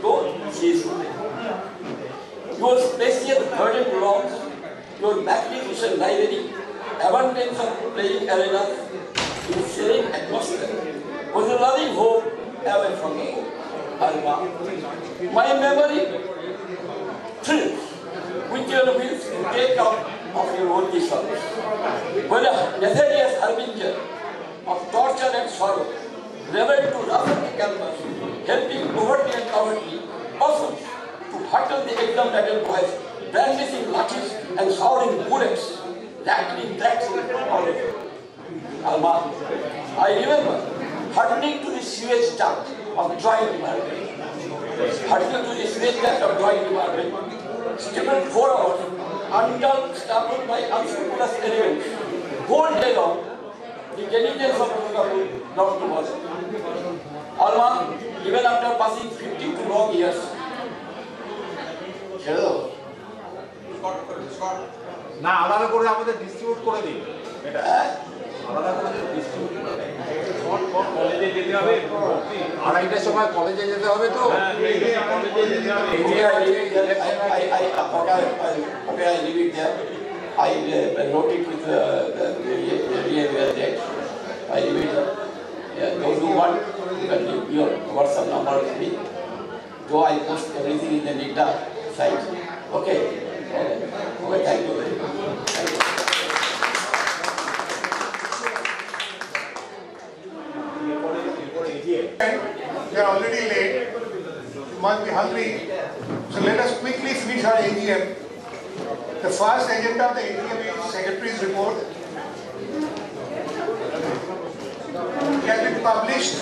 Though she is good. Your spacious verdant lawns, your magnificent library, abundance of playing arenas, in serene atmosphere, was a loving home away from me. Alma, my memory thrills with your will to take out of your own disorders. When a nefarious harbinger of torture and sorrow reveled to roughen the campus, helping overtly and cowardly, often to hurtle the exam battle boys, brandishing lathis and showering bullets, rattling tracks all over. Alma, I remember hurtling to the sewage duct of joint department. Hurtling to the sewage duct of joint department, stippled 4 hours, undone, stumbled by unscrupulous elements, whole day long, the denizens of Durgapur not to bother. Alma, even after passing 52 long years, hello. না আলাদা করে আমাদের distribute করে দিন এটা আলাদা করে distribute কলেজে যেতে হবে 2:30টার সময় কলেজে যেতে হবে তো Okay, I leave it there. I wrote it with I leave it there. Yeah, those who want, you can leave your WhatsApp number with me. Though I post everything in the NITDAA site. Okay. Okay, thank you very much. Thank you. We are already late. You must be hungry. So let us quickly finish our AGM. The first agenda of the AGM is Secretary's report. It has been published.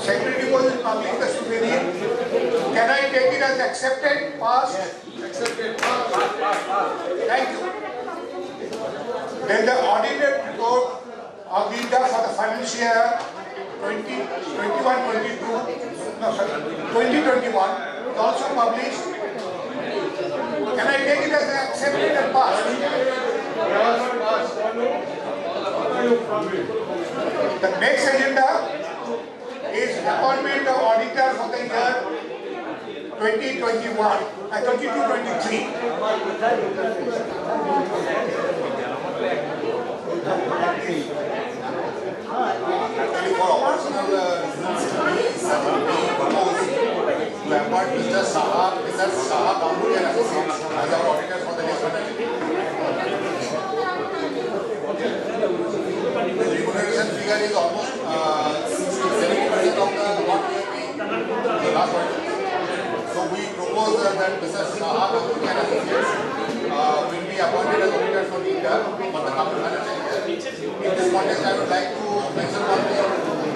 Secretary report is published the superior. Can I take it as accepted? Passed? Yes. Accepted. Thank you. Then the audited report of NITDAA for the financial year 2021 is also published. Can I take it as accepted and passed? The next agenda is 22-23. Actually, for operational reasons, we propose to appoint Mr. Saha Company and Associates as our auditors for the next financial year. The remuneration figure is almost 60-70% of what we have paid the last audit. So we propose that Mr. Saha Company and Associates will be appointed as auditors for NITDAA for the coming financial year. In this context, I would like to mention one thing.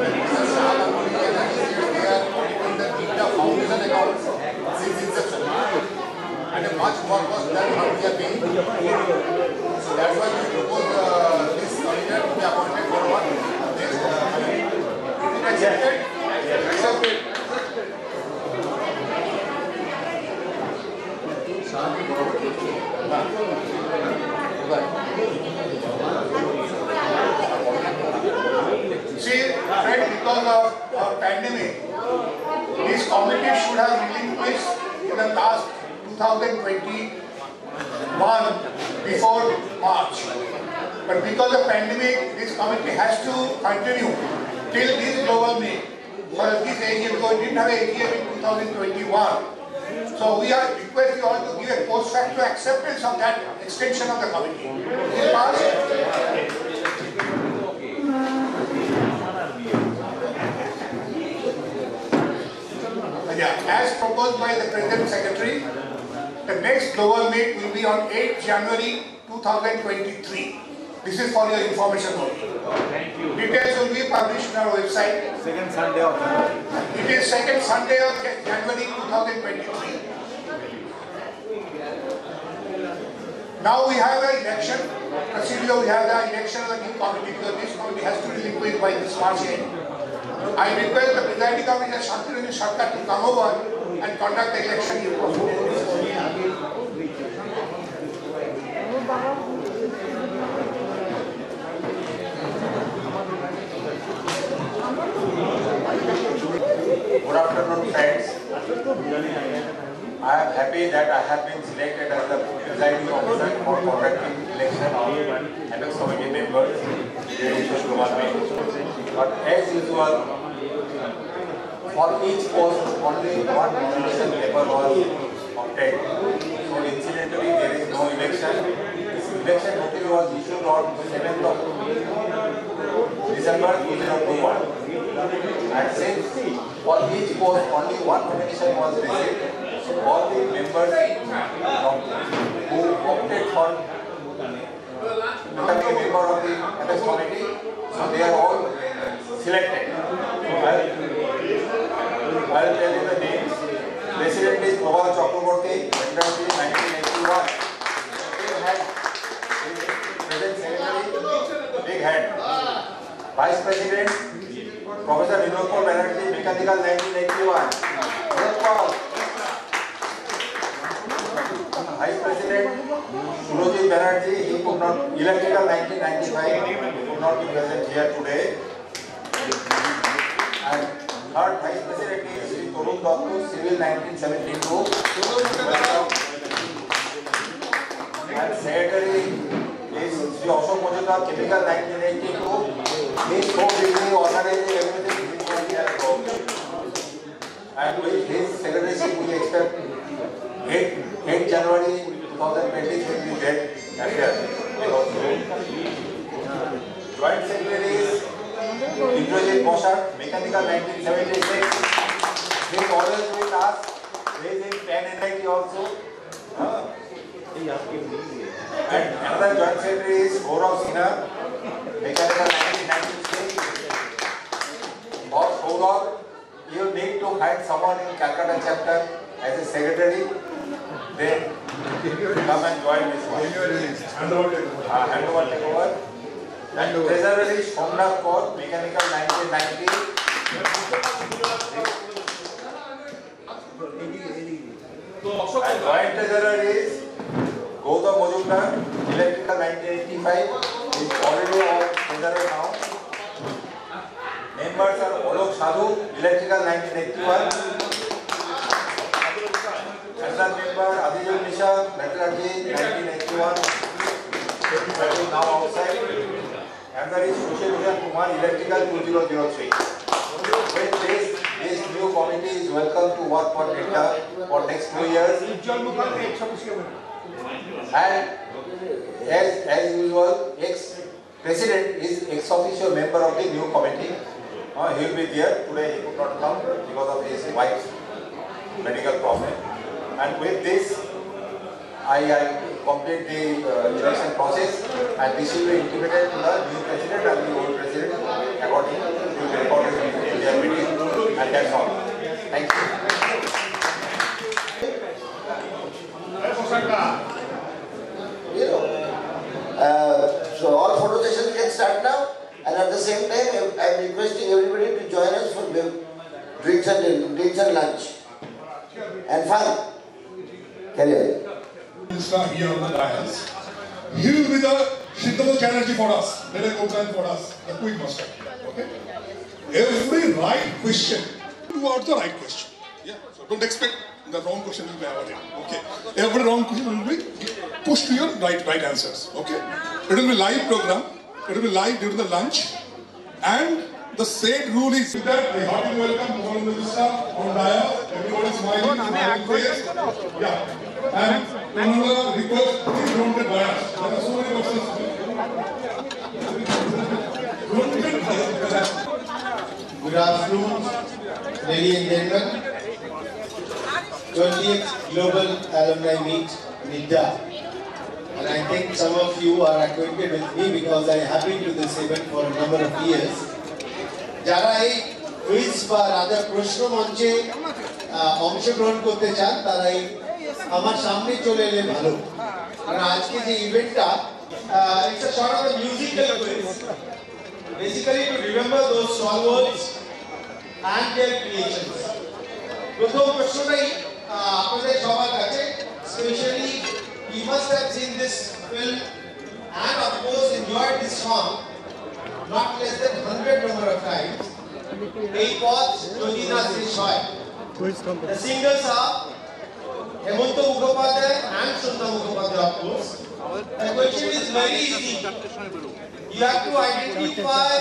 Mr. Saha Company and Associates, they are auditing the NITDAA Foundation accounts since inception. And a much work was done what we are paying. So that's why we propose this auditor to be appointed for what next financial year. Is it accepted? Accepted. See, friend, because of pandemic, this committee should have relinquished in the last 2021 before March. But because of pandemic, this committee has to continue till this global meet. For this AGM, because we didn't have an AGM in 2021. So we are requesting you all to give a post facto acceptance of that extension of the committee. Is it passed? Yeah, as proposed by the President Secretary, the next global meet will be on 8th January 2023. This is for your information only. Thank you. Details will be published on our website. Second Sunday of It is second Sunday of January 2023. Now we have an election procedure. We have the election of the new committee because this committee has to be liquid by this March end. I request the presiding officer Shantirani Sarkar to come over and conduct the election. Good afternoon, friends. I am happy that I have been selected as the presiding officer for conducting election of Apex Committee members here in this global meet. But as usual, for each post only one nomination paper was obtained. So incidentally, there is no election. This election notice was issued on 7th of December 2021. And since for each post only one nomination was received, all the members who opted for becoming a member of the Apex Committee, so they are all selected. I will tell you the names. President is Prabhat Chakraborty, Secretary 1981. Big hand. President Secretary, big hand. Vice President, Professor Vinodpal Banerjee, Mechanical 1981. Vice President Surojit Banerjee, he could not, Electrical 1995, he could not be present here today. And third Vice President is Sri Torun Dattu, Civil 1972. And Secretary is Sri Ashok Majumdar, Chemical 1982. He is so busy organizing everything he was here ago. And with his secretaryship we expect 8 January 2023 will be there affair. Joint Secretary is Indrajit Boshar, Mechanical 1976. He is always with us. He is in NIT also. And another Joint Secretary is Gaurav Sinha, Mechanical 1996. Boss Gaurav, you need to find someone in Calcutta chapter as a secretary. Then come and join this one. Handover takeover. And treasurer is Somnath Kaur, Mechanical 1990. And joint treasurer is Gautam Majumdar, Electrical 1985. He is already our treasurer now. Members are Alok Sadhu, Electrical 1981. National member Adijul Nisha, metallurgy 1981, now outside. And there is Sushelia Kumar, electrical 2003. With this new committee is welcome to work for NITDAA for next 2 years. And as usual, ex-president is ex-officio member of the new committee. He will be there. Today he could not come because of his wife's medical problem. And with this, I complete the election process, and this will be intimated to the new president and the old president according to the recorded in their meeting. And that's all. Thank you. So all photo sessions can start now, and at the same time, I am requesting everybody to join us for drinks and lunch and fun. Carry on. Here on the dais. He will be the Shintama Chatterjee for us, Derek O'Brien for us, the quick master. Okay? Every right question towards the right question. Yeah. So don't expect the wrong question will be avoided. Okay. Every wrong question will be pushed to your right answers. Okay. It will be live program. It will be live during the lunch, and the said rule is that a hearty welcome to all the staff on dais. Everybody smiling, smiling face. Yeah. And another request, please don't get biased. There are so many questions. Don't get biased. Good afternoon, ladies and gentlemen. 20th Global Alumni Meet, NITDAA. And I think some of you are acquainted with me because I have been to this event for a number of years. যারা এই quiz বা রাজা প্রশ্ন মঞ্চে অংশগ্রহণ করতে চান তারা এই আমার সামনে চলে এলে ভালো, কারণ আজকে যে ইভেন্টটা it's a sort of a musical quiz, basically to remember those stalwarts and their creations. প্রথম প্রশ্নটাই আপনাদের সবার কাছে, especially you must have seen this film and of course enjoyed this song not less than 100 number of times. এই পথ যদি না শেষ হয়। The singers are Hemanta Mukhopadhyay and Sundar Mukhopadhyay, of course. The question is very easy. You have to identify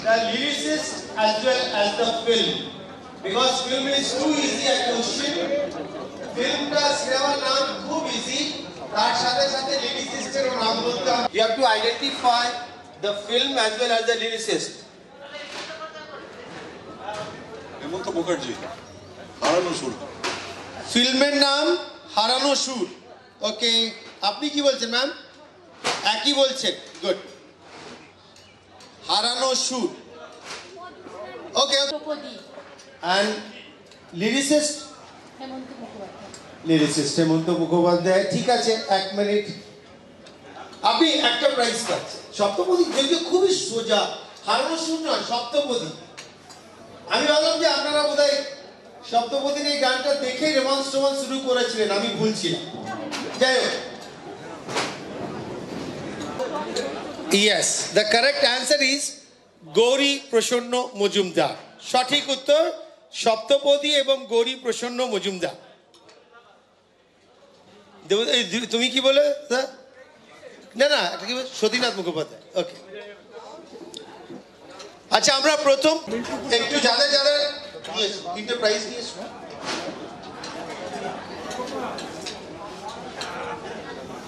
the lyricist as well as the film. Because film is too easy a question. Film ta cinema naam khub easy. Tar sathe sathe lyricist er naam bolte hobe. You have to identify the film as well as the lyricist. Hemanta Mukherjee, Harano Sur. ফিল্মের নাম হারানো সুর। ওকে, আপনি কি বলছেন ma'am? একই বলছেন, good. হারানো সুর। ওকে, and lyricist হেমন্ত মুখোপাধ্যায়। ঠিক আছে, 1 মিনিট। আপনি একটা প্রাইজ পাচ্ছেন। সপ্তপদী যদিও খুবই সোজা, হারানো সুর নয়, সপ্তপদী। আমি ভাবলাম যে আপনারা বোধহয় সপ্তপদীর এই গানটা দেখে রোমান্স শুরু করেছিলেন, আমি ভুলছিলাম। যাই হোক, yes, the correct answer is Gouri Prasanna Majumdar. সঠিক উত্তর সপ্তপদী এবং গৌরী প্রসন্ন মজুমদার। তুমি কি বলে? না না, কি সতীনাথ মুখোপাধ্যায়। ওকে, আচ্ছা, আমরা প্রথম একটু যাদের যাদের তিনটে প্রাইজ দিয়েছ,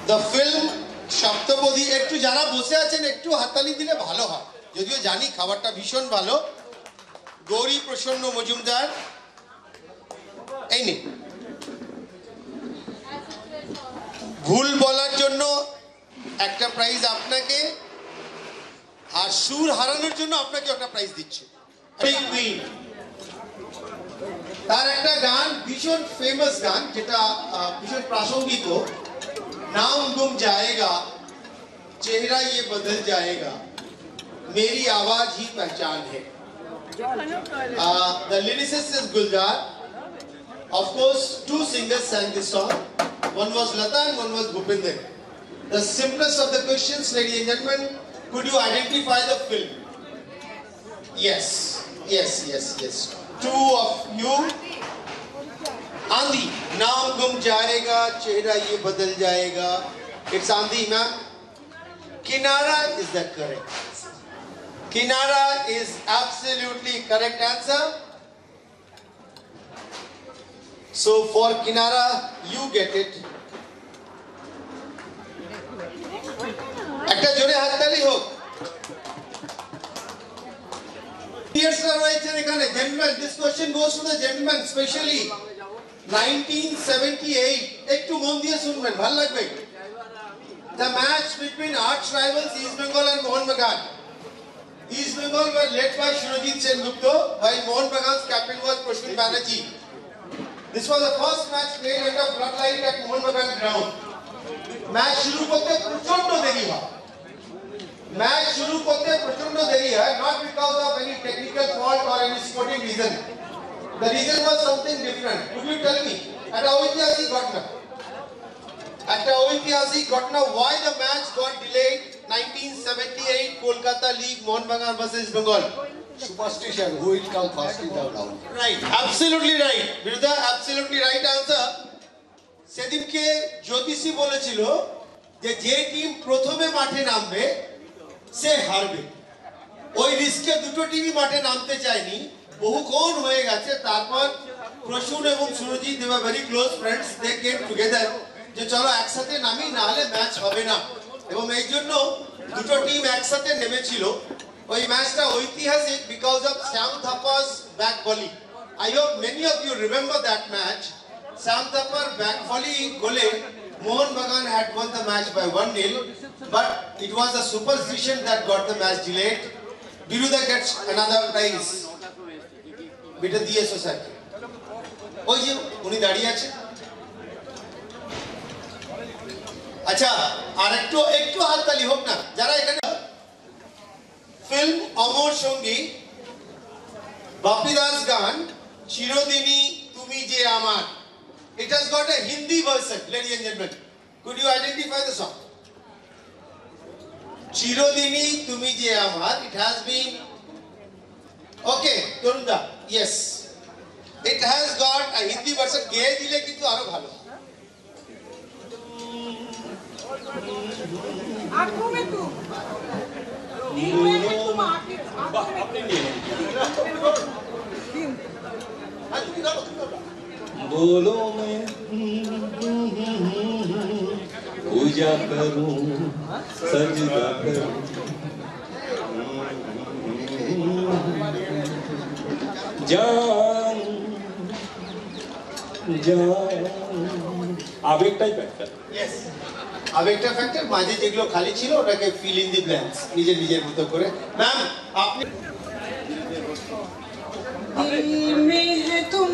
দ্য ফিল্ম সপ্তপদী। একটু যারা বসে আছেন একটু হাততালি দিলে ভালো হয়, যদিও জানি খাবারটা ভীষণ ভালো। গৌরী প্রসন্ন মজুমদার, এই নিন। ভুল বলার জন্য একটা প্রাইজ আপনাকে, আর সুর হারানোর জন্য আপনাকে একটা প্রাইজ দিচ্ছে। তার একটা গান, ভীষণ ফেমাস গান, যেটা ভীষণ প্রাসঙ্গিক। নাম গুম जाएगा, चेहरा ये बदल जाएगा, मेरी आवाज ही पहचान है। The lyricist is Gulzar. Of course, 2 singers sang this song. One was Lata and one was Bhupinder. The simplest of the questions, ladies and gentlemen, could you identify the film? Yes, yes, yes, yes. 2 of you. आंधी, नाम गुम जाएगा, चेहरा ये बदल जाएगा. It's आंधी, ma'am. Kinara is the correct. Kinara is absolutely correct answer. So for Kinara, you get it. একটা জোরে হাততালি হোক. Gentlemen, this question goes to the gentleman specially. 1978. একটু মন দিয়ে শুনবেন, ভালো লাগবে. The match between arch rivals East Bengal and Mohun Bagan. East Bengal were led by Shirojit Sengupta, while Mohun Bagan's captain was Prashun Banerjee. This was the first match played under floodlight at Mohun Bagan ground. Match शुरू करते प्रचंड देरी हुआ. Match शुरू करते प्रचंड देरी है, not because of any technical fault or any sporting reason. The reason was something different. Could you tell me? At a ঐতিহাসিক ঘটনা, why the match got delayed? 1978 Kolkata League, Mohun Bagan versus Bengal. Superstition, who will come first in the round? Right, absolutely right. Viruddha, absolutely right answer. সেদিনকে জ্যোতিষী বলেছিল যে যে team প্রথমে মাঠে নামবে সে হারবে. ওই রিস্কে দুটো টিমই মাঠে নামতে চায়নি, বহুক্ষণ হয়ে গেছে. তারপর প্রসূন এবং Surajit, they were very close friends, they came together যে চলো একসাথে নামি, না হলে ম্যাচ হবে না. এবং এই জন্য দুটো টিম একসাথে নেমেছিল. ওই ম্যাচটা ঐতিহাসিক because of Sam Thapa's back volley. I hope many of you remember that match. Sam Thapar back volley gole Mohun Bagan had won the match by 1-0, but it was a superstition that got the match delayed. Viruddha gets another prize. Beta diye society. ওই যে উনি দাঁড়িয়ে আছে. আচ্ছা, আর একটু হাততালি হোক না যারা এখানে. ফিল্ম অমর সঙ্গী, বাপি দাস গান চিরদিনই তুমি যে আমার. It has got a Hindi version, ladies and gentlemen. Could you identify the song? চিরদিনই তুমি যে আমার. It has been okay, Torunda. Yes, it has got a Hindi version. গেয়ে দিলে কিন্তু আরো ভালো. आंखों में तुम, दिल में तुम, आंखों में बोलो मैं पूजा करूं, सजदा करूं. जान जान আবেগটাই ফ্যাক্টর. Yes, আবেগটা ফ্যাক্টর. মাঝে যেগুলো খালি ছিল ওটাকে ফিল ইন দি ব্ল্যাঙ্কস নিজের মতো করে. ম্যাম আপনি दिल में है तुम,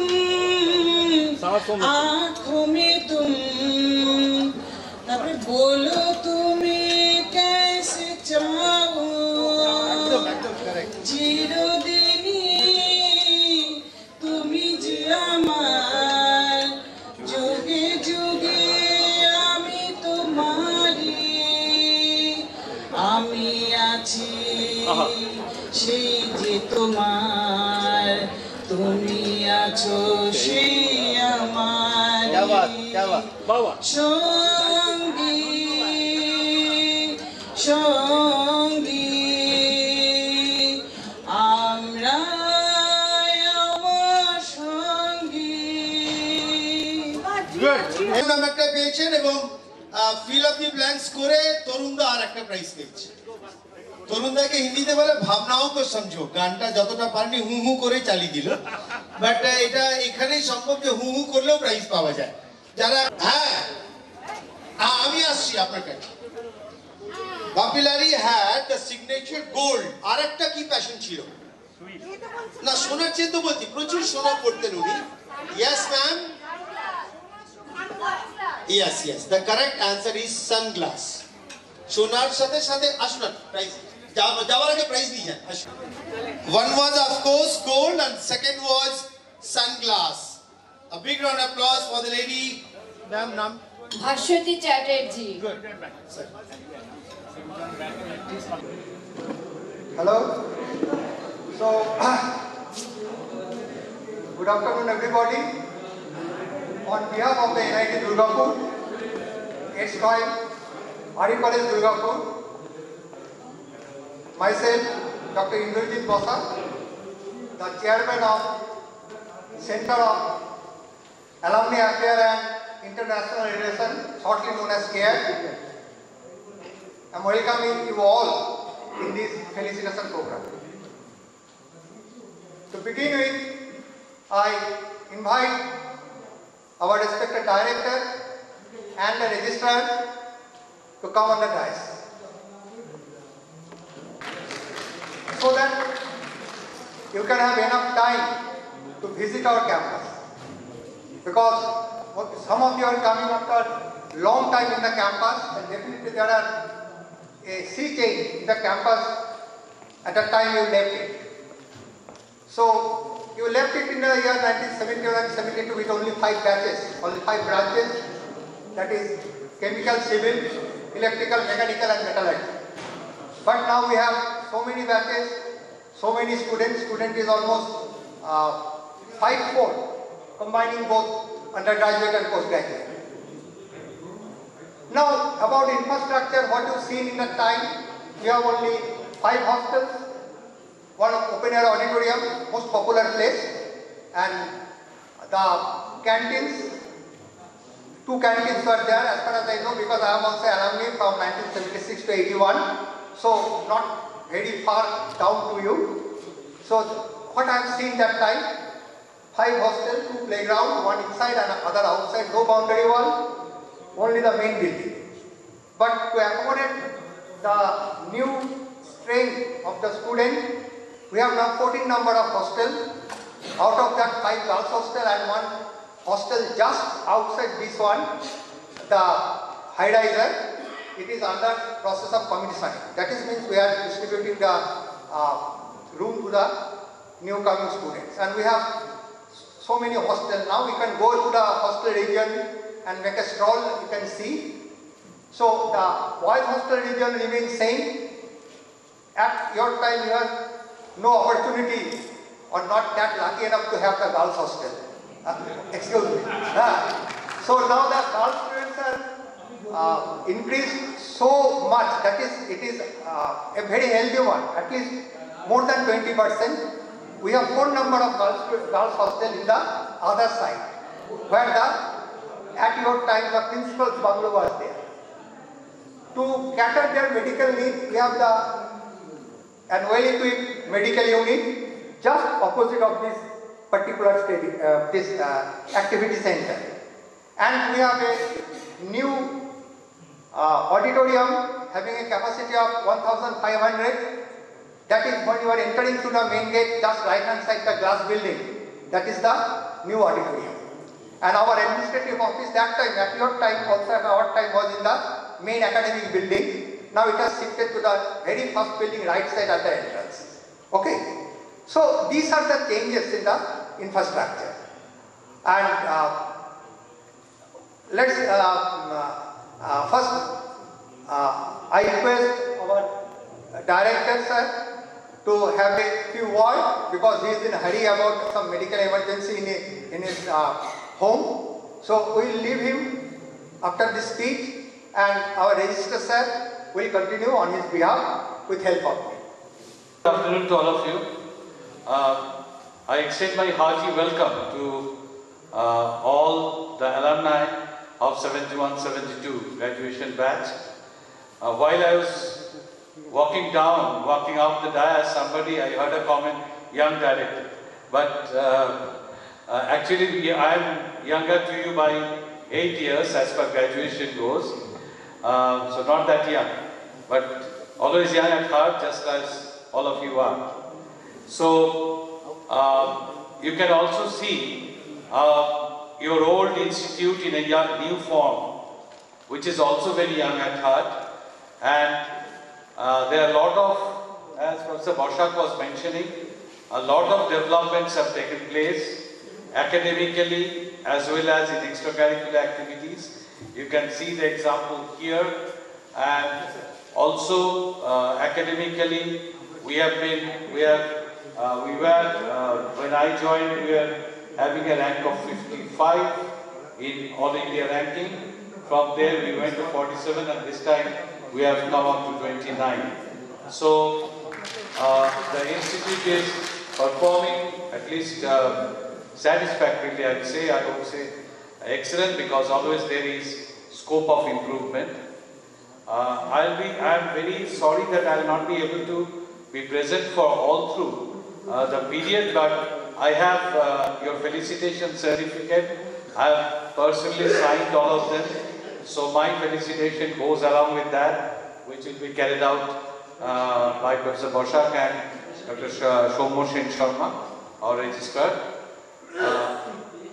आँखों में तुम, अब बोलो तुम्हें कैसे चाहो. চিরদিনই তুমি যে আমার, যুগে যুগে আমি তোমারই. আমি আছি সেই যে তোমার, তুমি আছো সেই আমার সঙ্গী সঙ্গী. আমরা আমার সঙ্গী. ম্যাম একটা পেয়েছেন এবং ফিল অফ দি ব্ল্যাঙ্কস করে তরুণদা আর একটা প্রাইজ পেয়েছে. তরুণদাকে হিন্দিতে বলে ভাবনাও কো সমঝো. গানটা যতটা পারেনি হু হু করে চালিয়ে দিল, বাট এটা এখানেই সম্ভব যে হু হু করলেও প্রাইজ পাওয়া যায়. যারা হ্যাঁ আমি আসছি আপনার কাছে. বাপিলারি হ্যাড দ্য সিগনেচার গোল্ড. আর একটা কি প্যাশন ছিল না, সোনার চেয়ে তো বলছি প্রচুর সোনা পড়তেন উনি. Yes ma'am, yes yes, the correct answer is sunglass. সোনার সাথে সাথে আসুন প্রাইজ যাওয়ার আগে প্রাইজ নিয়ে যান. One was of course gold and second was sunglass. A big round of applause for the lady. Ma'am, naam? Bhashwati Chatterjee. Good. Hello. So, good afternoon everybody. on behalf of the NIT Durgapur, ex-College, RE College Durgapur, myself, Dr. Indrajit Bosa, the Chairman of Center of Alumni Affairs and International Relations, shortly known as CARE. I am welcoming you all in this felicitation program. To begin with, I invite our respected director and the registrar to come on the dais, so that you can have enough time to visit our campus. Because some of you are coming after long time in the campus, and definitely there are a sea change in the campus at the time you left it. So you left it in the year 1971 and 72 with only 5 batches, only 5 branches, that is chemical, civil, electrical, mechanical and metallurgy. But now we have so many batches, so many students. Student is almost 5-4, combining both undergraduate and postgraduate. Now about infrastructure, what you've seen in that time, we have only 5 hostels, 1 open air auditorium, most popular place, and the canteens, 2 canteens were there as far as I know, because I am also alumni from 1976 to 81, so not very far down to you. So what I have seen that time, 5 hostels, 2 playground, 1 inside and other outside, no boundary wall, only the main building. But to accommodate the new strength of the student, we have now 14 number of hostels. Out of that, 5 girls hostel and 1 hostel just outside this one, the high riser. It is under process of commissioning. That is means we are distributing the room to the new coming students. And we have so many hostels. Now we can go to the hostel region and make a stroll, you can see. So the boys hostel region remains same. At your time you have no opportunity or not that lucky enough to have the girls hostel. Excuse me. So now the girls students are increased so much, that is, it is a very healthy one, at least more than 20%. We have 4 number of girls hostel in the other side, where at your time the principal's bungalow was there. To cater their medical needs, we have an well-equipped medical unit just opposite of this particular activity center. And we have a new auditorium having a capacity of 1,500. That is when you are entering through the main gate, just right hand side the glass building. That is the new auditorium. And our administrative office that time, at your time also at our time, was in the main academic building. Now it has shifted to the very first building right side at the entrance. Okay. So these are the changes in the infrastructure. And let's first I request our director sir to have a few words, because he is in a hurry about some medical emergency in his home. So we will leave him after this speech, and our registrar sir will continue on his behalf with help of me. Good afternoon to all of you. I extend my hearty welcome to all the alumni of 71-72 graduation batch. While I was walking up the dais, I heard a comment, young director. But actually I am younger to you by 8 years as per graduation goes. So not that young, but always young at heart, just as all of you are. So you can also see your old institute in a new form, which is also very young at heart. And there are a lot of, as Professor Boshak was mentioning, a lot of developments have taken place academically as well as in extracurricular activities. You can see the example here, and also academically we were when I joined, we were having a rank of 55 in All India ranking. From there we went to 47 and this time we have come up to 29. So the institute is performing at least satisfactorily, I would say. I would say excellent, because always there is scope of improvement. I am very sorry that I will not be able to be present for all through the period, but I have your felicitation certificate. I have personally signed all of them. So my felicitation goes along with that, which will be carried out by Professor Boshak and Dr. Shomo Shen Sharma, our registrar.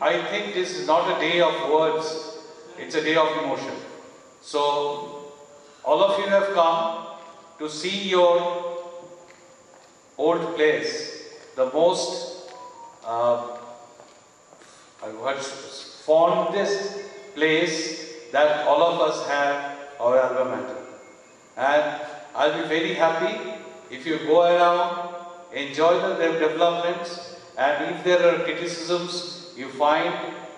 I think this is not a day of words, it's a day of emotion. So all of you have come to see your old place, the most fondest place that all of us have, our alma mater. And I'll be very happy if you go around, enjoy the developments, and if there are criticisms, you find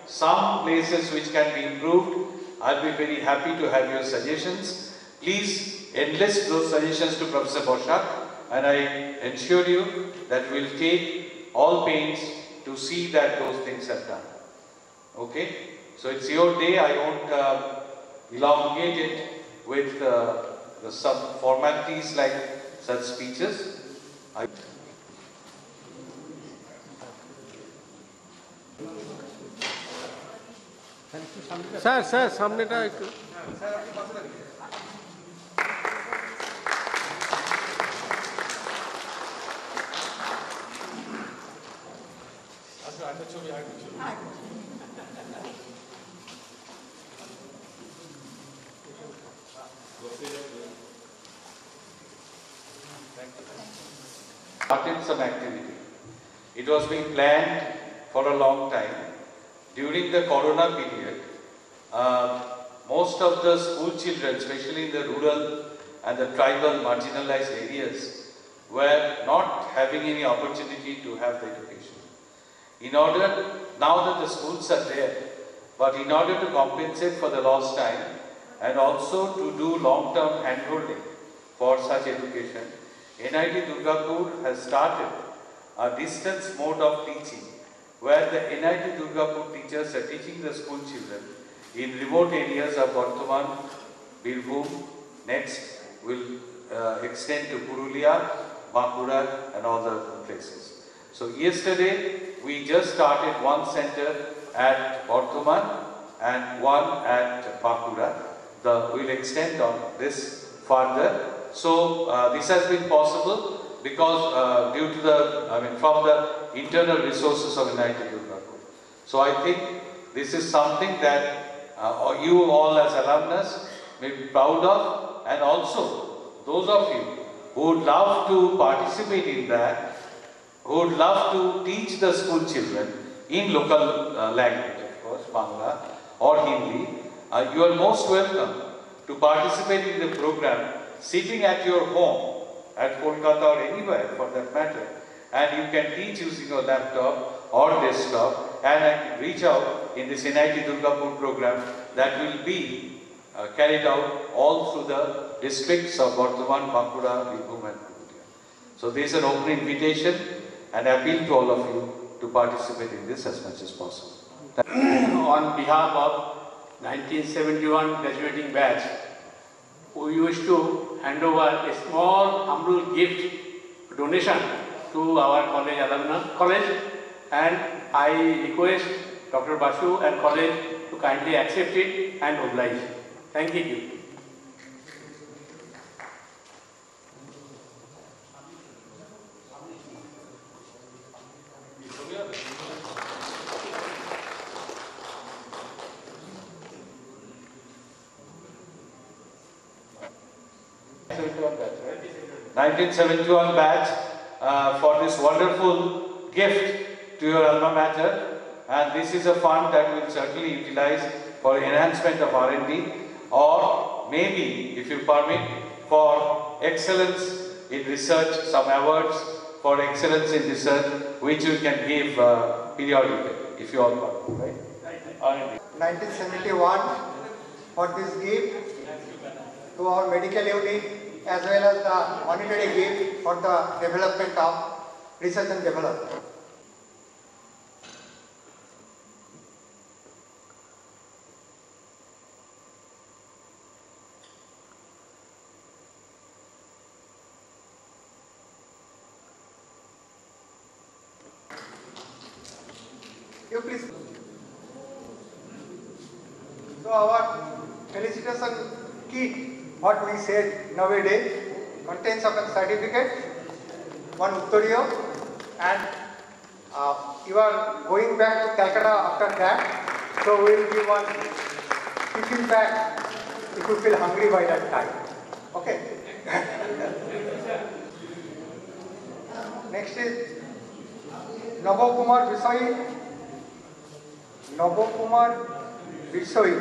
some places which can be improved, I'll be very happy to have your suggestions. Please enlist those suggestions to Professor Boshak, and I ensure you that we'll take all pains to see that those things are done. Okay? So it's your day, I won't elongate it with some formalities like such speeches. Sir সামনেটা একটু Started some activity. It was being planned for a long time. During the Corona period, most of the school children, especially in the rural and the tribal marginalized areas, were not having any opportunity to have the education. Now that the schools are there, but in order to compensate for the lost time and also to do long-term handholding for such education, NIT Durgapur has started a distance mode of teaching, where the NIT Durgapur teachers are teaching the school children in remote areas of Bardhaman, Birbhum. Next will extend to Purulia, Bankura and all the places. So yesterday we just started one center at Bardhaman and one at Bankura. We'll extend on this further. So this has been possible because due to from the internal resources of NIT Durgapur. So I think this is something that you all as alumnus may be proud of, and also those of you who would love to participate in that, who would love to teach the school children in local language, of course, Bangla or Hindi, you are most welcome to participate in the program sitting at your home, at Kolkata or anywhere for that matter, and you can teach using your laptop or desktop and reach out in this NIT Durgapur program that will be carried out all through the districts of Bardhaman, Bankura, Birbhum and Purulia. So there is an open invitation and appeal to all of you to participate in this as much as possible. On behalf of 1971 graduating batch, we wish to hand over a small humble gift donation to our college, and I request Dr. Basu and college to kindly accept it and oblige. Thank you. 1971 batch for this wonderful gift to your alma mater, and this is a fund that we will certainly utilize for enhancement of R&D, or maybe, if you permit, for excellence in research, some awards for excellence in research, which we can give periodically, if you all permit, right? 1971 for this gift to our medical unit as well as the monetary gift for the development of research and development. You please. So our felicitation kit, what we said nowadays, contains of a certificate, one Uttariyo, and you are going back to Calcutta after that, so we will give one tiffin bag if you feel hungry by that time. Okay. Next is Kumar Bisoi. Kumar Bisoi.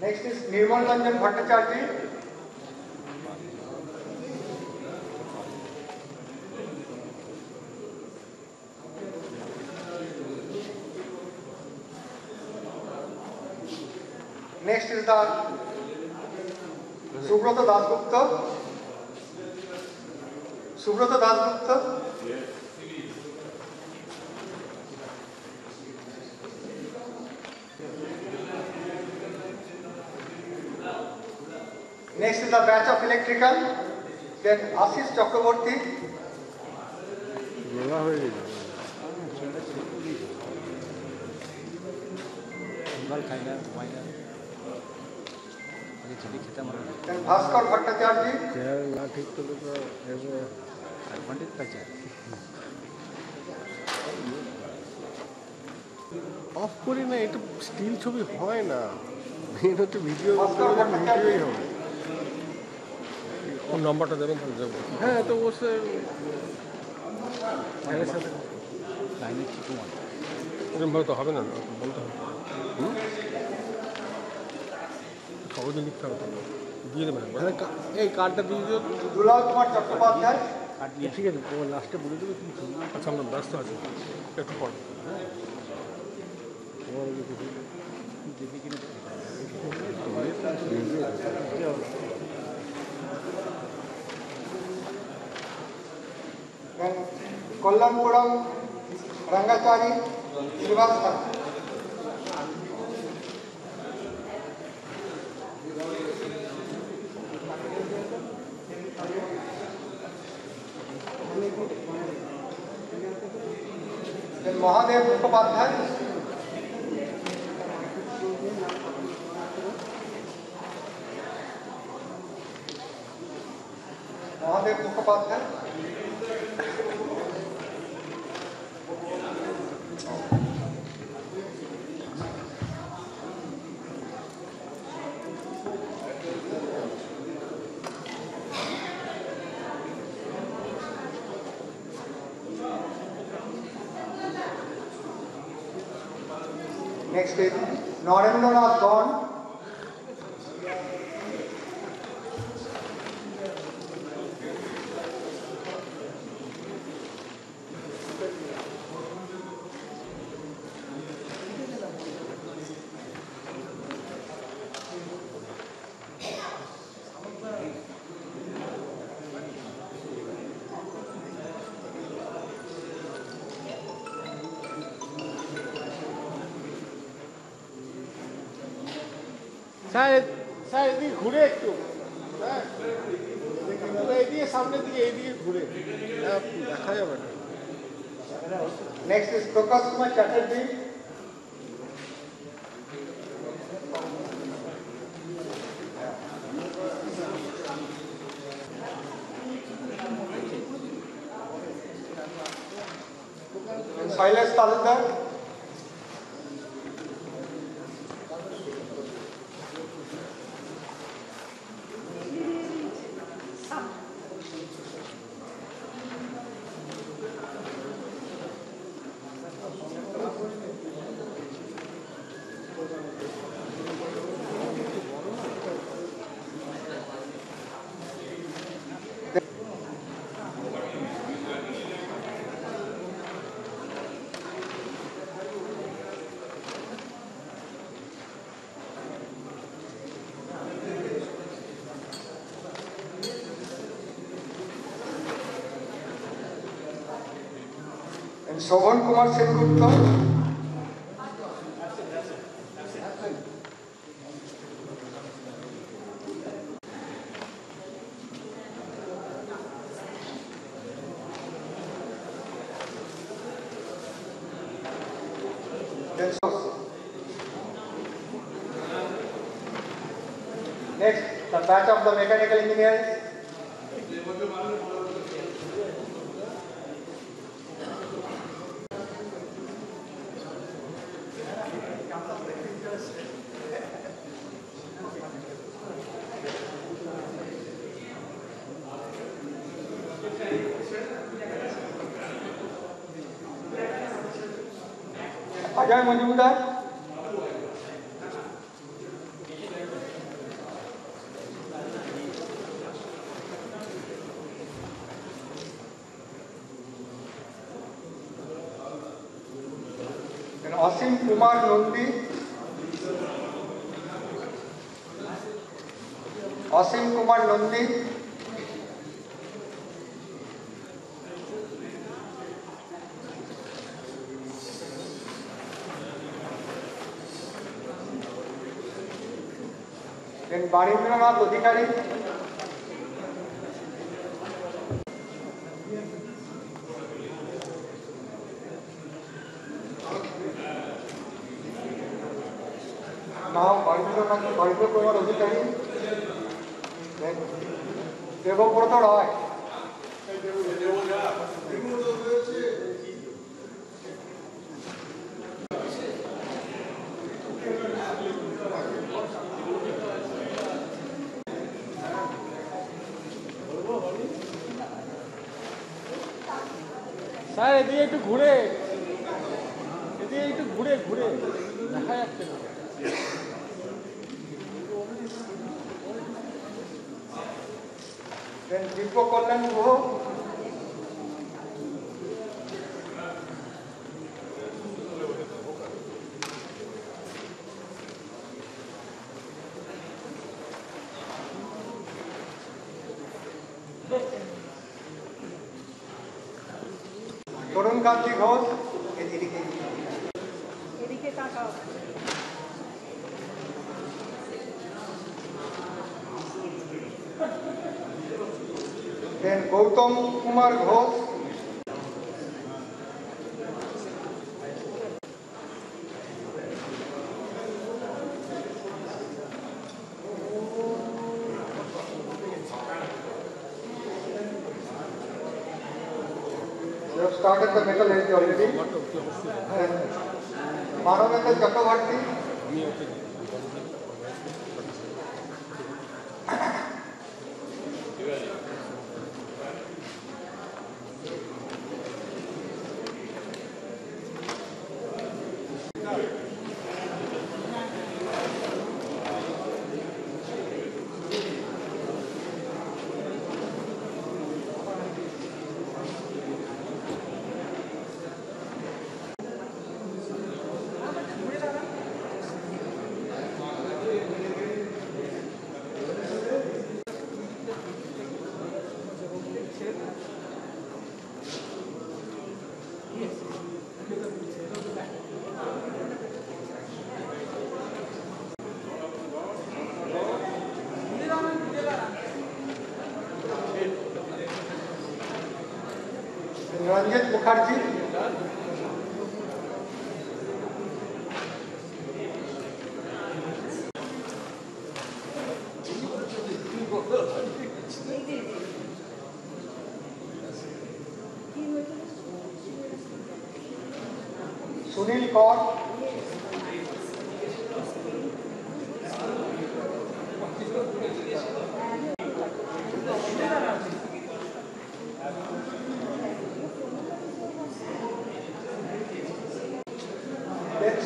Next is Nirmal Ranjan Bhattacharya. Next is the Subrata Dasgupta. Subrata Dasgupta. Next is the batch of electrical. Then Ashish Chakraborty. Then Bhaskar Bhattacharya. Of করি না, এটা still ছবি হয় না, main হচ্ছে video ভিডিওই হবে। কোন নম্বরটা দেবেন তাহলে যাবো। হ্যাঁ তো অবশ্যই এরকমভাবে তো হবে না, বলতে হবে, কাগজে লিখতে হবে, দিয়ে দেবেন এই কার্ডটা দিয়ে দিও। দুলাল কুমার চট্টোপাধ্যায়। ঠিক আছে, ও লাস্টে বলে দেবে তুমি। আচ্ছা আমরা ব্যস্ত আছি, একটু পর। Kollampuram Rangachari Srivastava. Then Mahadev Mukhopadhyay. Mahadev Mukhopadhyay. Next is Narendranath Gaun. Sir sir এদিকে ঘুরে একটু, হ্যাঁ এদিকে সামনের দিকে, এইদিকে ঘুরে দেখা যাবে না। Next is Prakash Kumar Chatterjee. Silas Talundar. Shobhan Kumar Sengupta. Next, the batch of the mechanical engineers. Ajay Majumdar. Then Asim Kumar Nandi. Asim Kumar Nandi. Then Barindranath Adhikari. Now Barindranath Kumar Adhikari. Then Devabrata Roy. Sir এদিকে একটু ঘুরে ঘুরে দেখা যাচ্ছে না। দিব্য কল্যাণ গুহ। তরুণ কান্তি ঘোষ। এদিকে তাকাও। Then Gautam Kumar Ghosh. We have started the metal energy already. Manavendra Chakravarti. Ranjit Mukherjee. Sunil Kaur.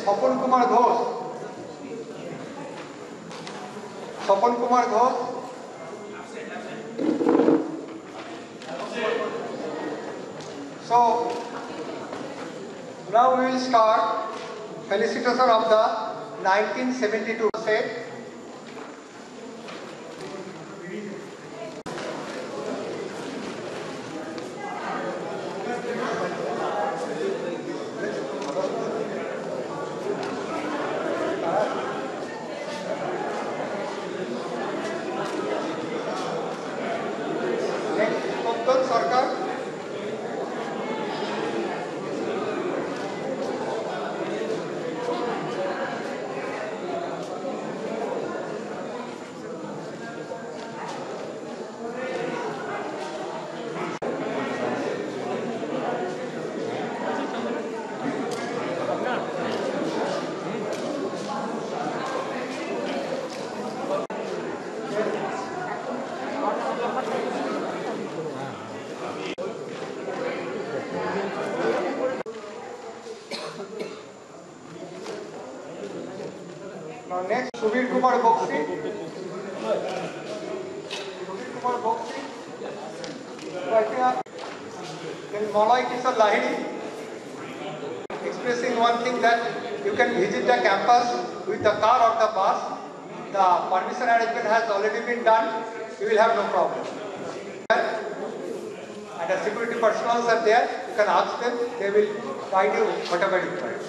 Swapan Kumar Ghosh. Swapan Kumar Ghosh. So now we will start felicitation of the 1972 set. Next, Subir Kumar Boxi. Then Malai Kisar Lahiri expressing one thing that you can visit the campus with the car or the bus. The permission arrangement has already been done. You will have no problem. And the security personnel are there. You can ask them. They will guide you whatever you require.